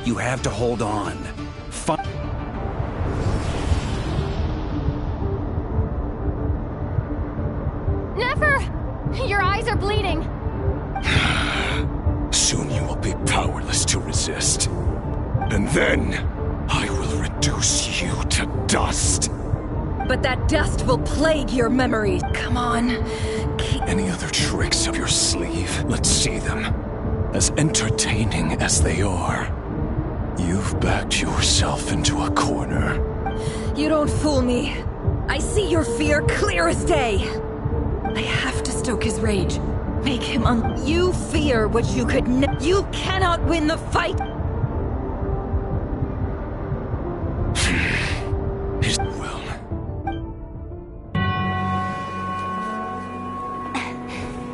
You have to hold on. Never! Your eyes are bleeding. Soon you will be powerless to resist. And then, I will reduce you to dust. But that dust will plague your memories. Come on. Any other tricks up your sleeve? Let's see them. As entertaining as they are. You've backed yourself into a corner. You don't fool me. I see your fear clear as day. I have to stoke his rage. Make him You fear what you could You cannot win the fight!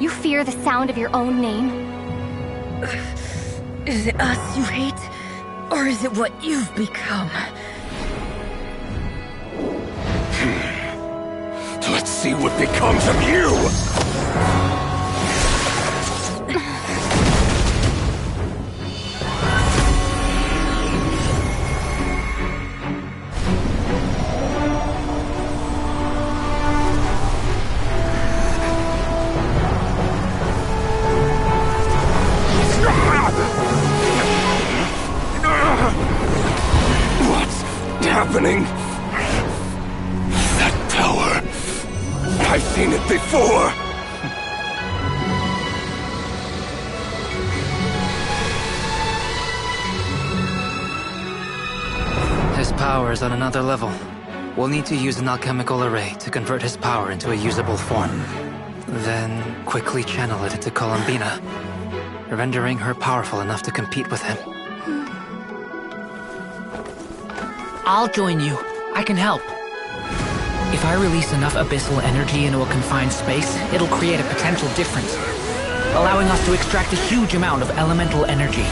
You fear the sound of your own name? Is it us you hate? Or is it what you've become? Let's see what becomes of you! Happening? That power. I've seen it before. His power is on another level. We'll need to use an alchemical array to convert his power into a usable form. Then quickly channel it into Columbina, rendering her powerful enough to compete with him. I'll join you. I can help. If I release enough abyssal energy into a confined space, it'll create a potential difference, allowing us to extract a huge amount of elemental energy.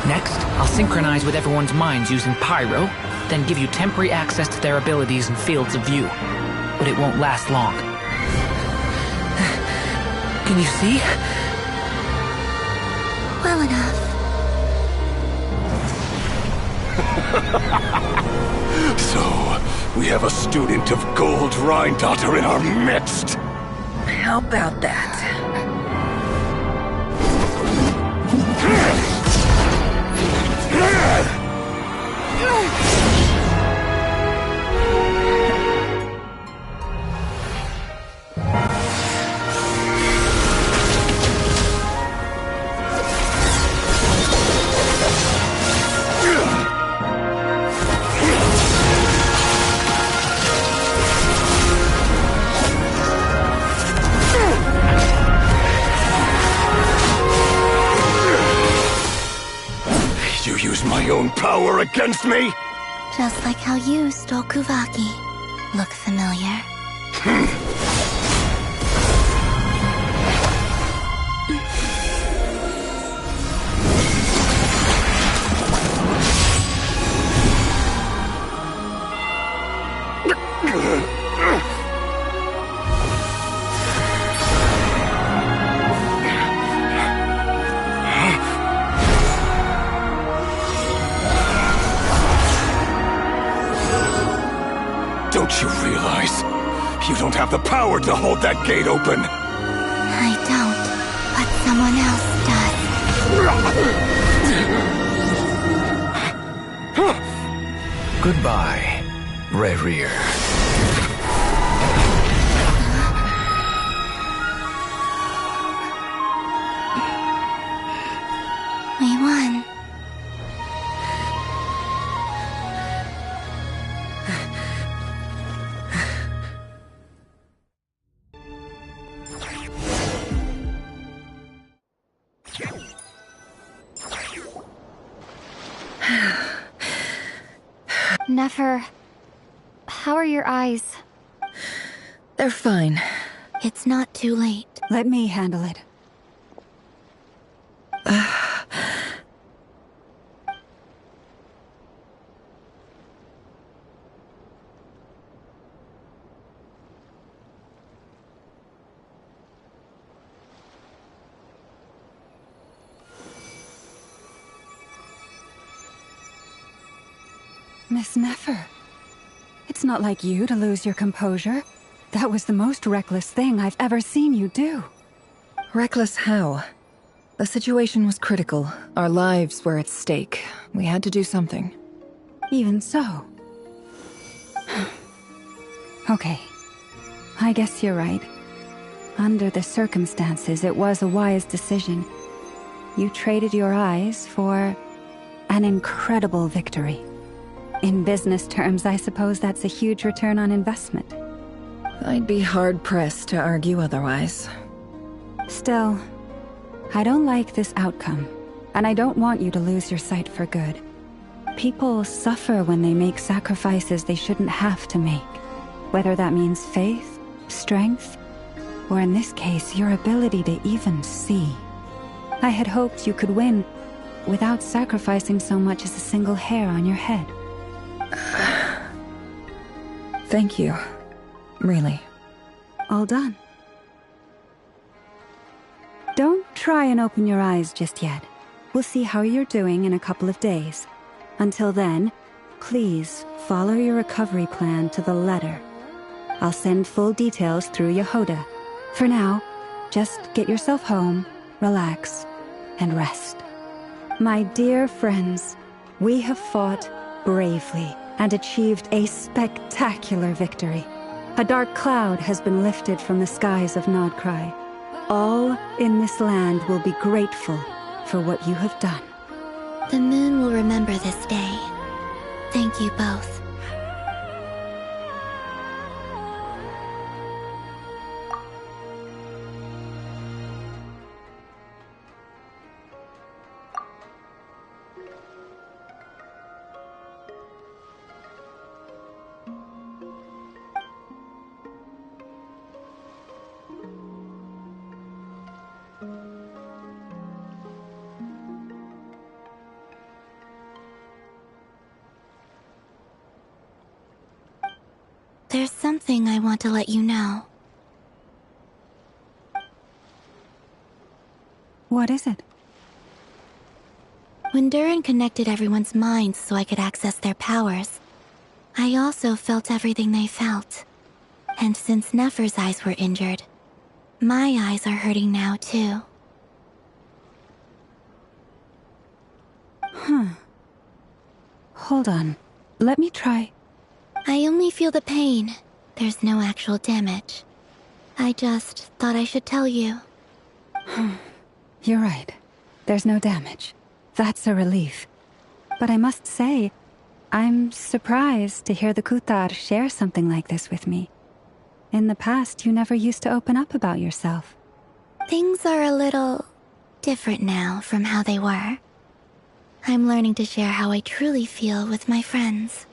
Next, I'll synchronize with everyone's minds using Pyro, then give you temporary access to their abilities and fields of view. But it won't last long. Can you see? Well enough. So, we have a student of Gold Rhine-Daughter in our midst. How about that? My own power against me? Just like how you stole Kuvaki. Look familiar? Don't you realize? You don't have the power to hold that gate open! I don't, but someone else does. Goodbye, Rerir. We won. Nefer, how are your eyes? They're fine. It's not too late. Let me handle it. Miss Nefer, it's not like you to lose your composure. That was the most reckless thing I've ever seen you do. Reckless how? The situation was critical. Our lives were at stake. We had to do something. Even so. Okay. I guess you're right. Under the circumstances, it was a wise decision. You traded your eyes for an incredible victory. In business terms, I suppose that's a huge return on investment. I'd be hard-pressed to argue otherwise. Still, I don't like this outcome, and I don't want you to lose your sight for good. People suffer when they make sacrifices they shouldn't have to make, whether that means faith, strength, or in this case, your ability to even see. I had hoped you could win without sacrificing so much as a single hair on your head. Thank you. Really. All done. Don't try and open your eyes just yet. We'll see how you're doing in a couple of days. Until then, please follow your recovery plan to the letter. I'll send full details through Yehoda. For now, just get yourself home, relax, and rest. My dear friends, we have fought bravely and achieved a spectacular victory. A dark cloud has been lifted from the skies of Nodcry. All in this land will be grateful for what you have done. The moon will remember this day. Thank you both. There's something I want to let you know. What is it? When Durin connected everyone's minds so I could access their powers, I also felt everything they felt. And since Nefer's eyes were injured, my eyes are hurting now too. Hold on. Let me try. I only feel the pain. There's no actual damage. I just thought I should tell you. You're right. There's no damage. That's a relief. But I must say, I'm surprised to hear the Kutar share something like this with me. In the past, you never used to open up about yourself. Things are a little different now from how they were. I'm learning to share how I truly feel with my friends.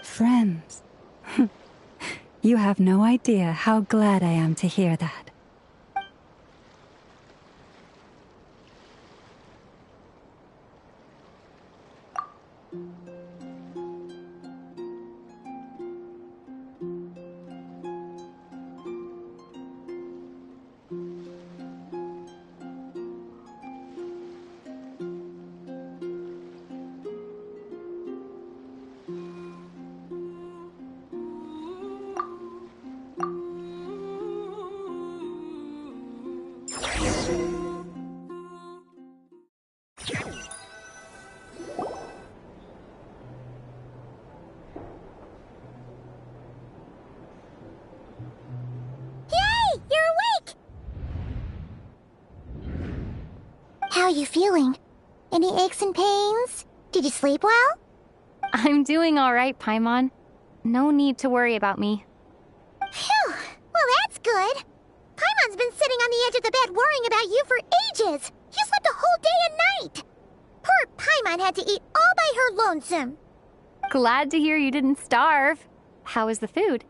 Friends? You have no idea how glad I am to hear that. How are you feeling? Any aches and pains? Did you sleep well? I'm doing all right, Paimon. No need to worry about me. Phew! Well, that's good. Paimon's been sitting on the edge of the bed worrying about you for ages. You slept a whole day and night. Poor Paimon had to eat all by her lonesome. Glad to hear you didn't starve. How is the food?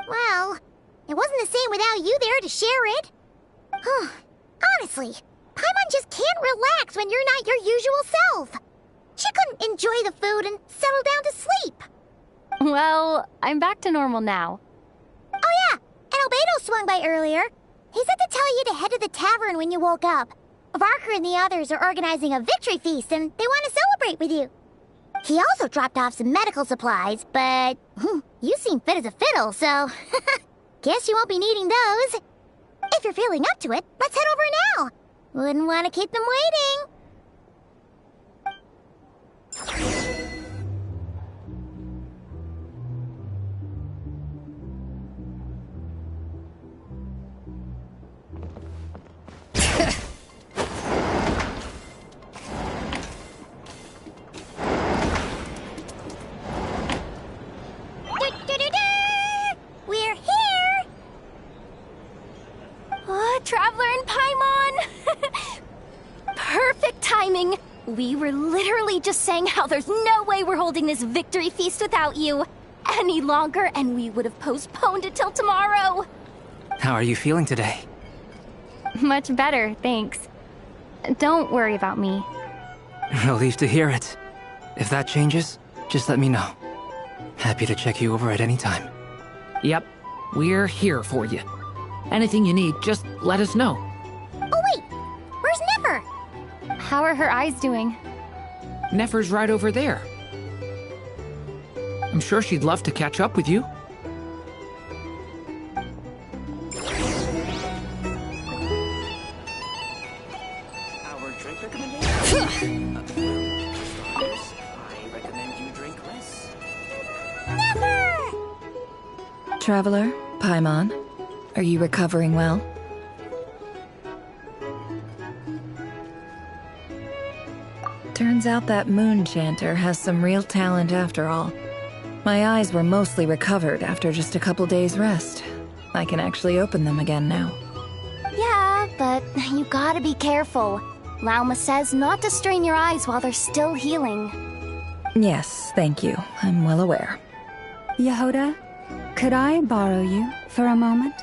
Well, it wasn't the same without you there to share it. Honestly, Paimon just can't relax when you're not your usual self. She couldn't enjoy the food and settle down to sleep. Well, I'm back to normal now. Oh yeah, and Albedo swung by earlier. He said to tell you to head to the tavern when you woke up. Varker and the others are organizing a victory feast and they want to celebrate with you. He also dropped off some medical supplies, but you seem fit as a fiddle, so guess you won't be needing those. If you're feeling up to it, let's head over now. Wouldn't want to keep them waiting. We're here! Oh, Traveler and Paimon! Perfect timing! We were literally just saying how there's no way we're holding this victory feast without you any longer, and we would have postponed it till tomorrow. How are you feeling today? Much better, thanks. Don't worry about me. Relieved to hear it. If that changes, just let me know. Happy to check you over at any time. Yep, we're here for you. Anything you need, just let us know. Oh wait, where's Nefer? How are her eyes doing? Nefer's right over there. I'm sure she'd love to catch up with you. Our drink recommendation? I recommend you drink less. Nefer! Traveler, Paimon, are you recovering well? Turns out that moon chanter has some real talent after all. My eyes were mostly recovered after just a couple days' rest. I can actually open them again now. Yeah, but you gotta be careful. Lauma says not to strain your eyes while they're still healing. Yes, thank you. I'm well aware. Yehoda, could I borrow you for a moment?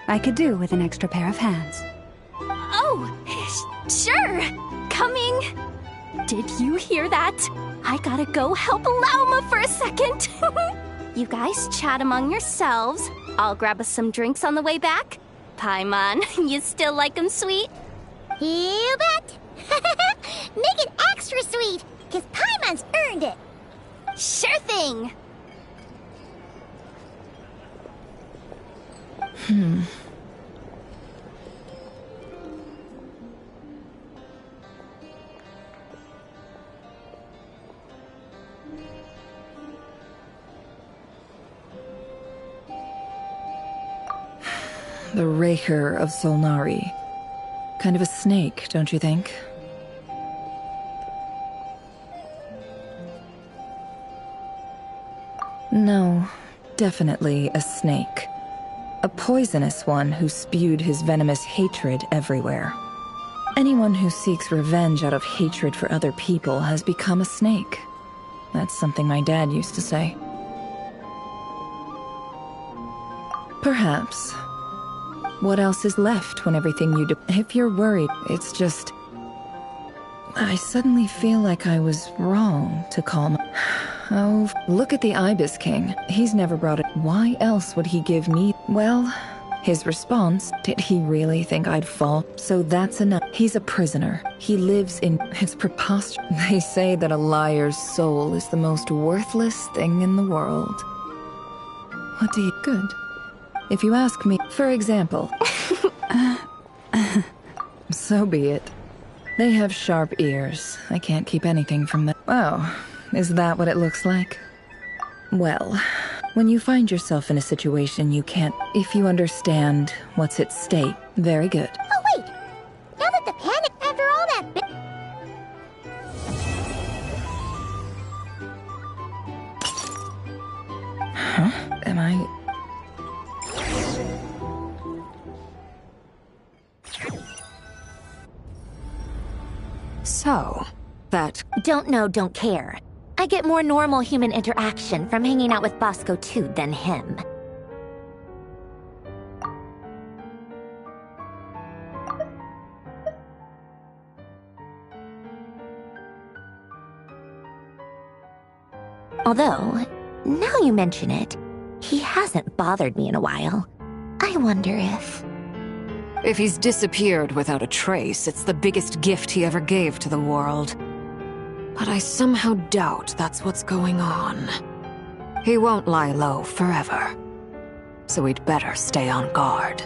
I could do with an extra pair of hands. Oh, sure. Coming. Did you hear that? I gotta go help Lauma for a second. You guys chat among yourselves. I'll grab us some drinks on the way back. Paimon, you still like 'em sweet? You bet. Make it extra sweet, because Paimon's earned it. Sure thing. The Raker of Solnari. Kind of a snake, don't you think? No, definitely a snake. A poisonous one who spewed his venomous hatred everywhere. Anyone who seeks revenge out of hatred for other people has become a snake. That's something my dad used to say. Perhaps. What else is left when everything you do? If you're worried, it's just... I suddenly feel like I was wrong to call my... Oh, look at the Ibis King. He's never brought it. Why else would he give me... Well, his response, did he really think I'd fall? So that's enough. He's a prisoner. He lives in... It's preposterous. They say that a liar's soul is the most worthless thing in the world. What do you... Good. If you ask me, for example... So be it. They have sharp ears. I can't keep anything from them. Oh, is that what it looks like? Well, when you find yourself in a situation you can't... If you understand what's at stake, very good. Oh, wait! Now that the panic... After all that... Huh? Am I... So, that... Don't know, don't care. I get more normal human interaction from hanging out with Bosco 2 than him. Although, now you mention it, he hasn't bothered me in a while. I wonder if... If he's disappeared without a trace, it's the biggest gift he ever gave to the world. but I somehow doubt that's what's going on. He won't lie low forever, so we'd better stay on guard.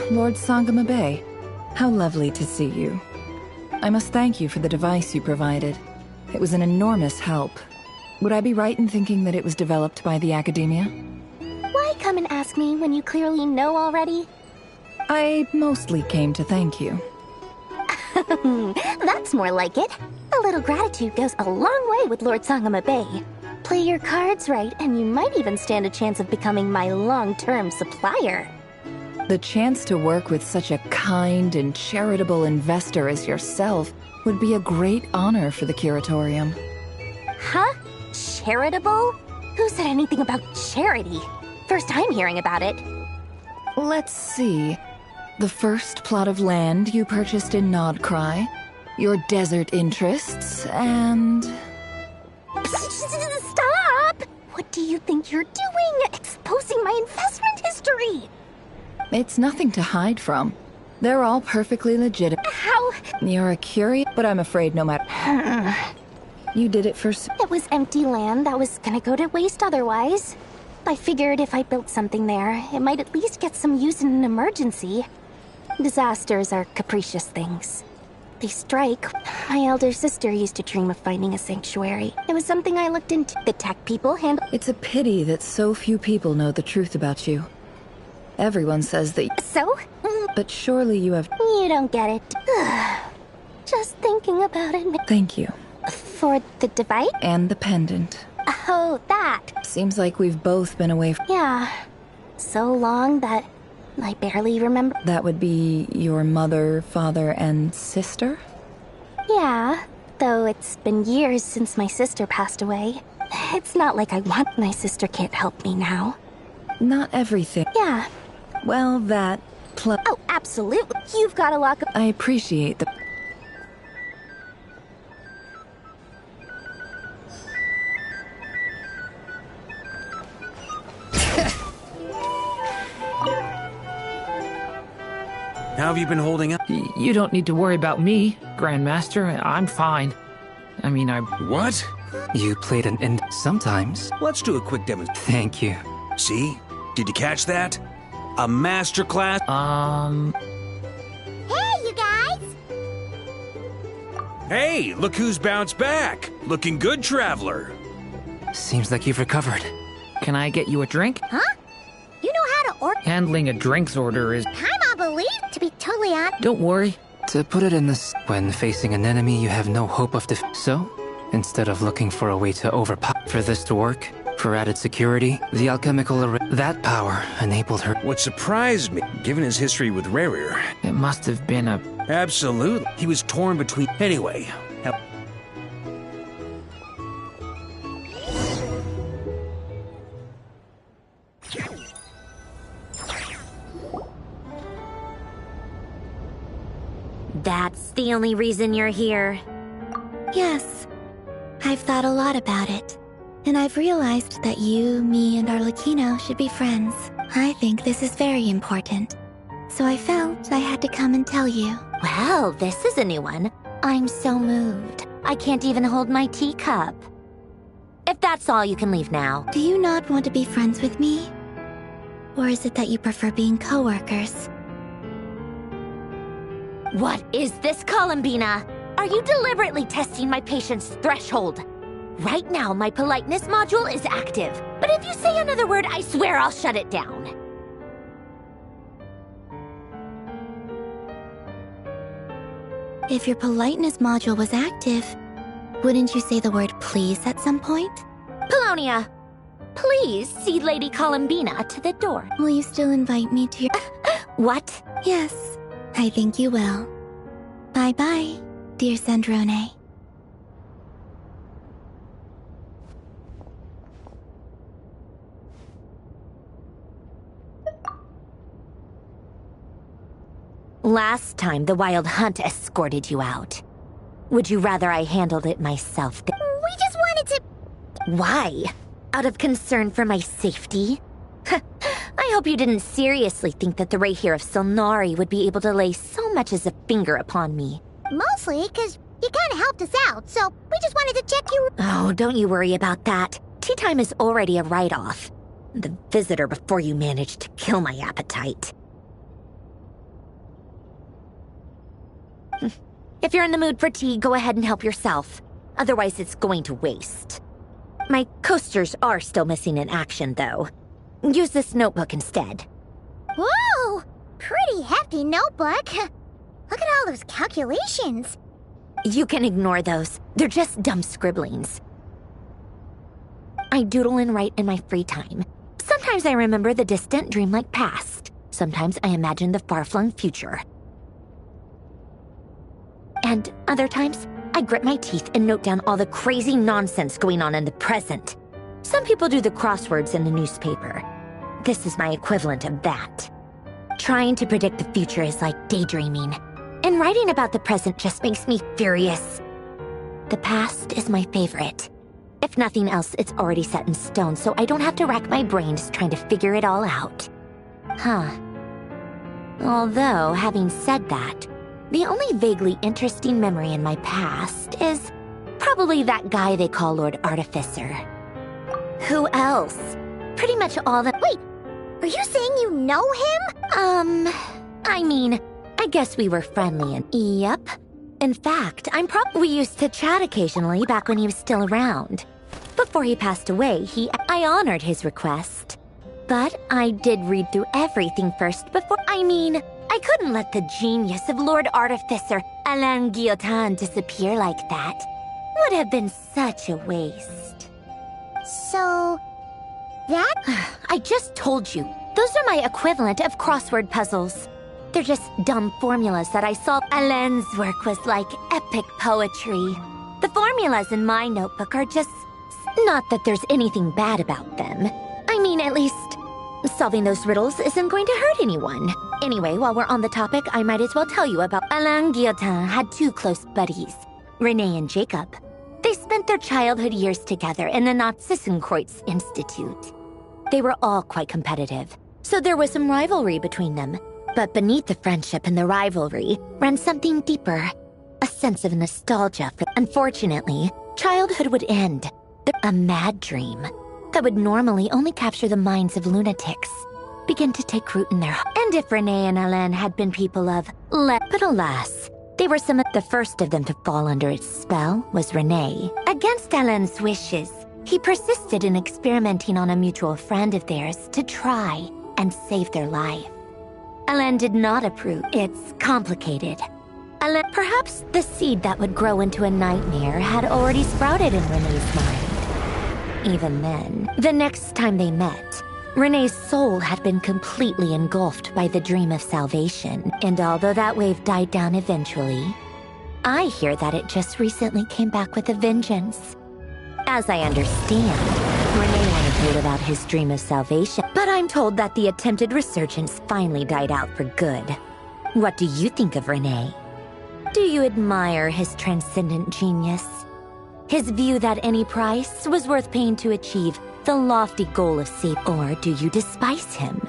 Lord Sangama Bay. How lovely to see you. I must thank you for the device you provided. It was an enormous help. Would I be right in thinking that it was developed by the Academia? Why come and ask me when you clearly know already? I mostly came to thank you. That's more like it. A little gratitude goes a long way with Lord Sangama Bay. Play your cards right, and you might even stand a chance of becoming my long-term supplier. The chance to work with such a kind and charitable investor as yourself would be a great honor for the Curatorium. Huh? Charitable? Who said anything about charity? First time hearing about it. Let's see. The first plot of land you purchased in Nodcry, your desert interests, and... Stop! What do you think you're doing? Exposing my investment history! It's nothing to hide from. They're all perfectly legitimate. How? You're a curious, but I'm afraid no matter... You did it for... It was empty land that was gonna go to waste otherwise. I figured if I built something there, it might at least get some use in an emergency. Disasters are capricious things. They strike. My elder sister used to dream of finding a sanctuary. It was something I looked into. The tech people handle... It's a pity that so few people know the truth about you. Everyone says that... So? But surely you have... You don't get it. Just thinking about it... Thank you. For the device? And the pendant. Oh, that. Seems like we've both been away from... Yeah. So long that I barely remember... That would be your mother, father, and sister? Yeah, though it's been years since my sister passed away. It's not like I want... My sister can't help me now. Not everything. Yeah. Well, that... Oh, absolutely. You've got a lock of... I appreciate the... How have you been holding up? You don't need to worry about me, Grandmaster. I'm fine. I mean, What? You played an end sometimes. Let's do a quick demonstration. Thank you. See? Did you catch that? A masterclass? Hey, you guys! Hey, look who's bounced back. Looking good, Traveler. Seems like you've recovered. Can I get you a drink? Huh? You know how to order... Handling a drinks order is... I believe, to be totally honest. Don't worry. To put it in this, when facing an enemy you have no hope of So, instead of looking for a way to overpower for this to work, for added security, the alchemical that power enabled her. What surprised me, given his history with Rerir... It must have been a... Absolutely. He was torn between... Anyway... That's the only reason you're here. Yes. I've thought a lot about it. And I've realized that you, me, and Arlecchino should be friends. I think this is very important. So I felt I had to come and tell you. Well, this is a new one. I'm so moved. I can't even hold my teacup. If that's all, you can leave now. Do you not want to be friends with me? Or is it that you prefer being co-workers? What is this, Columbina? Are you deliberately testing my patience threshold? Right now, my politeness module is active. But if you say another word, I swear I'll shut it down. If your politeness module was active, wouldn't you say the word please at some point? Polonia, please see Lady Columbina to the door. Will you still invite me to your... What? Yes, I think you will. Bye-bye. Dear Sandrone. Last time, the Wild Hunt escorted you out. Would you rather I handled it myself? We just wanted to... Why? Out of concern for my safety? I hope you didn't seriously think that the Rayhir of Solnari would be able to lay so much as a finger upon me. Mostly because you kind of helped us out, so we just wanted to check you... Oh, don't you worry about that. Tea time is already a write-off. The visitor before you managed to kill my appetite. If you're in the mood for tea, go ahead and help yourself. Otherwise, it's going to waste. My coasters are still missing in action, though. Use this notebook instead. Whoa! Pretty hefty notebook. Look at all those calculations. You can ignore those. They're just dumb scribblings. I doodle and write in my free time. Sometimes I remember the distant, dreamlike past. Sometimes I imagine the far-flung future. And other times, I grit my teeth and note down all the crazy nonsense going on in the present. Some people do the crosswords in the newspaper. This is my equivalent of that. Trying to predict the future is like daydreaming, and writing about the present just makes me furious. The past is my favorite. If nothing else, it's already set in stone, so I don't have to rack my brains trying to figure it all out. Huh. Although, having said that, the only vaguely interesting memory in my past is probably that guy they call Lord Artificer. Who else? Pretty much all the— Wait, are you saying you know him? I mean, I guess we were friendly and— Yep. In fact, we used to chat occasionally back when he was still around. Before he passed away, I honored his request. But I did read through everything first before— I couldn't let the genius of Lord Artificer Alain Guillotin disappear like that. Would have been such a waste. So... that? I just told you. Those are my equivalent of crossword puzzles. They're just dumb formulas that I saw. Alain's work was like epic poetry. The formulas in my notebook are just... Not that there's anything bad about them. I mean, at least... solving those riddles isn't going to hurt anyone. Anyway, while we're on the topic, I might as well tell you about— Alain Guillotin had two close buddies, Renee and Jacob. They spent their childhood years together in the Narzissenkreuz Institute. They were all quite competitive, so there was some rivalry between them. But beneath the friendship and the rivalry ran something deeper, a sense of nostalgia for— Unfortunately, childhood would end. A mad dream that would normally only capture the minds of lunatics begin to take root in their— And if Renee and Alain had been people of— But alas, they were some of— The first of them to fall under its spell was Renee. Against Alain's wishes, he persisted in experimenting on a mutual friend of theirs to try and save their life. Alain did not approve. It's complicated. Alain— Perhaps the seed that would grow into a nightmare had already sprouted in Renee's mind. Even then, the next time they met, Renee's soul had been completely engulfed by the dream of salvation, and although that wave died down eventually, I hear that it just recently came back with a vengeance. As I understand, Renee wanted to live out his dream of salvation, but I'm told that the attempted resurgence finally died out for good. What do you think of Renee? Do you admire his transcendent genius? His view that any price was worth paying to achieve the lofty goal of save— Or do you despise him?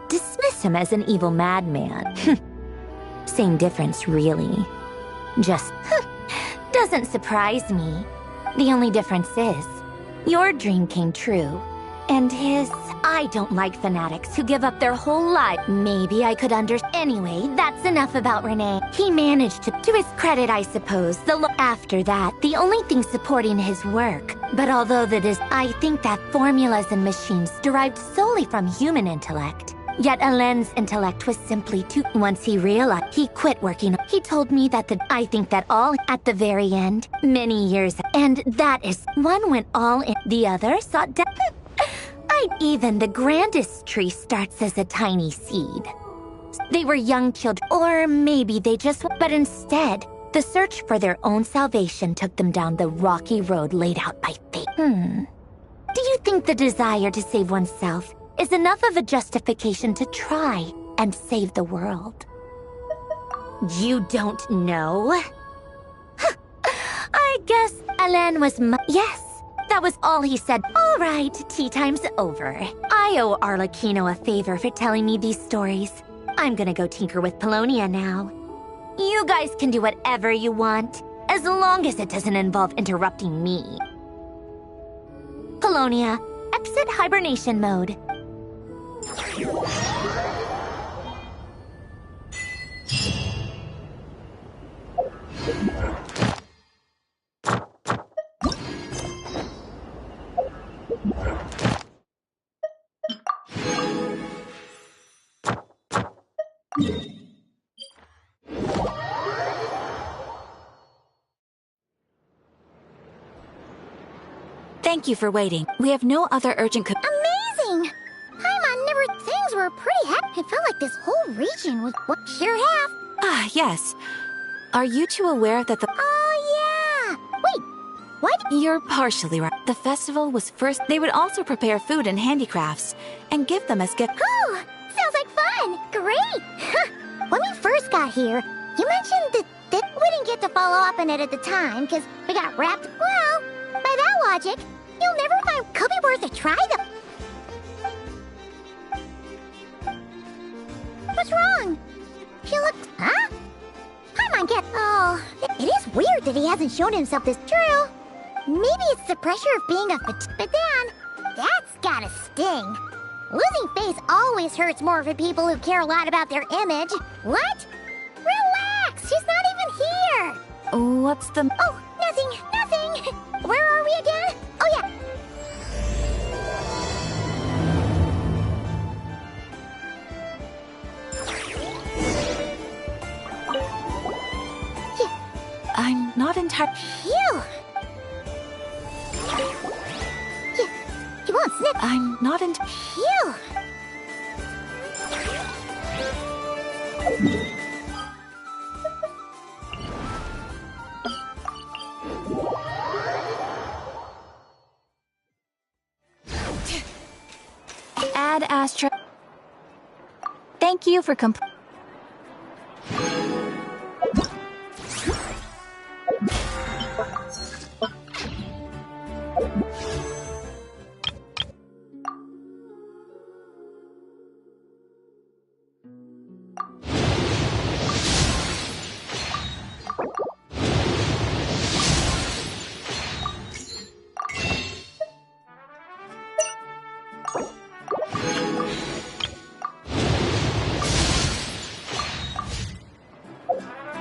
Dismiss him as an evil madman? Same difference, really. Just doesn't surprise me. The only difference is, your dream came true, and his— I don't like fanatics who give up their whole life. Maybe I could understand. Anyway, that's enough about Renee. He managed to his credit, I suppose, after that, the only thing supporting his work. But although that is— I think that formulas and machines derived solely from human intellect. Yet Alain's intellect was simply too— Once he realized, he quit working. He told me that I think that all— At the very end, many years— And that is— One went all in, the other sought death. Even the grandest tree starts as a tiny seed. They were young children, or maybe they just— But instead, The search for their own salvation took them down the rocky road laid out by fate. Do you think the desire to save oneself is enough of a justification to try and save the world? You don't know? I guess Alain was Yes, that was all he said. All right, tea time's over. I owe Arlecchino a favor for telling me these stories. I'm gonna go tinker with Polonia now. You guys can do whatever you want, as long as it doesn't involve interrupting me. Polonia, exit hibernation mode. Thank you for waiting. We have no other urgent Amazing! Paimon never... Things were pretty happy. It felt like this whole region was... What? Sure have. Ah, yes. Are you two aware that the... Oh, yeah! Wait, what? You're partially right. The festival was first... They would also prepare food and handicrafts, and give them as gifts. Oh, sounds like fun! Great! When we first got here, you mentioned that we didn't get to follow up on it at the time, because we got wrapped... Well, by that logic, you'll never find... Could be worth a try, though. What's wrong? She looked... Huh? Paimon get... Oh, it is weird that he hasn't shown himself this true. Maybe it's the pressure of being a... But then, that's gotta sting. Losing face always hurts more for people who care a lot about their image. What? Relax, she's not even here. What's the... Oh, nothing. Where are we again? Oh, yeah. I'm not entirely... Phew. You won't snip. I'm not entirely... Phew. Ad Astra... Thank you for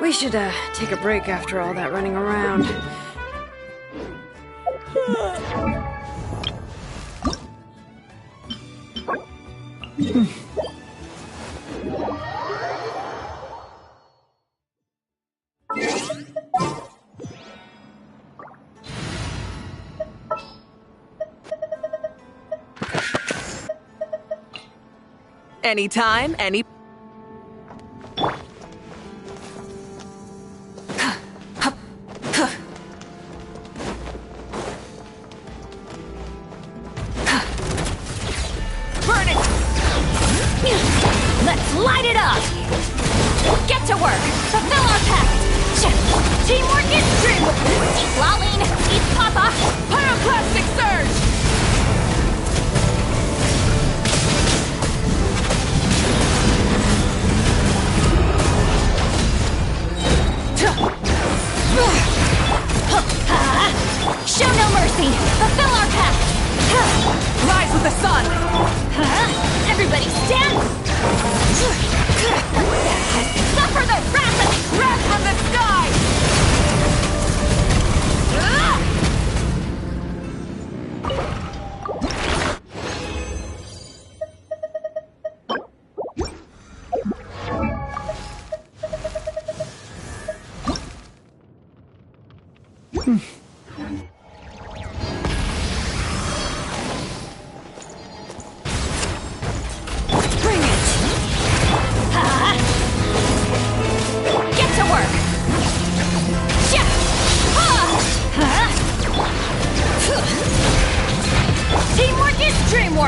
We should, take a break after all that running around. Anytime, any... Let's light it up! Get to work! Fulfill our pact! Teamwork is true! Eat Lolene! Eat Papa! Pyroclastic Surge! Show no mercy! Fulfill our pact! Rise with the sun! Everybody stand! Suffer the wrath of the Wrath from the sky!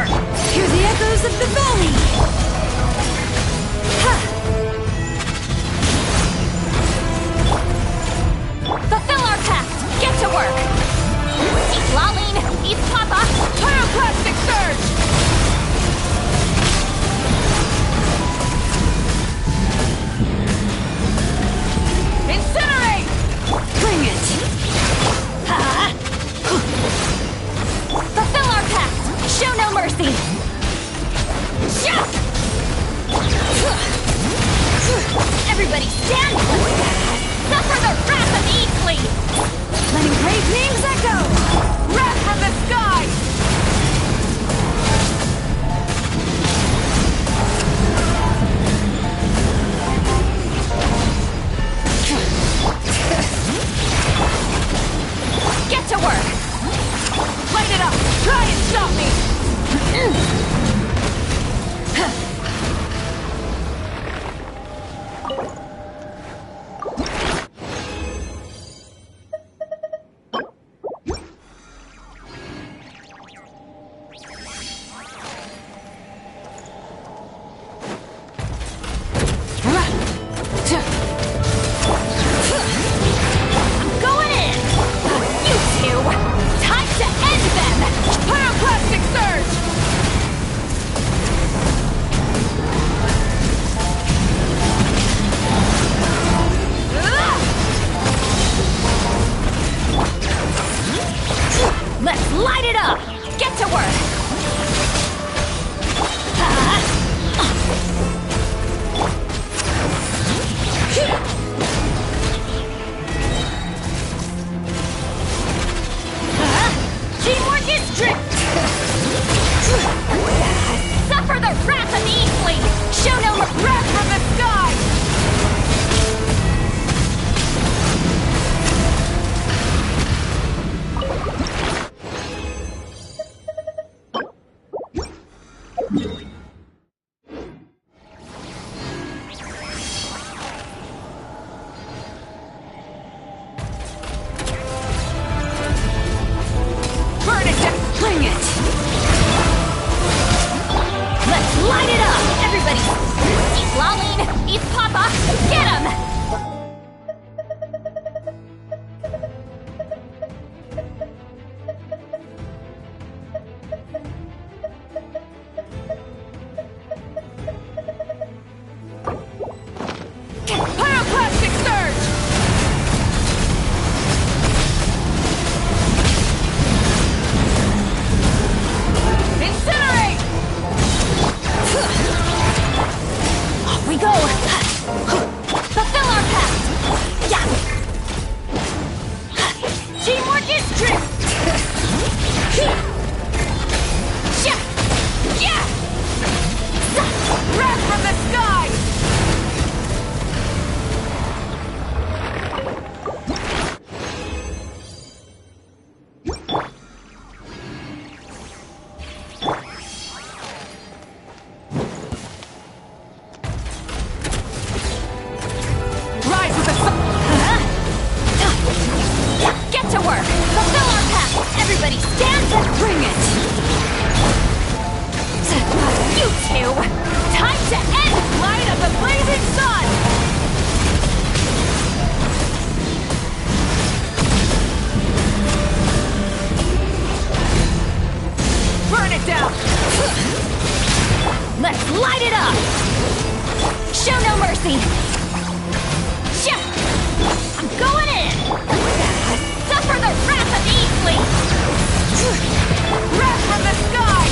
work! Hear the echoes of the valley! Fulfill our pact! Get to work! Eat Laline! Eat Papa! Pyroclastic surge! Incinerate! Bring it! Fulfill our pact! Show no mercy! Everybody stand! Suffer the wrath of Easley! Letting brave names echo! Wrath from the sky! Get to work! Light it up! Try and stop me! Going in! You two! Time to end them! Pyroclastic surge! Let's light it up! Get to work! Teamwork is strict! Suffer the wrath of Easley! Show no Wrath from the sky! Burn it down! Bring it! Let's light it up! Everybody! Eat Laline! Eat Papa! Get him! Pyroclastic surge! Incinerate! Off we go! Fulfill our pact! Yeah! Teamwork is strict! Yeah! Wrath from the sky! Rise with the sun! Get to work! Fulfill our pact! Everybody stand and bring it! You two! Time to end! Light of the blazing sun! Burn it down! Let's light it up! Show no mercy! I'm going in! Suffer the wrath of Easley! Wrath from the sky!